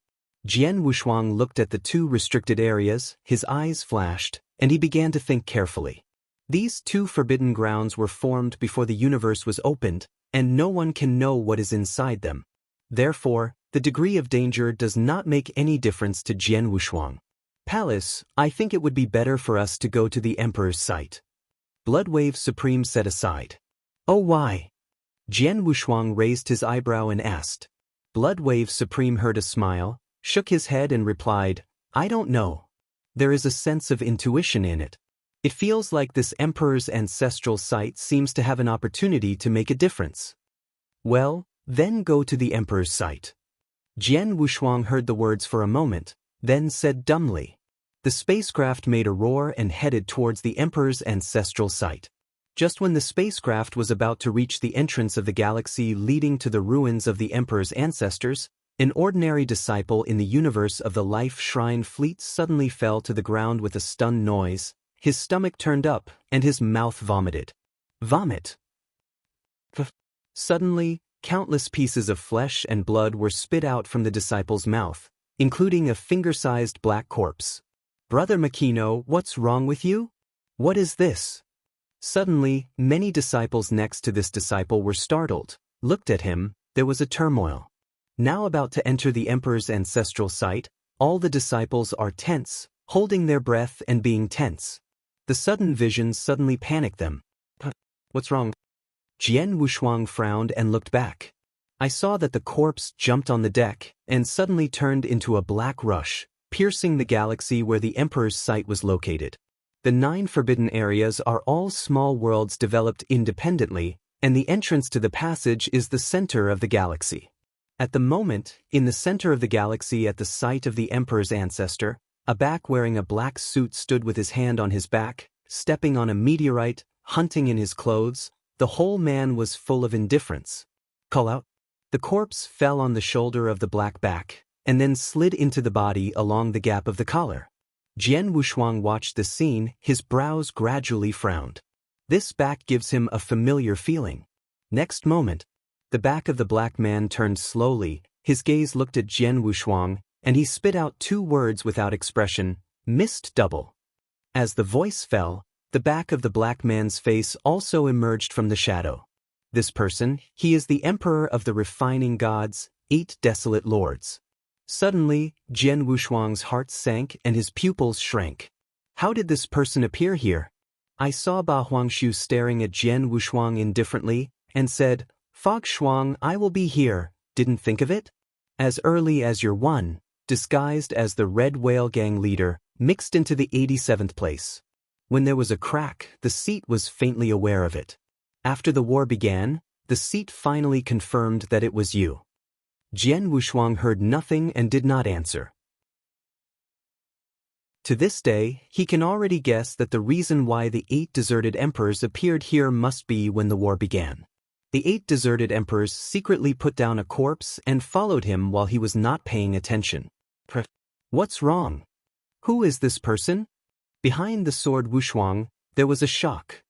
Jian Wushuang looked at the 2 restricted areas, his eyes flashed, and he began to think carefully. These 2 forbidden grounds were formed before the universe was opened, and no one can know what is inside them. Therefore, the degree of danger does not make any difference to Jian Wushuang. Palace, I think it would be better for us to go to the Emperor's site. Bloodwave Supreme said aside. Oh, why? Jian Wushuang raised his eyebrow and asked. Bloodwave Supreme heard a smile, shook his head and replied, I don't know. There is a sense of intuition in it. It feels like this Emperor's ancestral site seems to have an opportunity to make a difference. Well, then go to the Emperor's site. Jian Wushuang heard the words for a moment, then said dumbly. The spacecraft made a roar and headed towards the Emperor's ancestral site. Just when the spacecraft was about to reach the entrance of the galaxy leading to the ruins of the Emperor's ancestors, an ordinary disciple in the universe of the Life Shrine fleet suddenly fell to the ground with a stunned noise. His stomach turned up, and his mouth vomited. Vomit. Suddenly, countless pieces of flesh and blood were spit out from the disciple's mouth, including a finger-sized black corpse. Brother Makino, what's wrong with you? What is this? Suddenly, many disciples next to this disciple were startled, looked at him, there was a turmoil. Now about to enter the Emperor's ancestral site, all the disciples are tense, holding their breath and being tense. The sudden visions suddenly panicked them. What's wrong? Jian Wushuang frowned and looked back. I saw that the corpse jumped on the deck and suddenly turned into a black rush, piercing the galaxy where the Emperor's site was located. The 9 forbidden areas are all small worlds developed independently, and the entrance to the passage is the center of the galaxy. At the moment, in the center of the galaxy at the site of the Emperor's ancestor, a back wearing a black suit stood with his hand on his back, stepping on a meteorite, hunting in his clothes. The whole man was full of indifference. Call out. The corpse fell on the shoulder of the black back, and then slid into the body along the gap of the collar. Jian Wushuang watched the scene, his brows gradually frowned. This back gives him a familiar feeling. Next moment, the back of the black man turned slowly, his gaze looked at Jian Wushuang, and he spit out 2 words without expression, missed double. As the voice fell, the back of the black man's face also emerged from the shadow. This person, he is the Emperor of the refining gods, 8 desolate lords. Suddenly, Jian Wushuang's heart sank and his pupils shrank. How did this person appear here? I saw Ba Huangshu staring at Jian Wushuang indifferently, and said, Fog Shuang, I will be here, didn't think of it? As early as you're 1, disguised as the Red Whale Gang leader, mixed into the 87th place. When there was a crack, the seat was faintly aware of it. After the war began, the seat finally confirmed that it was you. Jian Wushuang heard nothing and did not answer. To this day, he can already guess that the reason why the 8 deserted emperors appeared here must be when the war began. The 8 deserted emperors secretly put down a corpse and followed him while he was not paying attention. What's wrong? Who is this person? Behind the sword Wushuang, there was a shock.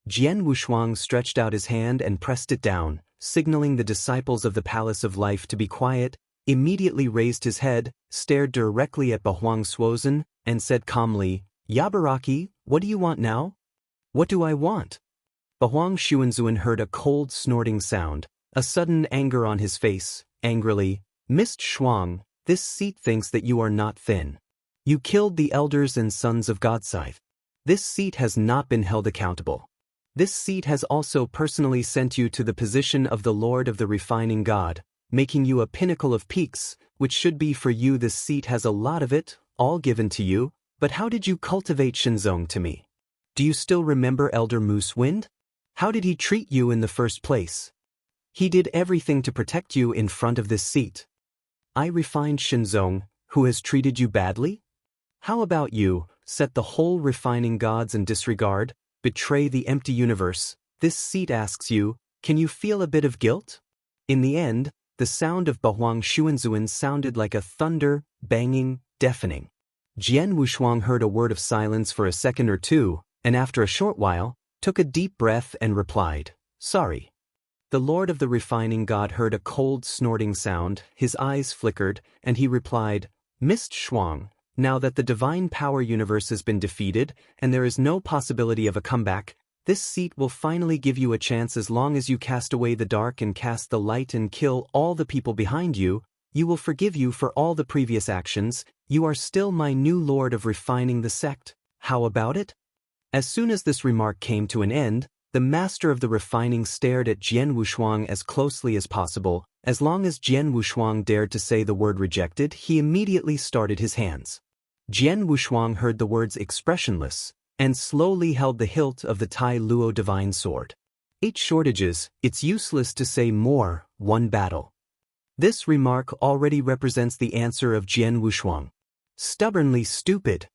Jian Wushuang stretched out his hand and pressed it down, signaling the disciples of the Palace of Life to be quiet, immediately raised his head, stared directly at Bahuang Swordsman, and said calmly, "Yabaraki, what do you want now?" "What do I want?" Bahuang Shuanzuan heard a cold snorting sound, a sudden anger on his face, angrily, "Mist Shuang, this seat thinks that you are not thin. You killed the elders and sons of Godscythe. This seat has not been held accountable. This seat has also personally sent you to the position of the Lord of the Refining God, making you a pinnacle of peaks, which should be for you. This seat has a lot of it, all given to you, but how did you cultivate Shinzong to me? Do you still remember Elder Moose Wind? How did he treat you in the first place? He did everything to protect you in front of this seat. I refined Shinzong, who has treated you badly? How about you, set the whole refining gods in disregard, betray the empty universe? This seat asks you, can you feel a bit of guilt? In the end, the sound of Bahuang Shuanzuan sounded like a thunder, banging, deafening. Jian Wushuang heard a word of silence for a second or two, and after a short while, took a deep breath and replied, "Sorry." The Lord of the Refining God heard a cold snorting sound, his eyes flickered, and he replied, "Mist Shuang, now that the divine power universe has been defeated, and there is no possibility of a comeback, this seat will finally give you a chance. As long as you cast away the dark and cast the light and kill all the people behind you, you will forgive you for all the previous actions. You are still my new Lord of Refining the sect. How about it?" As soon as this remark came to an end, the master of the refining stared at Jian Wushuang as closely as possible. As long as Jian Wushuang dared to say the word rejected, he immediately started his hands. Jian Wushuang heard the words expressionless, and slowly held the hilt of the Tai Luo divine sword. 8 shortages, it's useless to say more, 1 battle. This remark already represents the answer of Jian Wushuang. Stubbornly stupid.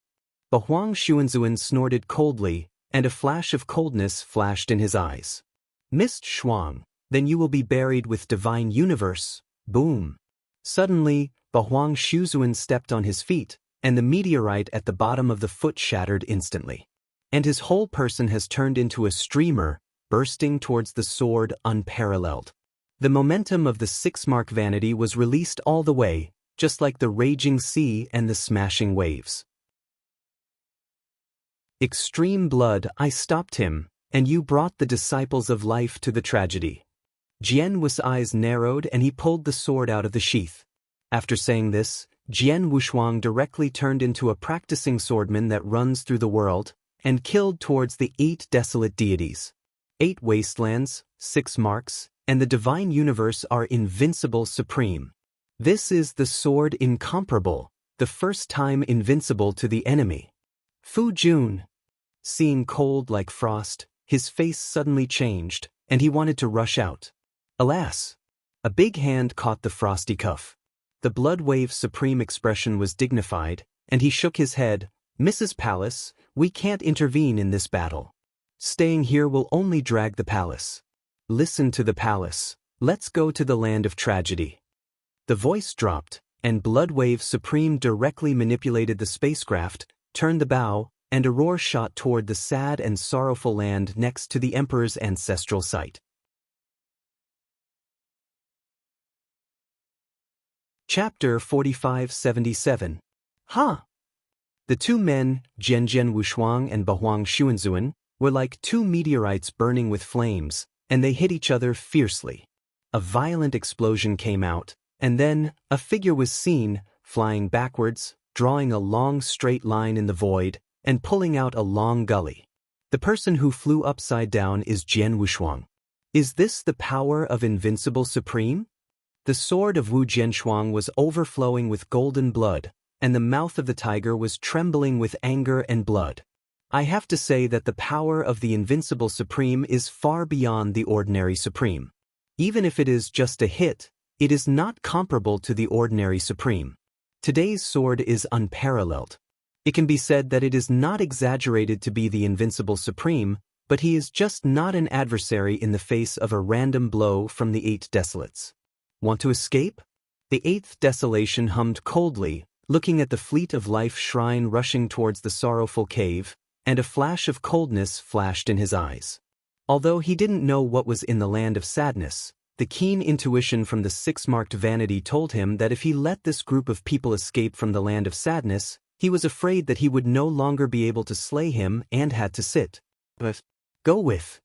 Bahuang Shuanzuan snorted coldly, and a flash of coldness flashed in his eyes. "Mist Shuang, then you will be buried with divine universe." Boom. Suddenly, Bahuang Shuanzuan stepped on his feet, and the meteorite at the bottom of the foot shattered instantly. And his whole person has turned into a streamer, bursting towards the sword unparalleled. The momentum of the 6-mark vanity was released all the way, just like the raging sea and the smashing waves. Extreme blood, I stopped him, and you brought the disciples of life to the tragedy. Jian Wu's eyes narrowed and he pulled the sword out of the sheath. After saying this, Jian Wushuang directly turned into a practicing swordman that runs through the world, and killed towards the 8 desolate deities. 8 wastelands, 6 marks, and the divine universe are invincible supreme. This is the sword incomparable, the first time invincible to the enemy. Fu Jun. Seeing cold like frost, his face suddenly changed, and he wanted to rush out. Alas! A big hand caught the frosty cuff. The blood wave's supreme expression was dignified, and he shook his head. "Mrs. Palace, we can't intervene in this battle. Staying here will only drag the palace. Listen to the palace. Let's go to the land of tragedy." The voice dropped, and Bloodwave Supreme directly manipulated the spacecraft, turned the bow, and a roar shot toward the sad and sorrowful land next to the Emperor's ancestral site. Chapter 4577. Ha! The 2 men, Jian Wushuang and Bahuang Shuanzuan, were like 2 meteorites burning with flames, and they hit each other fiercely. A violent explosion came out, and then a figure was seen, flying backwards, drawing a long straight line in the void, and pulling out a long gully. The person who flew upside down is Jian Wushuang. Is this the power of Invincible Supreme? The sword of Wu Jianshuang was overflowing with golden blood, and the mouth of the tiger was trembling with anger and blood. I have to say that the power of the Invincible Supreme is far beyond the ordinary Supreme. Even if it is just a hit, it is not comparable to the ordinary Supreme. Today's sword is unparalleled. It can be said that it is not exaggerated to be the Invincible Supreme, but he is just not an adversary in the face of a random blow from the 8 desolates. Want to escape? The 8th desolation hummed coldly, looking at the fleet of life shrine rushing towards the sorrowful cave, and a flash of coldness flashed in his eyes. Although he didn't know what was in the land of sadness, the keen intuition from the 6-marked vanity told him that if he let this group of people escape from the land of sadness, he was afraid that he would no longer be able to slay him and had to sit. But go with.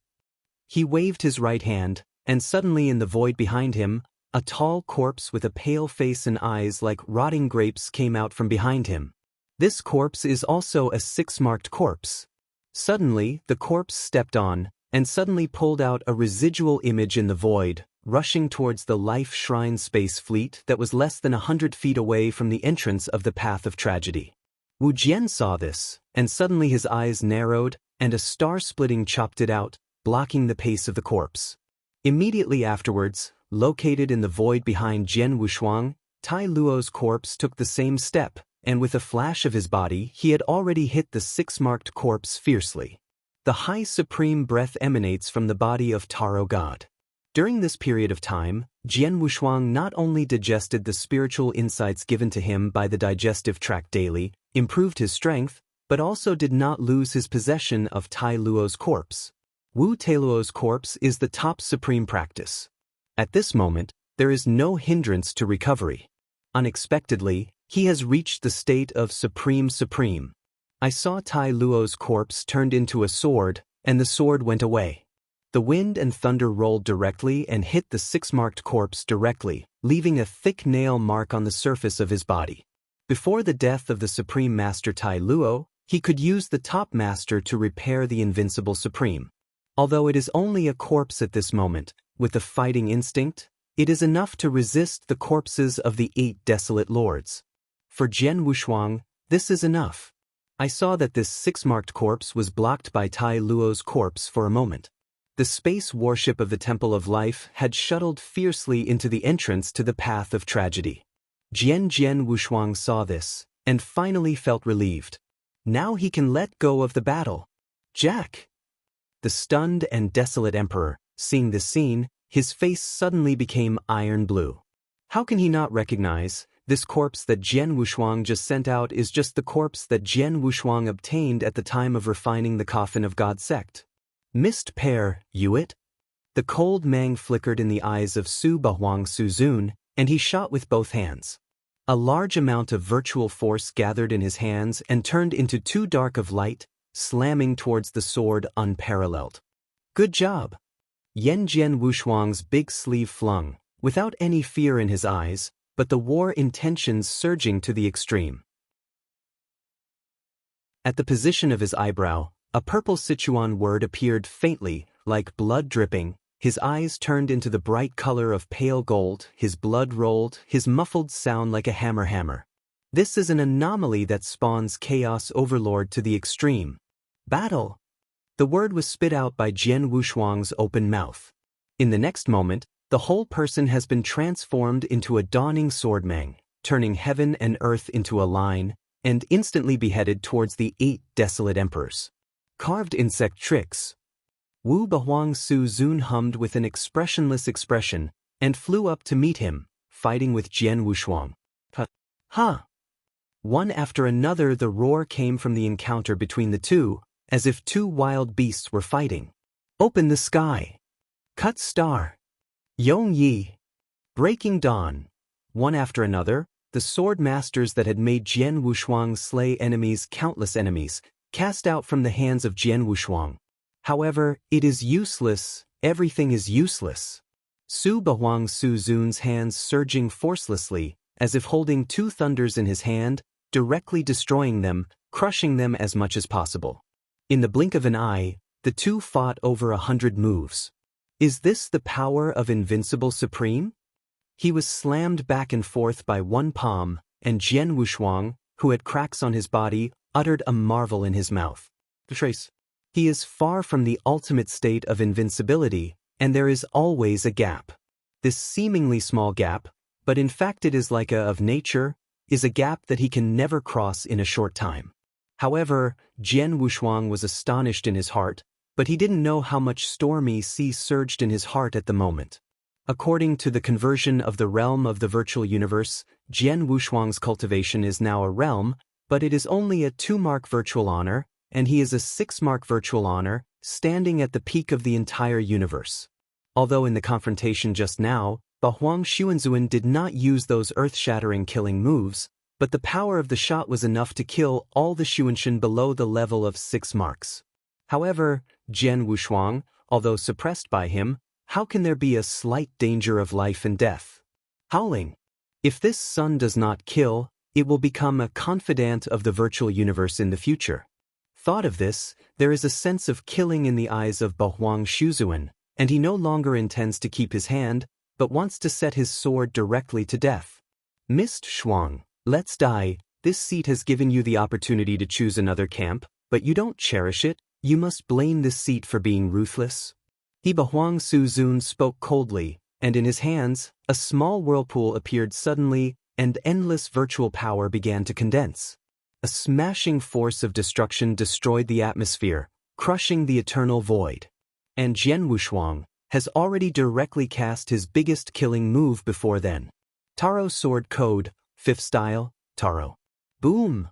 He waved his right hand, and suddenly in the void behind him, a tall corpse with a pale face and eyes like rotting grapes came out from behind him. This corpse is also a 6-marked corpse. Suddenly, the corpse stepped on, and suddenly pulled out a residual image in the void, rushing towards the life shrine space fleet that was less than 100 feet away from the entrance of the path of tragedy. Wu Jian saw this, and suddenly his eyes narrowed, and a star-splitting chopped it out, blocking the pace of the corpse. Immediately afterwards, located in the void behind Jian Wushuang, Tai Luo's corpse took the same step, and with a flash of his body he had already hit the 6-marked corpse fiercely. The high supreme breath emanates from the body of Taro God. During this period of time, Jian Wushuang not only digested the spiritual insights given to him by the digestive tract daily, improved his strength, but also did not lose his possession of Tai Luo's corpse. Wu Tailuo's corpse is the top supreme practice. At this moment, there is no hindrance to recovery. Unexpectedly, he has reached the state of supreme. I saw Tai Luo's corpse turned into a sword, and the sword went away. The wind and thunder rolled directly and hit the 6-marked corpse directly, leaving a thick nail mark on the surface of his body. Before the death of the Supreme Master Tai Luo, he could use the Top Master to repair the Invincible Supreme. Although it is only a corpse at this moment, with the fighting instinct, it is enough to resist the corpses of the 8 desolate lords. For Jian Wushuang, this is enough. I saw that this 6-marked corpse was blocked by Tai Luo's corpse for a moment. The space warship of the Temple of Life had shuttled fiercely into the entrance to the path of tragedy. Jian Wushuang saw this, and finally felt relieved. Now he can let go of the battle. Jack! The stunned and desolate emperor, seeing this scene, his face suddenly became iron blue. How can he not recognize, this corpse that Jian Wushuang just sent out is just the corpse that Jian Wushuang obtained at the time of refining the coffin of God sect? Missed pair, you it? The cold mang flickered in the eyes of Su Bahuang Suzun, and he shot with both hands. A large amount of virtual force gathered in his hands and turned into 2 dark of light, slamming towards the sword unparalleled. Good job! Jian Wushuang's big sleeve flung, without any fear in his eyes, but the war intentions surging to the extreme. At the position of his eyebrow, a purple Sichuan word appeared faintly, like blood dripping. His eyes turned into the bright color of pale gold, his blood rolled, his muffled sound like a hammer. This is an anomaly that spawns chaos overlord to the extreme. Battle! The word was spit out by Jian Wushuang's open mouth. In the next moment, the whole person has been transformed into a dawning swordman, turning heaven and earth into a line, and instantly beheaded towards the 8 desolate emperors. Carved insect tricks. Wu Bahuang Su Zun hummed with an expressionless expression, and flew up to meet him, fighting with Jian Wushuang. Ha! One after another the roar came from the encounter between the two, as if 2 wild beasts were fighting. Open the sky! Cut star! Yong Yi! Breaking dawn! One after another, the sword masters that had made Jian Wushuang slay countless enemies, cast out from the hands of Jian Wushuang. However, it is useless, everything is useless. Su Bahuang Su Zun's hands surging forcelessly, as if holding 2 thunders in his hand, directly destroying them, crushing them as much as possible. In the blink of an eye, the 2 fought over 100 moves. Is this the power of Invincible Supreme? He was slammed back and forth by 1 palm, and Jian Wushuang, who had cracks on his body, uttered a marvel in his mouth. Trace. He is far from the ultimate state of invincibility, and there is always a gap. This seemingly small gap, but in fact it is like a of nature, is a gap that he can never cross in a short time. However, Jian Wushuang was astonished in his heart, but he didn't know how much stormy sea surged in his heart at the moment. According to the conversion of the realm of the virtual universe, Jian Wushuang's cultivation is now a realm, but it is only a 2-mark virtual honor, and he is a 6-mark virtual honor, standing at the peak of the entire universe. Although in the confrontation just now, Bahuang Xuanzuan did not use those earth-shattering killing moves, but the power of the shot was enough to kill all the Xuanshan below the level of 6 marks. However, Jian Wushuang, although suppressed by him, how can there be a slight danger of life and death? Howling. If this sun does not kill, it will become a confidant of the virtual universe in the future. Thought of this, there is a sense of killing in the eyes of Bahuang Xuanzuan, and he no longer intends to keep his hand, but wants to set his sword directly to death. Mist Shuang, let's die. This seat has given you the opportunity to choose another camp, but you don't cherish it. You must blame this seat for being ruthless. Bahuang Xuanzuan spoke coldly, and in his hands, a small whirlpool appeared suddenly, and endless virtual power began to condense. A smashing force of destruction destroyed the atmosphere, crushing the eternal void. And Jian Wushuang has already directly cast his biggest killing move before then. Taro Sword Code, 5th Style, Taro. Boom!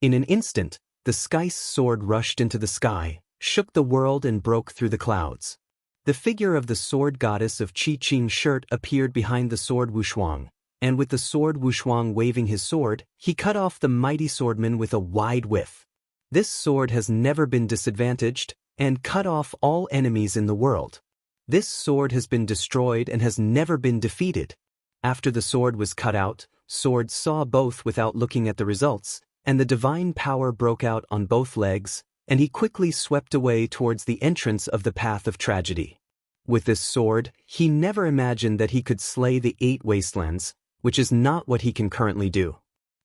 In an instant, the sky's sword rushed into the sky, shook the world and broke through the clouds. The figure of the sword goddess of Qi Qing's shirt appeared behind the sword Wushuang, and with the sword Wushuang waving his sword, he cut off the mighty swordsman with a wide whiff. This sword has never been disadvantaged, and cut off all enemies in the world. This sword has been destroyed and has never been defeated. After the sword was cut out, Sword saw both without looking at the results, and the divine power broke out on both legs, and he quickly swept away towards the entrance of the path of tragedy. With this sword, he never imagined that he could slay the 8 wastelands, which is not what he can currently do.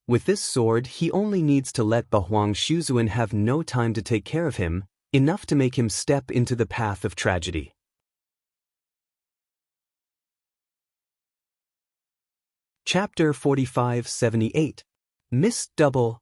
With this sword, he only needs to let Bahuang Xuanzuan have no time to take care of him, enough to make him step into the path of tragedy. Chapter 4578. Mist Double.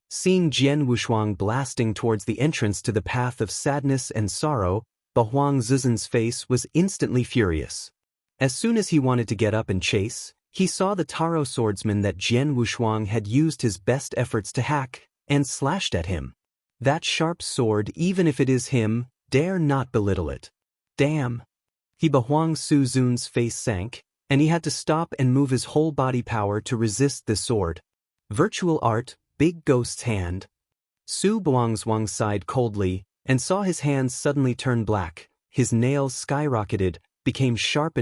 Seeing Jian Wushuang blasting towards the entrance to the path of sadness and sorrow, Bahuang Zizan's face was instantly furious. As soon as he wanted to get up and chase, he saw the Taro swordsman that Jian Wushuang had used his best efforts to hack, and slashed at him. That sharp sword, even if it is him, dare not belittle it. Damn! Bahuang Xuanzuan's face sank, and he had to stop and move his whole body power to resist the sword. Virtual art, Big Ghost's hand. Su Bahuangzwang sighed coldly, and saw his hands suddenly turn black, his nails skyrocketed, became sharp,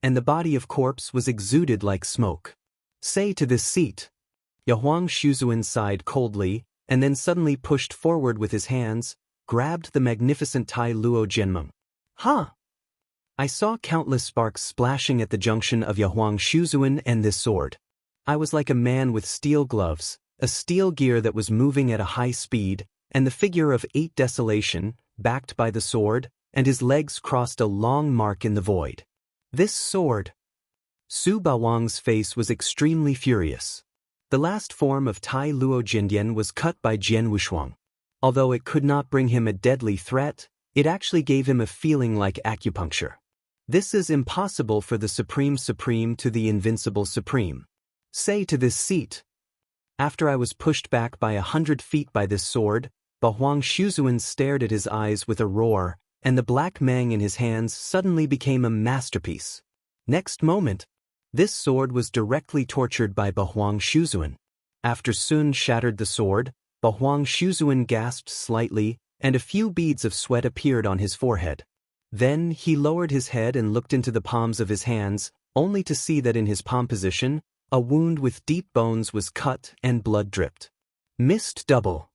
and the body of corpse was exuded like smoke. Say to this seat. Bahuang Xuanzuan sighed coldly, and then suddenly pushed forward with his hands, grabbed the magnificent Tai Luo Jianmeng. Huh! I saw countless sparks splashing at the junction of Bahuang Xuanzuan and this sword. I was like a man with steel gloves, a steel gear that was moving at a high speed, and the figure of 8 desolation, backed by the sword, and his legs crossed a long mark in the void. This sword! Su Bahuang's face was extremely furious. The last form of Tai Luo Jindian was cut by Jian Wushuang. Although it could not bring him a deadly threat, it actually gave him a feeling like acupuncture. This is impossible for the Supreme to the Invincible Supreme. Say to this seat. After I was pushed back by 100 feet by this sword, Bahuang Xuanzuan stared at his eyes with a roar, and the black mang in his hands suddenly became a masterpiece. Next moment, this sword was directly tortured by Bahuang Xuanzuan. After Sun shattered the sword, Bahuang Xuanzuan gasped slightly, and a few beads of sweat appeared on his forehead. Then he lowered his head and looked into the palms of his hands, only to see that in his palm position, a wound with deep bones was cut and blood dripped. Mist Double.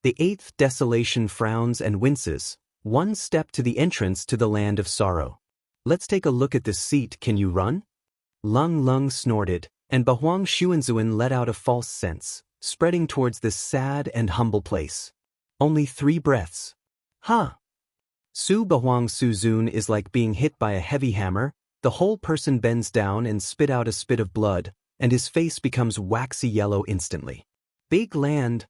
The 8th desolation frowns and winces, one step to the entrance to the land of sorrow. Let's take a look at this seat. Can you run? Lung Lung snorted, and Bahuang Xuanzuan let out a false sense, spreading towards this sad and humble place. Only 3 breaths. Huh! Su Bahuang Xuanzuan is like being hit by a heavy hammer. The whole person bends down and spit out a spit of blood, and his face becomes waxy yellow instantly. Big land.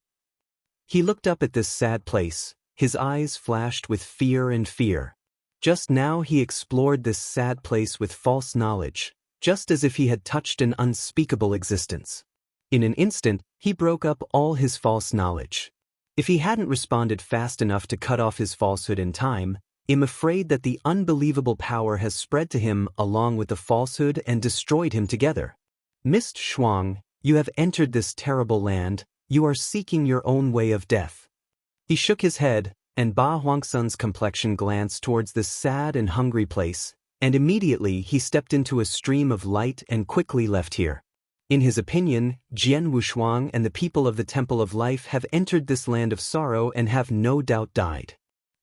He looked up at this sad place, his eyes flashed with fear and fear. Just now he explored this sad place with false knowledge, just as if he had touched an unspeakable existence. In an instant, he broke up all his false knowledge. If he hadn't responded fast enough to cut off his falsehood in time, I'm afraid that the unbelievable power has spread to him along with the falsehood and destroyed him together. Mist Shuang, you have entered this terrible land, you are seeking your own way of death. He shook his head, and Ba Huangsun's complexion glanced towards this sad and hungry place, and immediately he stepped into a stream of light and quickly left here. In his opinion, Jian Wushuang and the people of the Temple of Life have entered this land of sorrow and have no doubt died.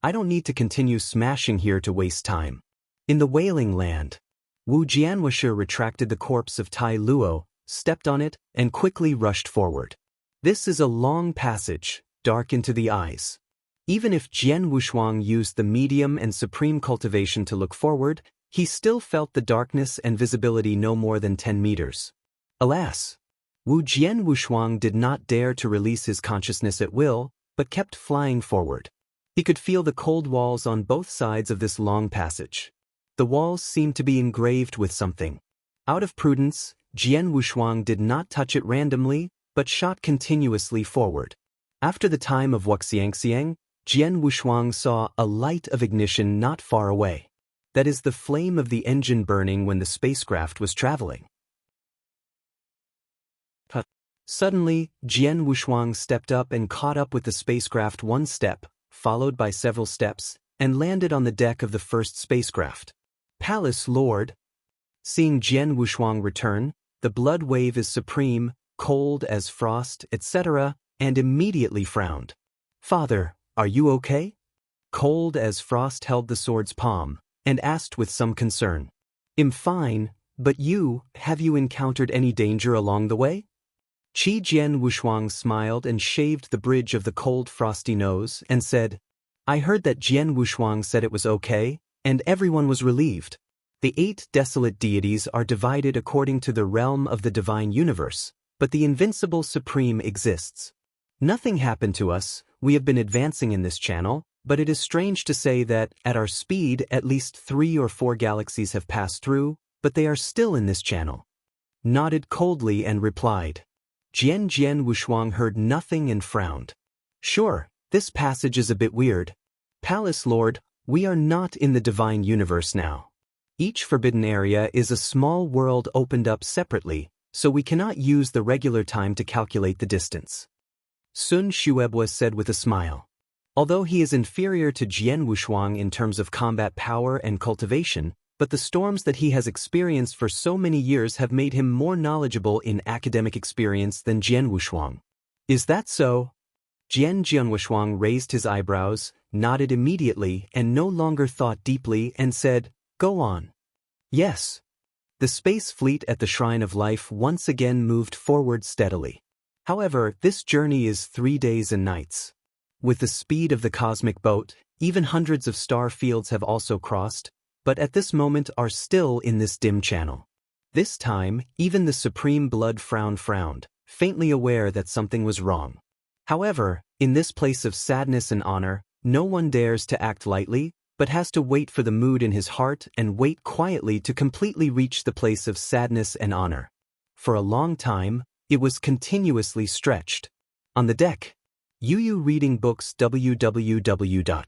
I don't need to continue smashing here to waste time. In the Wailing Land, Wu Jianwushi retracted the corpse of Tai Luo, stepped on it, and quickly rushed forward. This is a long passage, dark into the eyes. Even if Jian Wushuang used the medium and supreme cultivation to look forward, he still felt the darkness and visibility no more than 10 meters. Alas! Wu Jian Wushuang did not dare to release his consciousness at will, but kept flying forward. He could feel the cold walls on both sides of this long passage. The walls seemed to be engraved with something. Out of prudence, Jian Wushuang did not touch it randomly, but shot continuously forward. After the time of Wuxiangxiang, Jian Wushuang saw a light of ignition not far away. That is the flame of the engine burning when the spacecraft was traveling. Suddenly, Jian Wushuang stepped up and caught up with the spacecraft one step, followed by several steps, and landed on the deck of the first spacecraft. Palace Lord. Seeing Jian Wushuang return, the blood wave is supreme, cold as frost, etc., and immediately frowned. Father, are you okay? Cold as frost held the sword's palm, and asked with some concern. I'm fine, but have you encountered any danger along the way? Qi Jian Wushuang smiled and shaved the bridge of the cold frosty nose and said, I heard that Jian Wushuang said it was okay, and everyone was relieved. The 8 desolate deities are divided according to the realm of the divine universe, but the invincible supreme exists. Nothing happened to us, we have been advancing in this channel, but it is strange to say that, at our speed, at least 3 or 4 galaxies have passed through, but they are still in this channel. Nodded coldly and replied. Jian Wushuang heard nothing and frowned. Sure, this passage is a bit weird. Palace Lord, we are not in the divine universe now. Each forbidden area is a small world opened up separately, so we cannot use the regular time to calculate the distance. Sun Xuebwa said with a smile. Although he is inferior to Jian Wushuang in terms of combat power and cultivation, but the storms that he has experienced for so many years have made him more knowledgeable in academic experience than Jian Wushuang. Is that so? Jian Wushuang raised his eyebrows, nodded immediately and no longer thought deeply and said, Go on. Yes. The space fleet at the Shrine of Life once again moved forward steadily. However, this journey is 3 days and nights. With the speed of the cosmic boat, even hundreds of star fields have also crossed, but at this moment are still in this dim channel. This time, even the supreme blood frowned, faintly aware that something was wrong. However, in this place of sadness and honor, no one dares to act lightly, but has to wait for the mood in his heart and wait quietly to completely reach the place of sadness and honor. For a long time, it was continuously stretched. On the deck, Yu reading books www.Akanshu.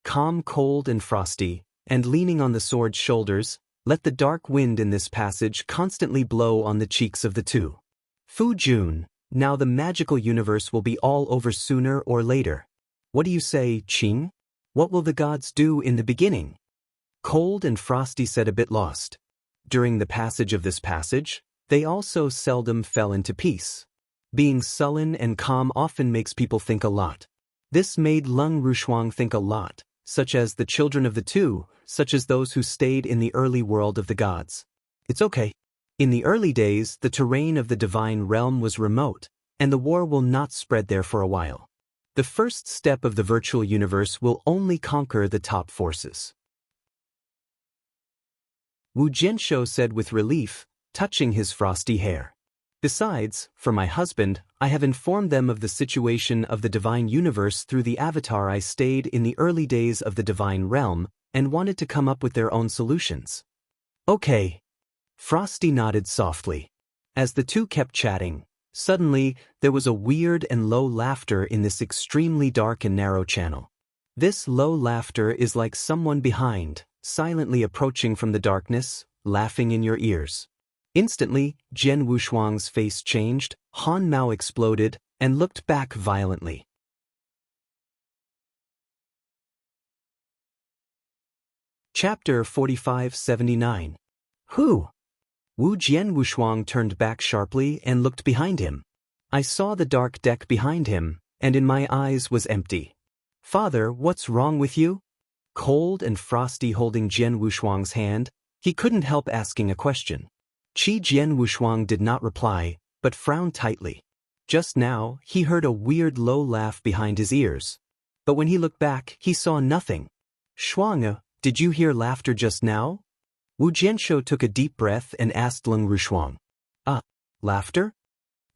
Calm, cold, and frosty, and leaning on the sword's shoulders, let the dark wind in this passage constantly blow on the cheeks of the two. Fu Jun, now the magical universe will be all over sooner or later. What do you say, Qing? What will the gods do in the beginning? Cold and Frosty said, a bit lost. During the passage of this passage, they also seldom fell into peace. Being sullen and calm often makes people think a lot. This made Lung Rushuang think a lot, such as the children of the two, such as those who stayed in the early world of the gods. It's okay. In the early days, the terrain of the divine realm was remote, and the war will not spread there for a while. The first step of the virtual universe will only conquer the top forces. Wu Jianshou said with relief, touching his frosty hair. Besides, for my husband, I have informed them of the situation of the divine universe through the avatar I stayed in the early days of the divine realm and wanted to come up with their own solutions. Okay. Frosty nodded softly. As the two kept chatting, suddenly there was a weird and low laughter in this extremely dark and narrow channel. This low laughter is like someone behind, silently approaching from the darkness, laughing in your ears. Instantly, Jian Wushuang's face changed, Han Mao exploded, and looked back violently. Chapter 4579. Who? Wu Jianwushuang turned back sharply and looked behind him. I saw the dark deck behind him, and in my eyes was empty. Father, what's wrong with you? Cold and frosty holding Jianwushuang's hand, he couldn't help asking a question. Jianwushuang did not reply, but frowned tightly. Just now, he heard a weird low laugh behind his ears. But when he looked back, he saw nothing. Shuang, did you hear laughter just now? Wu Jianshou took a deep breath and asked Leng Rushuang. Laughter?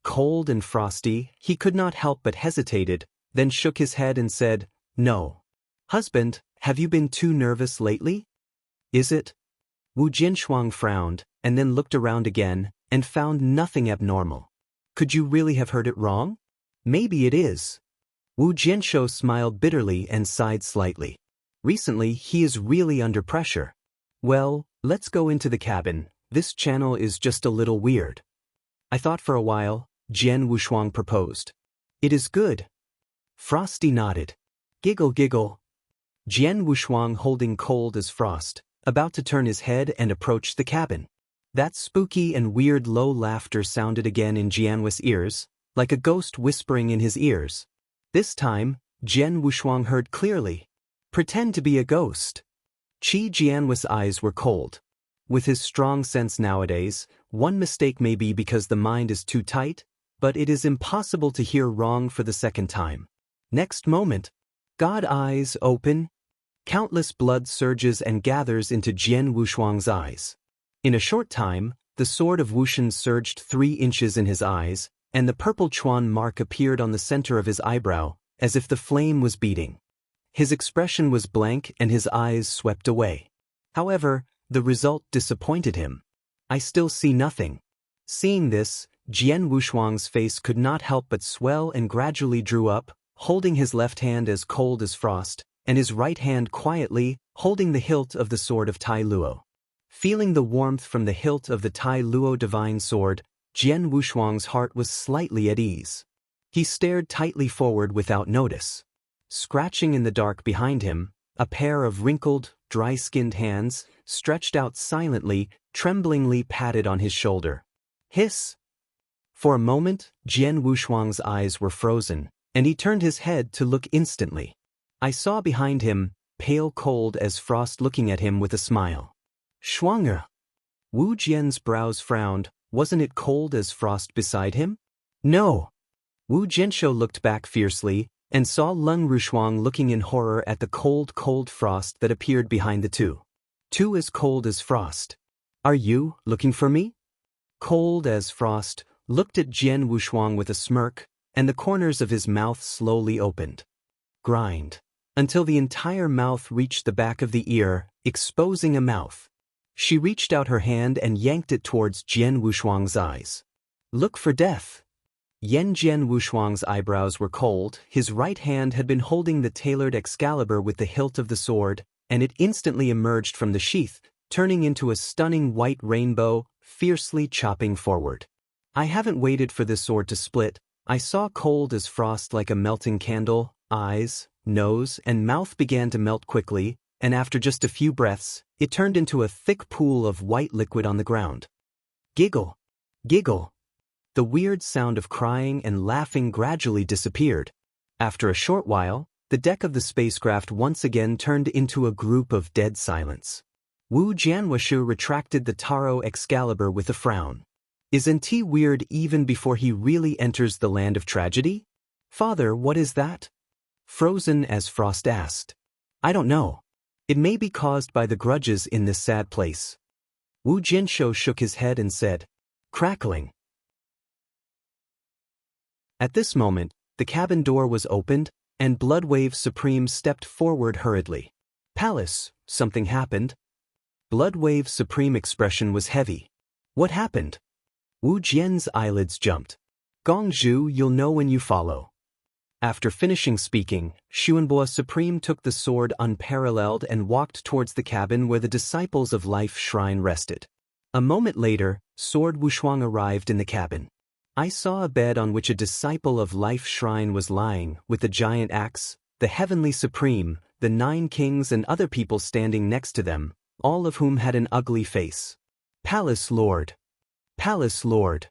Cold and frosty, he could not help but hesitated, then shook his head and said, No. Husband, have you been too nervous lately? Is it? Wu Jianshuang frowned, and then looked around again, and found nothing abnormal. Could you really have heard it wrong? Maybe it is. Wu Jianshou smiled bitterly and sighed slightly. Recently, he is really under pressure. Well, let's go into the cabin. This channel is just a little weird. I thought for a while, Jian Wushuang proposed. It is good. Frosty nodded. Giggle giggle. Jian Wushuang holding cold as frost, about to turn his head and approach the cabin. That spooky and weird low laughter sounded again in Jianwu's ears, like a ghost whispering in his ears. This time, Jian Wushuang heard clearly. Pretend to be a ghost. Jianwu's eyes were cold. With his strong sense nowadays, one mistake may be because the mind is too tight, but it is impossible to hear wrong for the second time. Next moment, God eyes open. Countless blood surges and gathers into Jian Wushuang's eyes. In a short time, the sword of Wushan surged 3 inches in his eyes, and the purple chuan mark appeared on the center of his eyebrow, as if the flame was beating. His expression was blank and his eyes swept away. However, the result disappointed him. I still see nothing. Seeing this, Jian Wushuang's face could not help but swell and gradually drew up, holding his left hand as cold as frost, and his right hand quietly, holding the hilt of the sword of Tai Luo. Feeling the warmth from the hilt of the Tai Luo divine sword, Jian Wushuang's heart was slightly at ease. He stared tightly forward without notice. Scratching in the dark behind him, a pair of wrinkled, dry-skinned hands, stretched out silently, tremblingly patted on his shoulder. Hiss! For a moment, Jian Wushuang's eyes were frozen, and he turned his head to look instantly. I saw behind him, pale cold as frost looking at him with a smile. Shuang! Wu Jian's brows frowned. Wasn't it cold as frost beside him? No! Wu Jianshou looked back fiercely, and saw Leng Rushuang looking in horror at the cold frost that appeared behind the two. Two as cold as frost. Are you looking for me? Cold as frost looked at Jian Wushuang with a smirk, and the corners of his mouth slowly opened. Grind. Until the entire mouth reached the back of the ear, exposing a mouth. She reached out her hand and yanked it towards Jian Wushuang's eyes. Look for death. Jian Wushuang's eyebrows were cold. His right hand had been holding the tailored Excalibur with the hilt of the sword, and it instantly emerged from the sheath, turning into a stunning white rainbow, fiercely chopping forward. I haven't waited for this sword to split. I saw cold as frost like a melting candle, eyes, nose, and mouth began to melt quickly, and after just a few breaths, it turned into a thick pool of white liquid on the ground. Giggle! Giggle! The weird sound of crying and laughing gradually disappeared. After a short while, the deck of the spacecraft once again turned into a group of dead silence. Wu Jianwushu retracted the Taro Excalibur with a frown. Isn't he weird even before he really enters the land of tragedy? Father, what is that? Frozen as frost asked. I don't know. It may be caused by the grudges in this sad place. Wu Jianshou shook his head and said, crackling. At this moment, the cabin door was opened, and Bloodwave Supreme stepped forward hurriedly. Palace, something happened? Bloodwave Supreme expression was heavy. What happened? Wu Jian's eyelids jumped. Gongzhu, you'll know when you follow. After finishing speaking, Xuanbo Supreme took the sword unparalleled and walked towards the cabin where the disciples of Life Shrine rested. A moment later, Sword Wushuang arrived in the cabin. I saw a bed on which a disciple of Life Shrine was lying, with the giant axe, the Heavenly Supreme, the 9 kings and other people standing next to them, all of whom had an ugly face. Palace Lord. Palace Lord.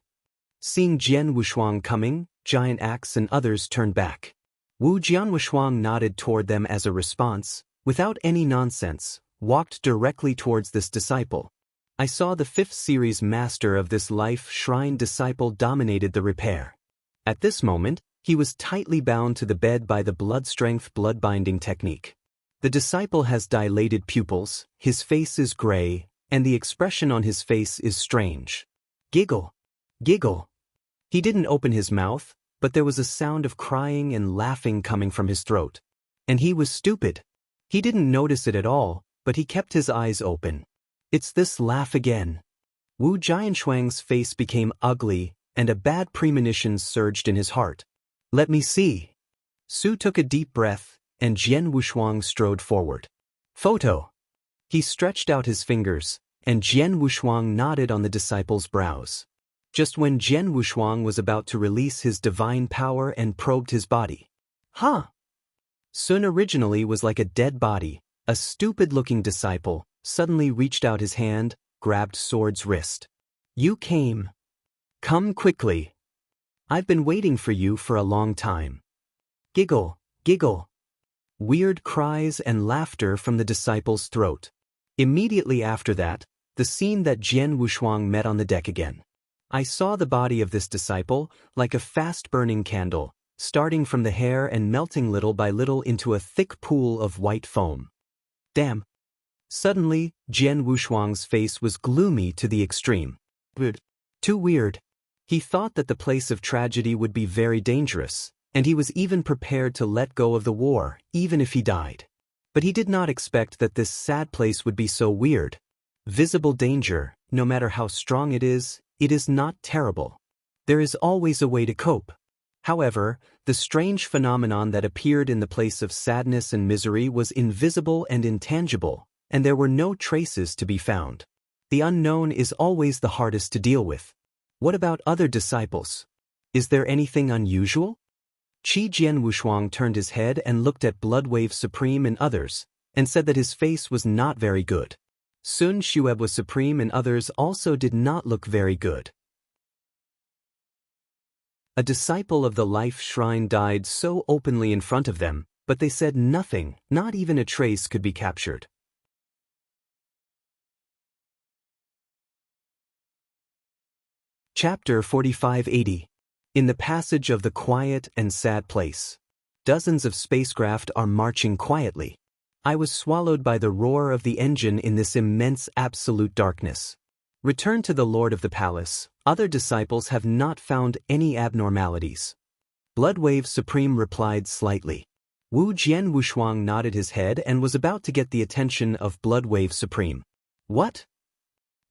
Seeing Jian Wushuang coming, Giant Axe and others turned back. Wu Jianwushuang nodded toward them as a response, without any nonsense, walked directly towards this disciple. I saw the 5th series master of this Life Shrine disciple dominated the repair. At this moment, he was tightly bound to the bed by the blood strength blood binding technique. The disciple has dilated pupils, his face is gray, and the expression on his face is strange. Giggle. Giggle. He didn't open his mouth, but there was a sound of crying and laughing coming from his throat. And he was stupid. He didn't notice it at all, but he kept his eyes open. It's this laugh again. Wu Jianshuang's face became ugly, and a bad premonition surged in his heart. Let me see. Su took a deep breath, and Jian Wushuang strode forward. Photo. He stretched out his fingers, and Jian Wushuang nodded on the disciple's brows. Just when Jian Wushuang was about to release his divine power and probed his body. Huh? Sun originally was like a dead body, a stupid-looking disciple, suddenly reached out his hand, grabbed Sword's wrist. You came. Come quickly. I've been waiting for you for a long time. Giggle, giggle. Weird cries and laughter from the disciple's throat. Immediately after that, the scene that Jian Wushuang met on the deck again. I saw the body of this disciple, like a fast-burning candle, starting from the hair and melting little by little into a thick pool of white foam. Damn. Suddenly, Jian Wushuang's face was gloomy to the extreme. Weird. Too weird. He thought that the place of tragedy would be very dangerous, and he was even prepared to let go of the war, even if he died. But he did not expect that this sad place would be so weird. Visible danger, no matter how strong it is not terrible. There is always a way to cope. However, the strange phenomenon that appeared in the place of sadness and misery was invisible and intangible, and there were no traces to be found. The unknown is always the hardest to deal with. What about other disciples? Is there anything unusual? Qi Jian Wushuang turned his head and looked at Bloodwave Supreme and others, and said that his face was not very good. Sun Xuebwa Supreme and others also did not look very good. A disciple of the Life Shrine died so openly in front of them, but they said nothing, not even a trace could be captured. Chapter 4580. In the passage of the quiet and sad place. Dozens of spacecraft are marching quietly. I was swallowed by the roar of the engine in this immense absolute darkness. Return to the Lord of the Palace. Other disciples have not found any abnormalities. Bloodwave Supreme replied slightly. Wu Jian Wushuang nodded his head and was about to get the attention of Bloodwave Supreme. What?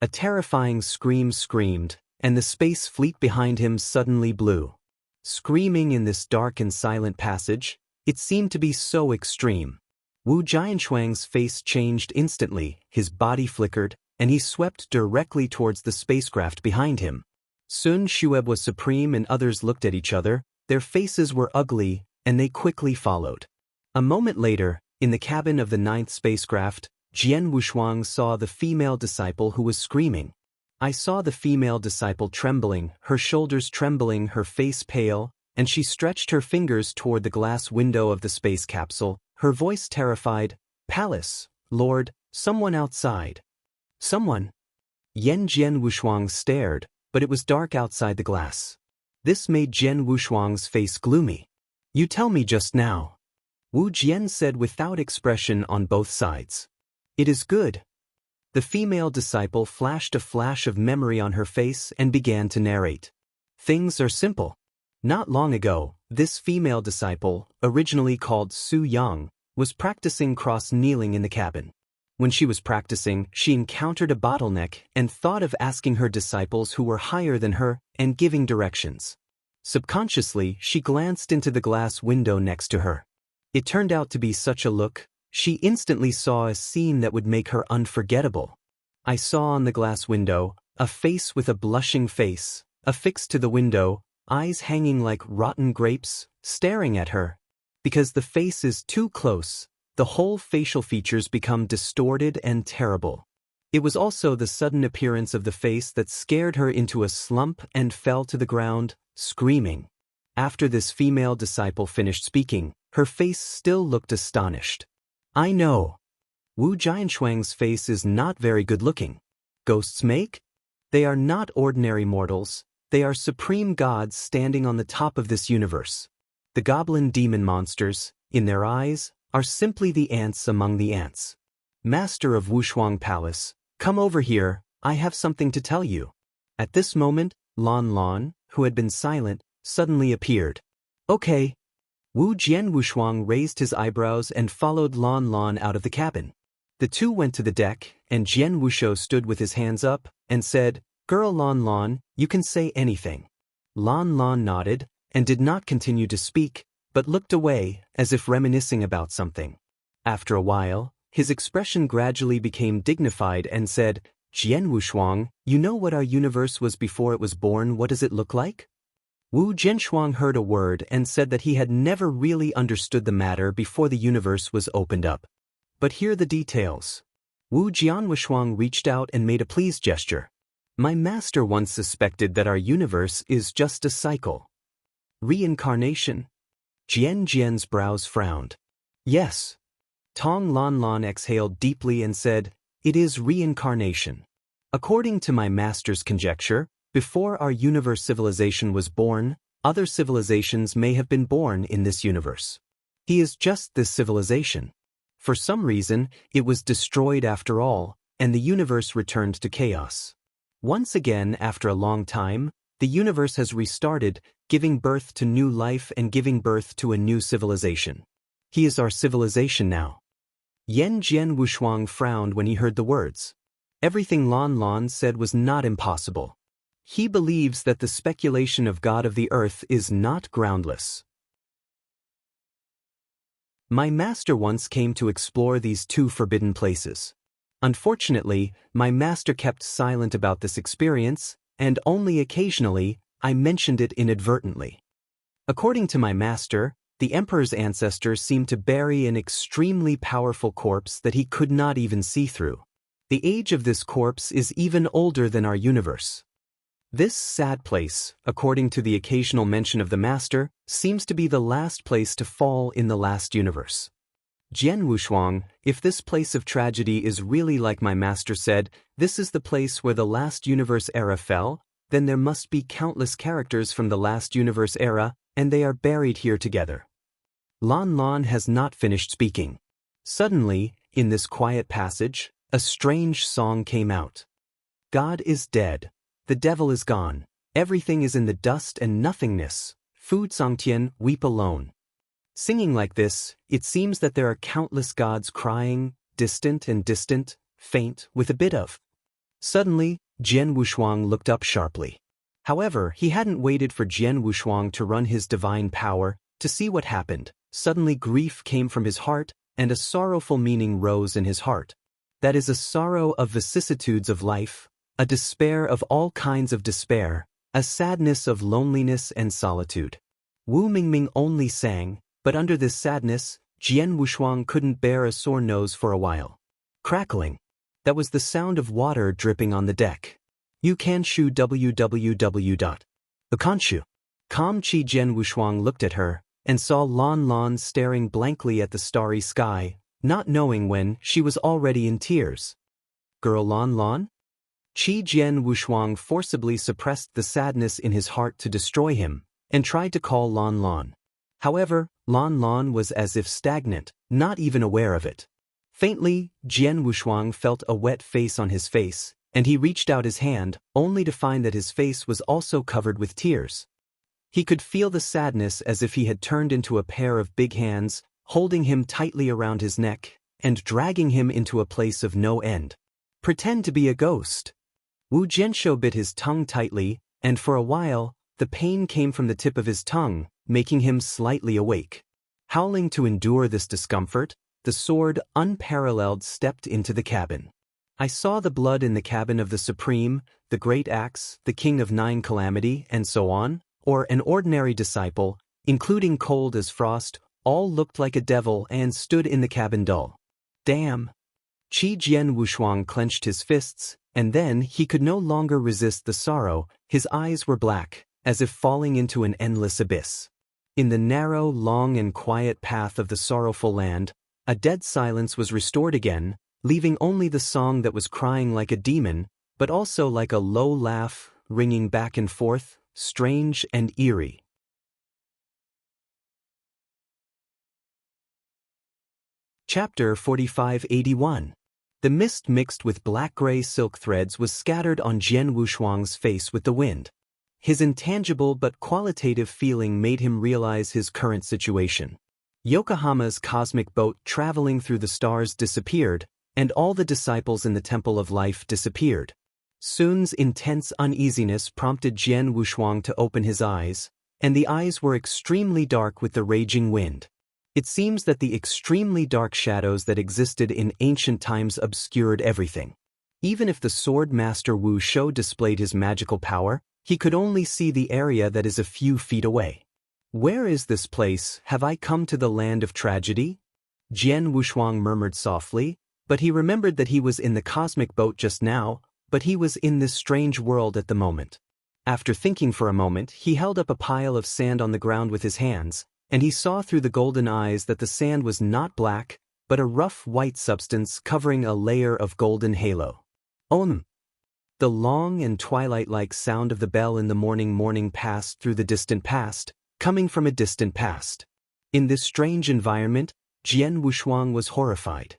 A terrifying scream screamed, and the space fleet behind him suddenly blew. Screaming in this dark and silent passage, it seemed to be so extreme. Wu Jianshuang's face changed instantly, his body flickered, and he swept directly towards the spacecraft behind him. Sun Xuebwa Supreme and others looked at each other, their faces were ugly, and they quickly followed. A moment later, in the cabin of the 9th spacecraft, Jian Wushuang saw the female disciple who was screaming. I saw the female disciple trembling, her shoulders trembling, her face pale, and she stretched her fingers toward the glass window of the space capsule, her voice terrified. Palace, Lord, someone outside. Someone. Jian Wushuang stared, but it was dark outside the glass. This made Jian Wushuang's face gloomy. You tell me just now. Wu Jian said without expression on both sides. It is good. The female disciple flashed a flash of memory on her face and began to narrate. Things are simple. Not long ago, this female disciple, originally called Su Yang, was practicing cross-kneeling in the cabin. When she was practicing, she encountered a bottleneck and thought of asking her disciples who were higher than her and giving directions. Subconsciously, she glanced into the glass window next to her. It turned out to be such a look. She instantly saw a scene that would make her unforgettable. I saw on the glass window a face with a blushing face, affixed to the window, eyes hanging like rotten grapes, staring at her. Because the face is too close, the whole facial features become distorted and terrible. It was also the sudden appearance of the face that scared her into a slump and fell to the ground, screaming. After this female disciple finished speaking, her face still looked astonished. I know. Wu Jianshuang's face is not very good-looking. Ghosts make? They are not ordinary mortals. They are supreme gods standing on the top of this universe. The goblin demon monsters, in their eyes, are simply the ants among the ants. Master of Wushuang Palace, come over here, I have something to tell you. At this moment, Lan Lan, who had been silent, suddenly appeared. Okay. Wu Jian Wushuang raised his eyebrows and followed Lan Lan out of the cabin. The two went to the deck, and Jian Wushou stood with his hands up and said, Girl Lan Lan, you can say anything. Lan Lan nodded and did not continue to speak, but looked away as if reminiscing about something. After a while, his expression gradually became dignified and said, Jian Wushuang, you know what our universe was before it was born? What does it look like? Wu Jianshuang heard a word and said that he had never really understood the matter before the universe was opened up. But here are the details. Wu Jianwushuang reached out and made a pleased gesture. My master once suspected that our universe is just a cycle. Reincarnation? Jian's brows frowned. Yes. Tong Lan Lan exhaled deeply and said, It is reincarnation. According to my master's conjecture, before our universe civilization was born, other civilizations may have been born in this universe. He is just this civilization. For some reason, it was destroyed after all, and the universe returned to chaos. Once again, after a long time, the universe has restarted, giving birth to new life and giving birth to a new civilization. He is our civilization now. Yan Jian Wushuang frowned when he heard the words. Everything Lan Lan said was not impossible. He believes that the speculation of God of the earth is not groundless. My master once came to explore these two forbidden places. Unfortunately, my master kept silent about this experience, and only occasionally, I mentioned it inadvertently. According to my master, the emperor's ancestors seemed to bury an extremely powerful corpse that he could not even see through. The age of this corpse is even older than our universe. This sad place, according to the occasional mention of the master, seems to be the last place to fall in the last universe. Jian Wushuang, if this place of tragedy is really like my master said, this is the place where the last universe era fell, then there must be countless characters from the last universe era, and they are buried here together. Lan Lan has not finished speaking. Suddenly, in this quiet passage, a strange song came out. God is dead. The devil is gone. Everything is in the dust and nothingness. Fu Zongtian, weep alone. Singing like this, it seems that there are countless gods crying, distant, faint, with a bit of. Suddenly, Jian Wushuang looked up sharply. However, he hadn't waited for Jian Wushuang to run his divine power to see what happened. Suddenly grief came from his heart, and a sorrowful meaning rose in his heart. That is a sorrow of vicissitudes of life, a despair of all kinds of despair, a sadness of loneliness and solitude. Wu Mingming only sang, but under this sadness, Jian Wushuang couldn't bear a sore nose for a while. Crackling. That was the sound of water dripping on the deck. You can shu www. Ukanshu. Calm Chi Jian Wushuang looked at her, and saw Lan Lan staring blankly at the starry sky, not knowing when she was already in tears. Girl Lan Lan? Chi Jian Wushuang forcibly suppressed the sadness in his heart to destroy him, and tried to call Lan Lan. However, Lan Lan was as if stagnant, not even aware of it. Faintly, Jian Wushuang felt a wet face on his face, and he reached out his hand, only to find that his face was also covered with tears. He could feel the sadness as if he had turned into a pair of big hands, holding him tightly around his neck, and dragging him into a place of no end. Pretend to be a ghost. Wu Jianshou bit his tongue tightly, and for a while, the pain came from the tip of his tongue, making him slightly awake. Howling to endure this discomfort, the sword, unparalleled, stepped into the cabin. I saw the blood in the cabin of the Supreme, the Great Axe, the King of Nine Calamity, and so on, or an ordinary disciple, including cold as frost, all looked like a devil and stood in the cabin dull. Damn! Qi Jian Wushuang clenched his fists, and then he could no longer resist the sorrow. His eyes were black, as if falling into an endless abyss. In the narrow, long and quiet path of the sorrowful land, a dead silence was restored again, leaving only the song that was crying like a demon, but also like a low laugh, ringing back and forth, strange and eerie. Chapter 4581. The mist mixed with black-gray silk threads was scattered on Jian Wushuang's face with the wind. His intangible but qualitative feeling made him realize his current situation. Yokohama's cosmic boat traveling through the stars disappeared, and all the disciples in the Temple of Life disappeared. Sun's intense uneasiness prompted Jian Wushuang to open his eyes, and the eyes were extremely dark with the raging wind. It seems that the extremely dark shadows that existed in ancient times obscured everything. Even if the sword master Wu Shou displayed his magical power, he could only see the area that is a few feet away. Where is this place? Have I come to the land of tragedy? Jian Wushuang murmured softly, but he remembered that he was in the cosmic boat just now, but he was in this strange world at the moment. After thinking for a moment, he held up a pile of sand on the ground with his hands, and he saw through the golden eyes that the sand was not black, but a rough white substance covering a layer of golden halo. The long and twilight-like sound of the bell in the morning passed through the distant past, coming from a distant past. In this strange environment, Jian Wushuang was horrified.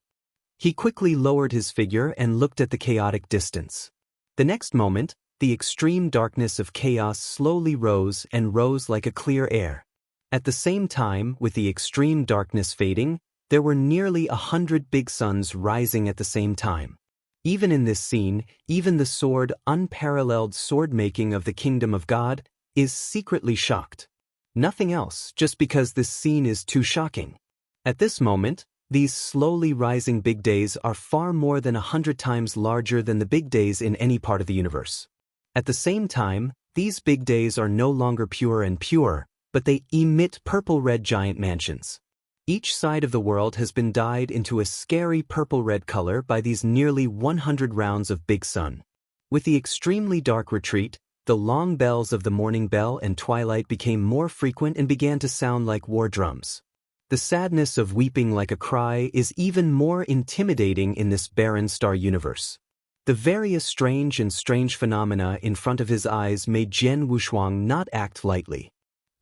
He quickly lowered his figure and looked at the chaotic distance. The next moment, the extreme darkness of chaos slowly rose and rose like a clear air. At the same time, with the extreme darkness fading, there were nearly 100 big suns rising at the same time. Even in this scene, even the sword, unparalleled sword-making of the kingdom of God, is secretly shocked. Nothing else, just because this scene is too shocking. At this moment, these slowly rising big days are far more than 100 times larger than the big days in any part of the universe. At the same time, these big days are no longer pure and pure, but they emit purple-red giant mansions. Each side of the world has been dyed into a scary purple-red color by these nearly 100 rounds of big sun. With the extremely dark retreat, the long bells of the morning bell and twilight became more frequent and began to sound like war drums. The sadness of weeping like a cry is even more intimidating in this barren star universe. The various strange phenomena in front of his eyes made Jian Wushuang not act lightly.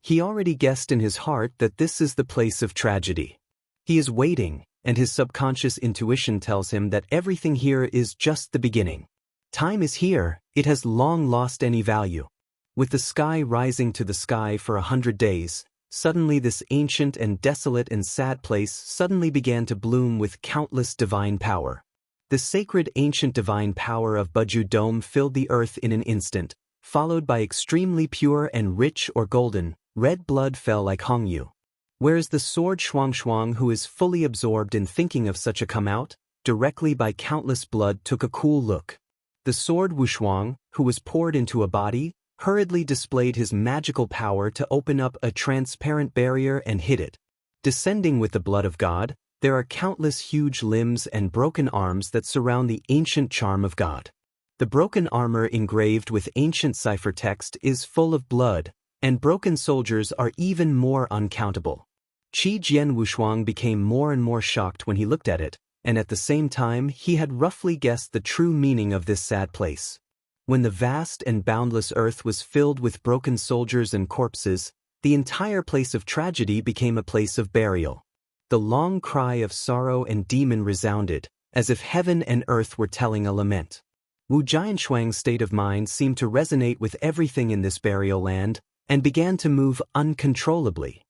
He already guessed in his heart that this is the place of tragedy. He is waiting, and his subconscious intuition tells him that everything here is just the beginning. Time is here, it has long lost any value. With the sky rising to the sky for 100 days, suddenly this ancient and desolate and sad place suddenly began to bloom with countless divine power. The sacred ancient divine power of Buju Dome filled the earth in an instant, followed by extremely pure and rich or golden, red blood fell like Hongyu. Whereas the sword Shuang, who is fully absorbed in thinking of such a come out, directly by countless blood took a cool look. The sword Wushuang, who was poured into a body, hurriedly displayed his magical power to open up a transparent barrier and hid it. Descending with the blood of God, there are countless huge limbs and broken arms that surround the ancient charm of God. The broken armor engraved with ancient cipher text is full of blood, and broken soldiers are even more uncountable. Qi Jian Wushuang became more and more shocked when he looked at it, and at the same time he had roughly guessed the true meaning of this sad place. When the vast and boundless earth was filled with broken soldiers and corpses, the entire place of tragedy became a place of burial. The long cry of sorrow and demon resounded, as if heaven and earth were telling a lament. Wu Jianshuang's state of mind seemed to resonate with everything in this burial land, and began to move uncontrollably.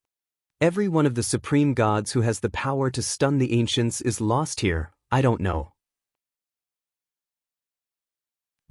Every one of the supreme gods who has the power to stun the ancients is lost here, I don't know.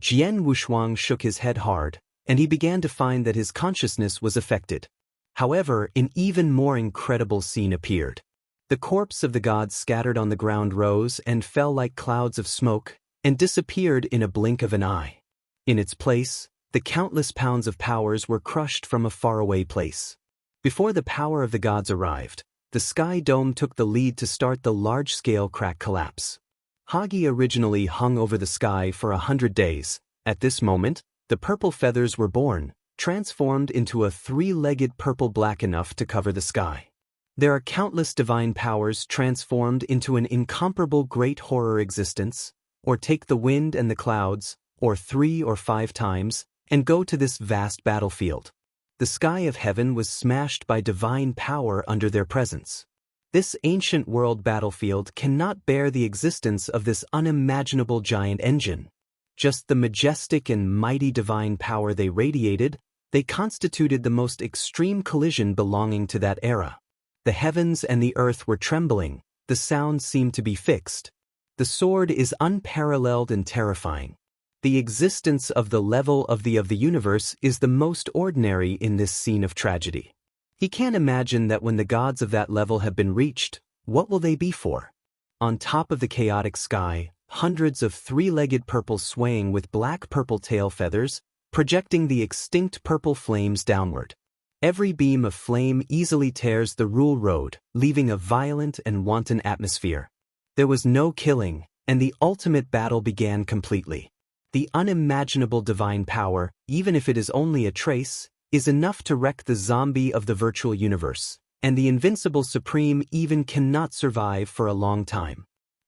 Jian Wushuang shook his head hard, and he began to find that his consciousness was affected. However, an even more incredible scene appeared. The corpse of the gods scattered on the ground rose and fell like clouds of smoke, and disappeared in a blink of an eye. In its place, the countless pounds of powers were crushed from a faraway place. Before the power of the gods arrived, the Sky Dome took the lead to start the large-scale crack collapse. Hagi originally hung over the sky for 100 days. At this moment, the purple feathers were born, transformed into a three-legged purple black enough to cover the sky. There are countless divine powers transformed into an incomparable great horror existence, or take the wind and the clouds, or 3 or 5 times, and go to this vast battlefield. The sky of heaven was smashed by divine power under their presence. This ancient world battlefield cannot bear the existence of this unimaginable giant engine. Just the majestic and mighty divine power they radiated, they constituted the most extreme collision belonging to that era. The heavens and the earth were trembling, the sound seemed to be fixed. The sword is unparalleled and terrifying. The existence of the level of the universe is the most ordinary in this scene of tragedy. He can't imagine that when the gods of that level have been reached, what will they be for? On top of the chaotic sky, hundreds of three-legged purple swaying with black-purple tail feathers, projecting the extinct purple flames downward. Every beam of flame easily tears the rule road, leaving a violent and wanton atmosphere. There was no killing, and the ultimate battle began completely. The unimaginable divine power, even if it is only a trace, is enough to wreck the zombie of the virtual universe, and the invincible supreme even cannot survive for a long time.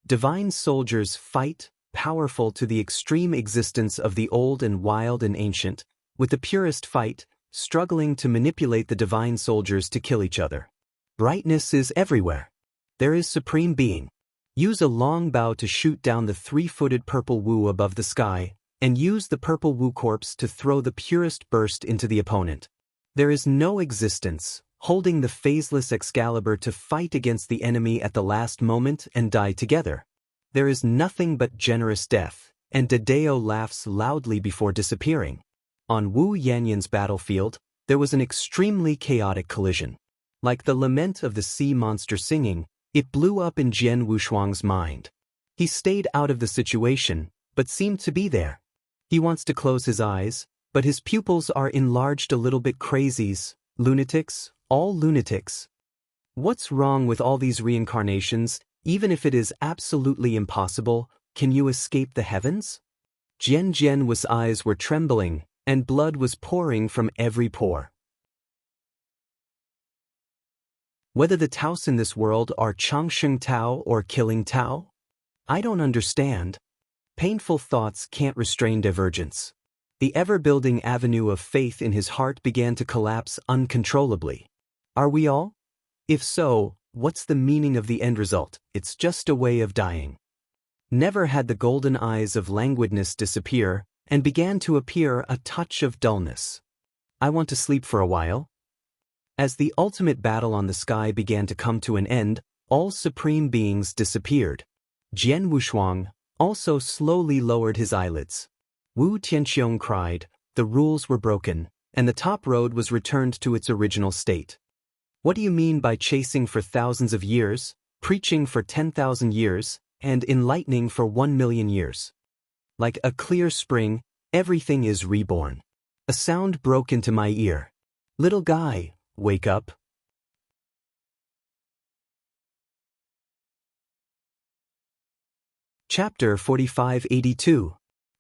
Divine soldiers fight, powerful to the extreme existence of the old and wild and ancient, with the purest fight, struggling to manipulate the divine soldiers to kill each other. Brightness is everywhere. There is supreme being. Use a long bow to shoot down the 3-footed purple Wu above the sky, and use the purple Wu corpse to throw the purest burst into the opponent. There is no existence, holding the phaseless Excalibur to fight against the enemy at the last moment and die together. There is nothing but generous death, and Dedeo laughs loudly before disappearing. On Wu Yanyan's battlefield, there was an extremely chaotic collision. Like the lament of the sea monster singing, it blew up in Jian Wushuang's mind. He stayed out of the situation, but seemed to be there. He wants to close his eyes, but his pupils are enlarged a little bit. Crazies, lunatics, all lunatics. What's wrong with all these reincarnations? Even if it is absolutely impossible, can you escape the heavens? Jian's eyes were trembling, and blood was pouring from every pore. Whether the Taos in this world are Changsheng Tao or killing Tao? I don't understand. Painful thoughts can't restrain divergence. The ever-building avenue of faith in his heart began to collapse uncontrollably. Are we all? If so, what's the meaning of the end result? It's just a way of dying. Never had the golden eyes of languidness disappear, and began to appear a touch of dullness. I want to sleep for a while. As the ultimate battle on the sky began to come to an end, all supreme beings disappeared. Jian Wushuang also slowly lowered his eyelids. Wu Tianqiong cried, the rules were broken, and the top road was returned to its original state. What do you mean by chasing for thousands of years, preaching for 10,000 years, and enlightening for 1,000,000 years? Like a clear spring, everything is reborn. A sound broke into my ear. Little guy, wake up. Chapter 4582.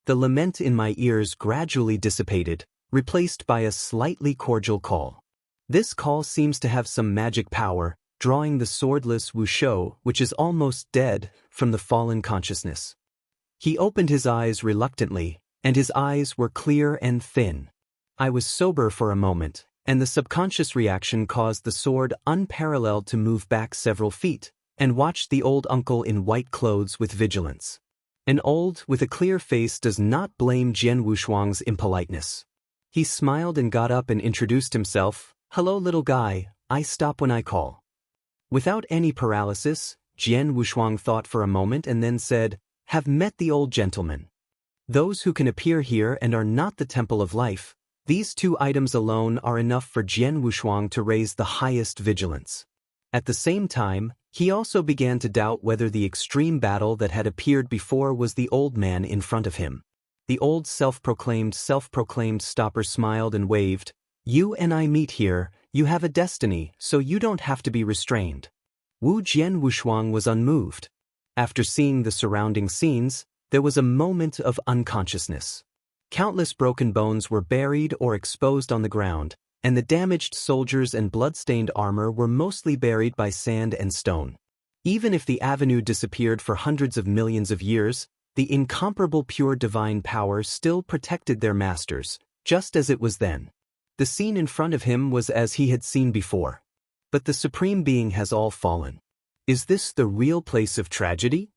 The lament in my ears gradually dissipated, replaced by a slightly cordial call. This call seems to have some magic power, drawing the swordless Wu Shou, which is almost dead, from the fallen consciousness. He opened his eyes reluctantly, and his eyes were clear and thin. I was sober for a moment, and the subconscious reaction caused the sword unparalleled to move back several feet, and watched the old uncle in white clothes with vigilance. An old with a clear face does not blame Jian Wushuang's impoliteness. He smiled and got up and introduced himself. "Hello, little guy, I stop when I call." Without any paralysis, Jian Wushuang thought for a moment and then said, "Have met the old gentleman. Those who can appear here and are not the temple of life, these two items alone are enough for Jian Wushuang to raise the highest vigilance." At the same time, he also began to doubt whether the extreme battle that had appeared before was the old man in front of him. The old self-proclaimed stopper smiled and waved. "You and I meet here, you have a destiny, so you don't have to be restrained." Wu Jian Wushuang was unmoved. After seeing the surrounding scenes, there was a moment of unconsciousness. Countless broken bones were buried or exposed on the ground, and the damaged soldiers and blood-stained armor were mostly buried by sand and stone. Even if the avenue disappeared for hundreds of millions of years, the incomparable pure divine power still protected their masters, just as it was then. The scene in front of him was as he had seen before. But the Supreme Being has all fallen. Is this the real place of tragedy?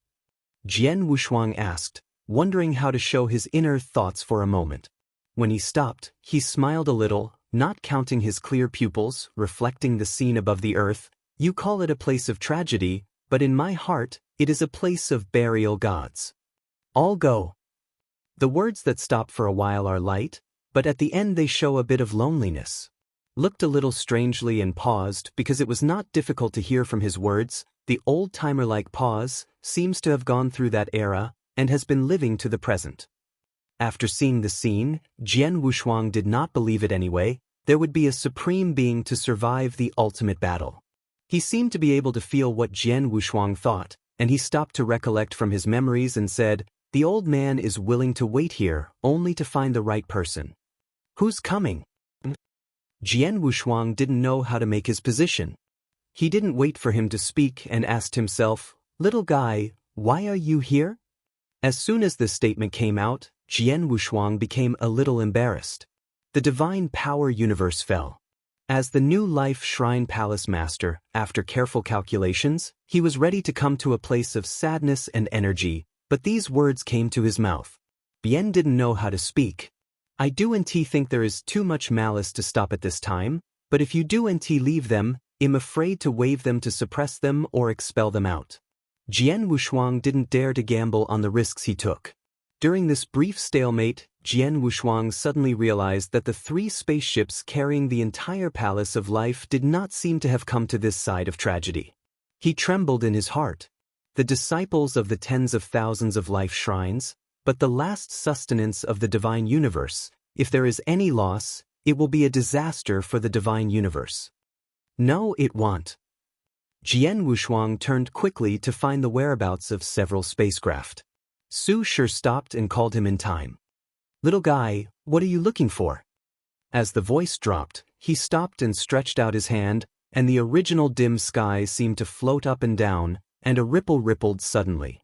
Jian Wushuang asked, wondering how to show his inner thoughts for a moment. When he stopped, he smiled a little, not counting his clear pupils, reflecting the scene above the earth. "You call it a place of tragedy, but in my heart, it is a place of burial gods. All go." The words that stop for a while are light, but at the end they show a bit of loneliness. Looked a little strangely and paused because it was not difficult to hear from his words. The old-timer-like pause seems to have gone through that era and has been living to the present. After seeing the scene, Jian Wushuang did not believe it anyway. There would be a supreme being to survive the ultimate battle. He seemed to be able to feel what Jian Wushuang thought, and he stopped to recollect from his memories and said, "The old man is willing to wait here only to find the right person." "Who's coming?" Jian Wushuang didn't know how to make his position. He didn't wait for him to speak and asked himself, "Little guy, why are you here?" As soon as this statement came out, Jian Wushuang became a little embarrassed. The divine power universe fell. As the new life shrine palace master, after careful calculations, he was ready to come to a place of sadness and energy, but these words came to his mouth. Bien didn't know how to speak. "I do and think there is too much malice to stop at this time, but if you do and leave them, I'm afraid to wave them to suppress them or expel them out." Jian Wushuang didn't dare to gamble on the risks he took. During this brief stalemate, Jian Wushuang suddenly realized that the three spaceships carrying the entire palace of life did not seem to have come to this side of tragedy. He trembled in his heart. The disciples of the tens of thousands of life shrines, but the last sustenance of the divine universe. If there is any loss, it will be a disaster for the divine universe. No, it won't. Jian Wushuang turned quickly to find the whereabouts of several spacecraft. Su Shi stopped and called him in time. "Little guy, what are you looking for?" As the voice dropped, he stopped and stretched out his hand, and the original dim sky seemed to float up and down, and a ripple rippled suddenly.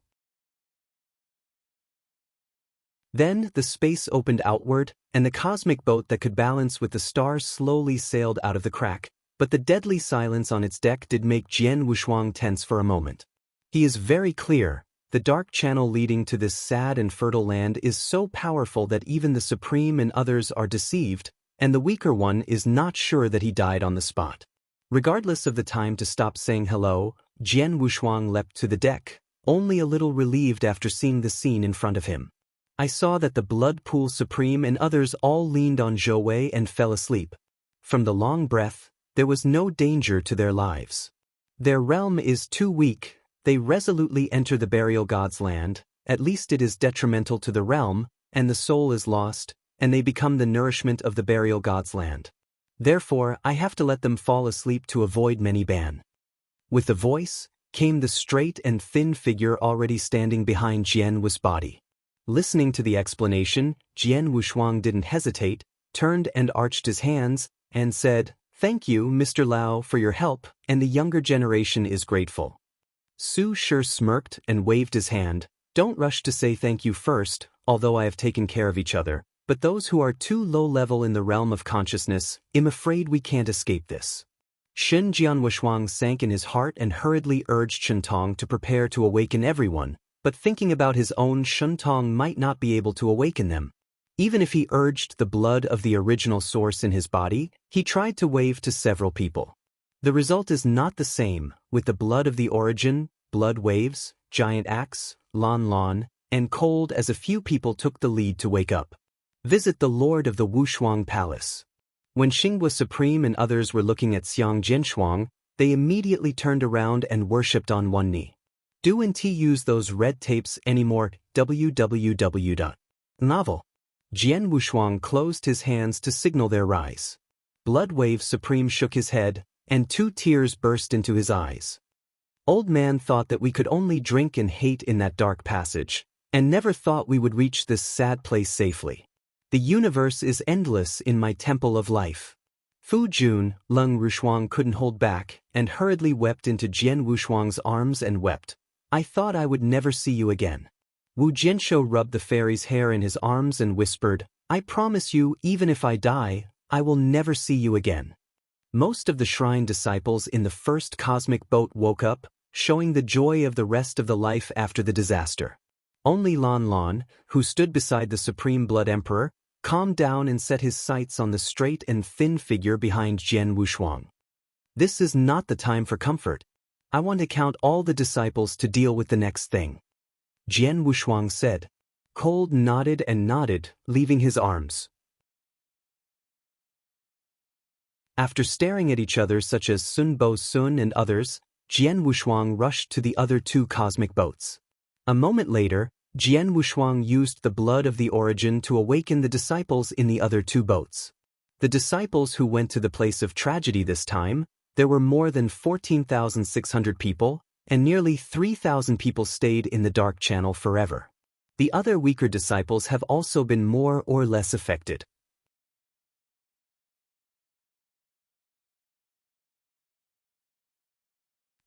Then the space opened outward, and the cosmic boat that could balance with the stars slowly sailed out of the crack, but the deadly silence on its deck did make Jian Wushuang tense for a moment. He is very clear. The dark channel leading to this sad and fertile land is so powerful that even the Supreme and others are deceived, and the weaker one is not sure that he died on the spot. Regardless of the time to stop saying hello, Jian Wushuang leapt to the deck, only a little relieved after seeing the scene in front of him. I saw that the Blood Pool Supreme and others all leaned on Zhou Wei and fell asleep. From the long breath, there was no danger to their lives. Their realm is too weak. They resolutely enter the burial god's land, at least it is detrimental to the realm, and the soul is lost, and they become the nourishment of the burial god's land. Therefore, I have to let them fall asleep to avoid many ban. With the voice, came the straight and thin figure already standing behind Jian Wu's body. Listening to the explanation, Jian Wushuang didn't hesitate, turned and arched his hands, and said, "Thank you, Mr. Lao, for your help, and the younger generation is grateful." Su Shi smirked and waved his hand. "Don't rush to say thank you first, although I have taken care of each other, but those who are too low level in the realm of consciousness, I'm afraid we can't escape this." Shen Jian Wushuang sank in his heart and hurriedly urged Shentong to prepare to awaken everyone, but thinking about his own, Shentong might not be able to awaken them. Even if he urged the blood of the original source in his body, he tried to wave to several people. The result is not the same, with the blood of the origin, blood waves, giant axe, Lan, and cold as a few people took the lead to wake up. Visit the Lord of the Wushuang Palace. When Xinghua Supreme and others were looking at Xiang Jinshuang, they immediately turned around and worshipped on one knee. Don't use those red tapes anymore. www. Novel. Jian Wushuang closed his hands to signal their rise. Bloodwave Supreme shook his head, and 2 tears burst into his eyes. Old man thought that we could only drink and hate in that dark passage, and never thought we would reach this sad place safely. The universe is endless in my temple of life. Fu Jun, Leng Rushuang couldn't hold back, and hurriedly wept into Jian Wushuang's arms and wept. I thought I would never see you again. Wu Jianshou rubbed the fairy's hair in his arms and whispered, I promise you, even if I die, I will never see you again. Most of the shrine disciples in the first cosmic boat woke up, showing the joy of the rest of the life after the disaster. Only Lan, who stood beside the Supreme Blood Emperor, calmed down and set his sights on the straight and thin figure behind Jian Wushuang. This is not the time for comfort. I want to count all the disciples to deal with the next thing. Jian Wushuang said. Cold nodded and nodded, leaving his arms. After staring at each other such as Sun Bo Sun and others, Jian Wushuang rushed to the other 2 cosmic boats. A moment later, Jian Wushuang used the blood of the origin to awaken the disciples in the other 2 boats. The disciples who went to the place of tragedy this time, there were more than 14,600 people, and nearly 3,000 people stayed in the dark channel forever. The other weaker disciples have also been more or less affected.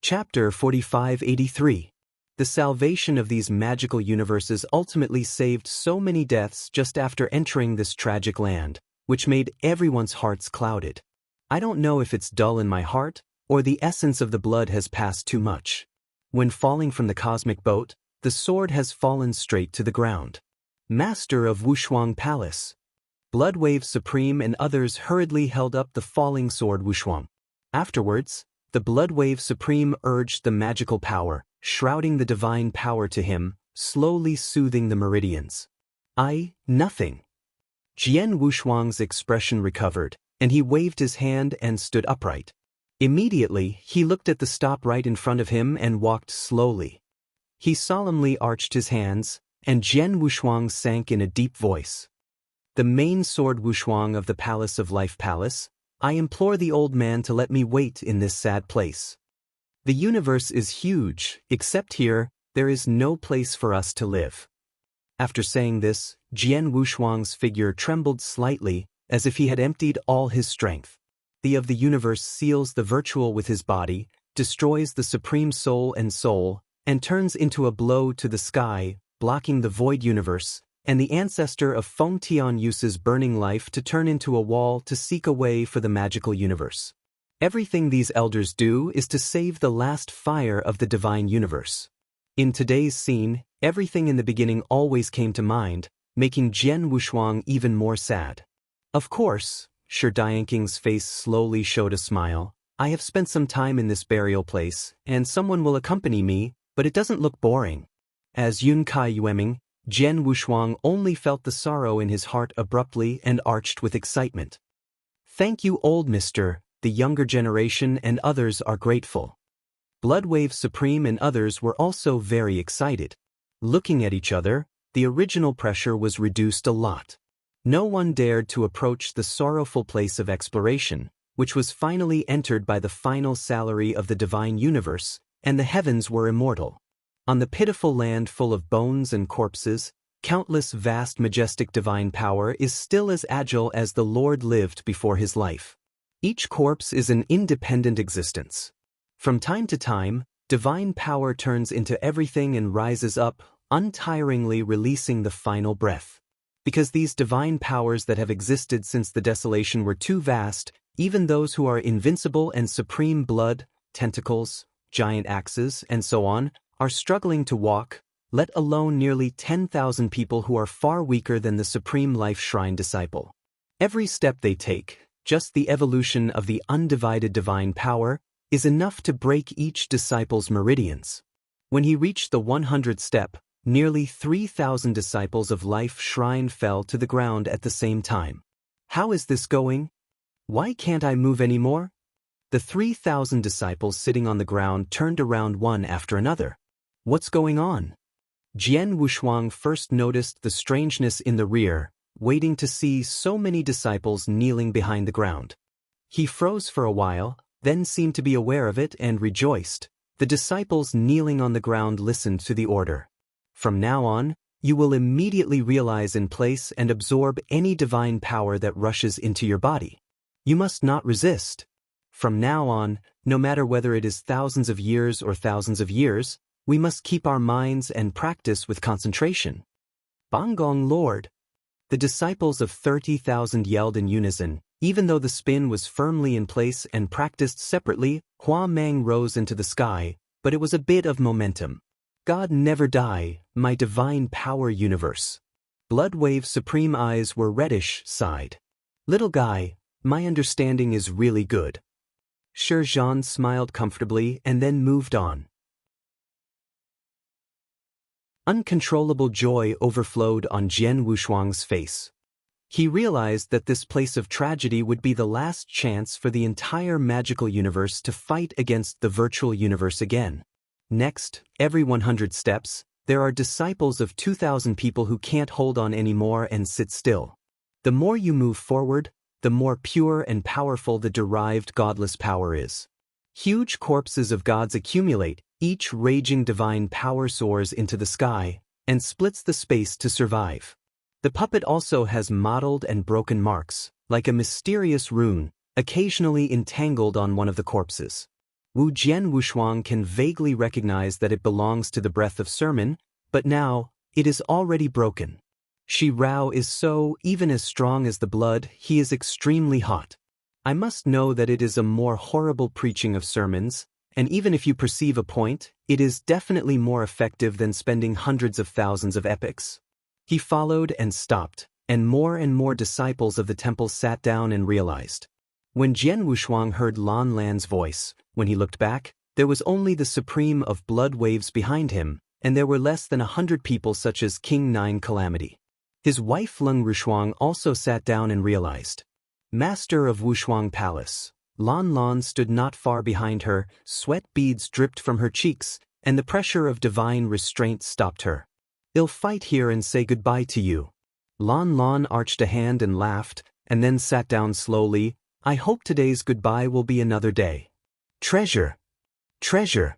Chapter 4583. The salvation of these magical universes ultimately saved so many deaths just after entering this tragic land, which made everyone's hearts clouded. I don't know if it's dull in my heart, or the essence of the blood has passed too much. When falling from the cosmic boat, the sword has fallen straight to the ground. Master of Wushuang Palace. Bloodwave Supreme and others hurriedly held up the falling sword Wushuang. Afterwards, the Bloodwave Supreme urged the magical power, shrouding the divine power to him, slowly soothing the meridians. Nothing. Jian Wushuang's expression recovered, and he waved his hand and stood upright. Immediately, he looked at the stop right in front of him and walked slowly. He solemnly arched his hands, and Jian Wushuang sank in a deep voice. The main sword Wushuang of the Palace of Life Palace, I implore the old man to let me wait in this sad place. The universe is huge, except here, there is no place for us to live. After saying this, Jian Wushuang's figure trembled slightly, as if he had emptied all his strength. The of the universe seals the virtual with his body, destroys the supreme soul, and turns into a blow to the sky, blocking the void universe, and the ancestor of Feng Tian uses burning life to turn into a wall to seek a way for the magical universe. Everything these elders do is to save the last fire of the divine universe. In today's scene, everything in the beginning always came to mind, making Jian Wushuang even more sad. Of course, Shi Dianking's face slowly showed a smile. I have spent some time in this burial place, and someone will accompany me, but it doesn't look boring. As Yun Kai Yueming, Jian Wushuang only felt the sorrow in his heart abruptly and arched with excitement. Thank you, old mister, the younger generation and others are grateful. Bloodwave Supreme and others were also very excited. Looking at each other, the original pressure was reduced a lot. No one dared to approach the sorrowful place of exploration, which was finally entered by the final salary of the divine universe, and the heavens were immortal. On the pitiful land full of bones and corpses, countless vast majestic divine power is still as agile as the Lord lived before his life. Each corpse is an independent existence. From time to time, divine power turns into everything and rises up, untiringly releasing the final breath. Because these divine powers that have existed since the desolation were too vast, even those who are invincible and supreme blood, tentacles, giant axes, and so on, are struggling to walk, let alone nearly 10,000 people who are far weaker than the Supreme Life Shrine disciple. Every step they take, just the evolution of the undivided divine power, is enough to break each disciple's meridians. When he reached the 100th step, nearly 3,000 disciples of Life Shrine fell to the ground at the same time. How is this going? Why can't I move anymore? The 3,000 disciples sitting on the ground turned around one after another. What's going on? Jian Wushuang first noticed the strangeness in the rear, waiting to see so many disciples kneeling behind the ground. He froze for a while, then seemed to be aware of it and rejoiced. The disciples kneeling on the ground listened to the order. From now on, you will immediately realize in place and absorb any divine power that rushes into your body. You must not resist. From now on, no matter whether it is thousands of years or thousands of years, we must keep our minds and practice with concentration. Banggong Lord! The disciples of 30,000 yelled in unison. Even though the spin was firmly in place and practiced separately, Hua Meng rose into the sky, but it was a bit of momentum. God never die, my divine power universe. Bloodwave Supreme eyes were reddish, sighed. Little guy, my understanding is really good. Shi Zhan smiled comfortably and then moved on. Uncontrollable joy overflowed on Jian Wushuang's face. He realized that this place of tragedy would be the last chance for the entire magical universe to fight against the virtual universe again. Next, every 100 steps, there are disciples of 2,000 people who can't hold on anymore and sit still. The more you move forward, the more pure and powerful the derived godless power is. Huge corpses of gods accumulate, each raging divine power soars into the sky, and splits the space to survive. The puppet also has mottled and broken marks, like a mysterious rune, occasionally entangled on one of the corpses. Wu Jian Wushuang can vaguely recognize that it belongs to the breath of sermon, but now, it is already broken. Shi Rao is so, even as strong as the blood, he is extremely hot. I must know that it is a more horrible preaching of sermons, and even if you perceive a point, it is definitely more effective than spending hundreds of thousands of epics. He followed and stopped, and more disciples of the temple sat down and realized. When Jian Wushuang heard Lan Lan's voice, when he looked back, there was only the supreme of blood waves behind him, and there were less than 100 people such as King Nine Calamity. His wife Leng Rushuang also sat down and realized. Master of Wushuang Palace. Lan Lan stood not far behind her, sweat beads dripped from her cheeks, and the pressure of divine restraint stopped her. I'll fight here and say goodbye to you. Lan Lan arched a hand and laughed, and then sat down slowly. I hope today's goodbye will be another day. Treasure! Treasure!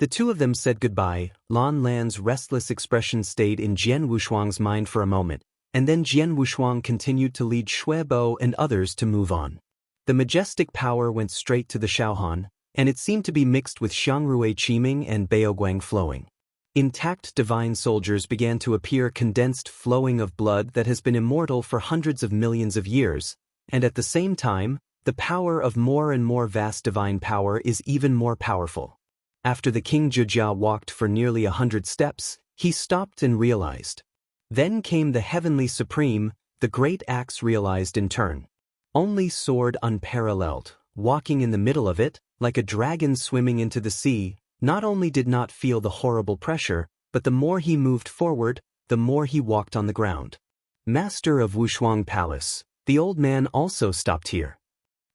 The two of them said goodbye. Lan Lan's restless expression stayed in Jian Wushuang's mind for a moment, and then Jian Wushuang continued to lead Shui Bo and others to move on. The majestic power went straight to the Shaohan, and it seemed to be mixed with Xiangrui Qiming and Baoguang flowing. Intact divine soldiers began to appear, condensed flowing of blood that has been immortal for hundreds of millions of years, and at the same time, the power of more and more vast divine power is even more powerful. After the King Zhejia walked for nearly 100 steps, he stopped and realized. Then came the Heavenly Supreme, the great axe realized in turn. Only sword unparalleled, walking in the middle of it, like a dragon swimming into the sea, not only did not feel the horrible pressure, but the more he moved forward, the more he walked on the ground. Master of Wushuang Palace, the old man also stopped here.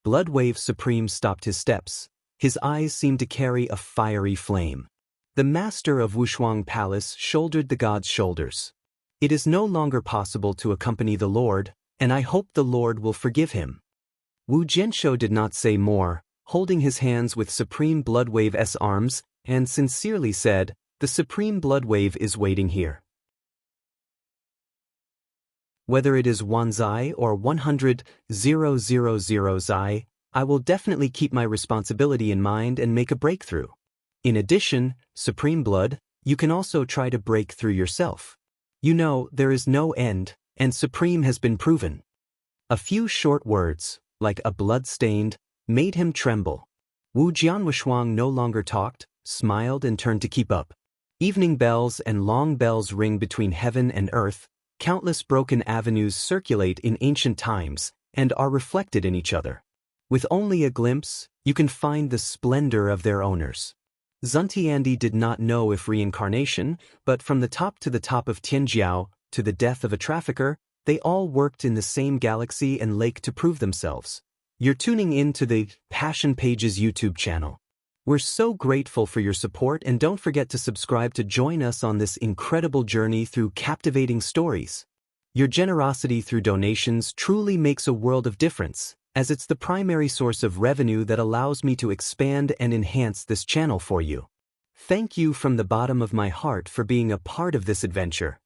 Bloodwave Supreme stopped his steps. His eyes seemed to carry a fiery flame. The master of Wushuang Palace shouldered the god's shoulders. It is no longer possible to accompany the Lord, and I hope the Lord will forgive him. Wu Jianshou did not say more, holding his hands with Supreme Bloodwave's arms, and sincerely said, the Supreme Bloodwave is waiting here. Whether it is 1 Zai or 100,000 Zai, I will definitely keep my responsibility in mind and make a breakthrough. In addition, Supreme Blood, you can also try to break through yourself. You know, there is no end, and Supreme has been proven. A few short words, like a blood-stained, made him tremble. Wu Jianwushuang no longer talked, smiled and turned to keep up. Evening bells and long bells ring between heaven and earth, countless broken avenues circulate in ancient times and are reflected in each other. With only a glimpse, you can find the splendor of their owners. Xuntiandi did not know if reincarnation, but from the top of Tianjiao to the death of a trafficker, they all worked in the same galaxy and lake to prove themselves. You're tuning in to the Passion Pages YouTube channel. We're so grateful for your support, and don't forget to subscribe to join us on this incredible journey through captivating stories. Your generosity through donations truly makes a world of difference, as it's the primary source of revenue that allows me to expand and enhance this channel for you. Thank you from the bottom of my heart for being a part of this adventure.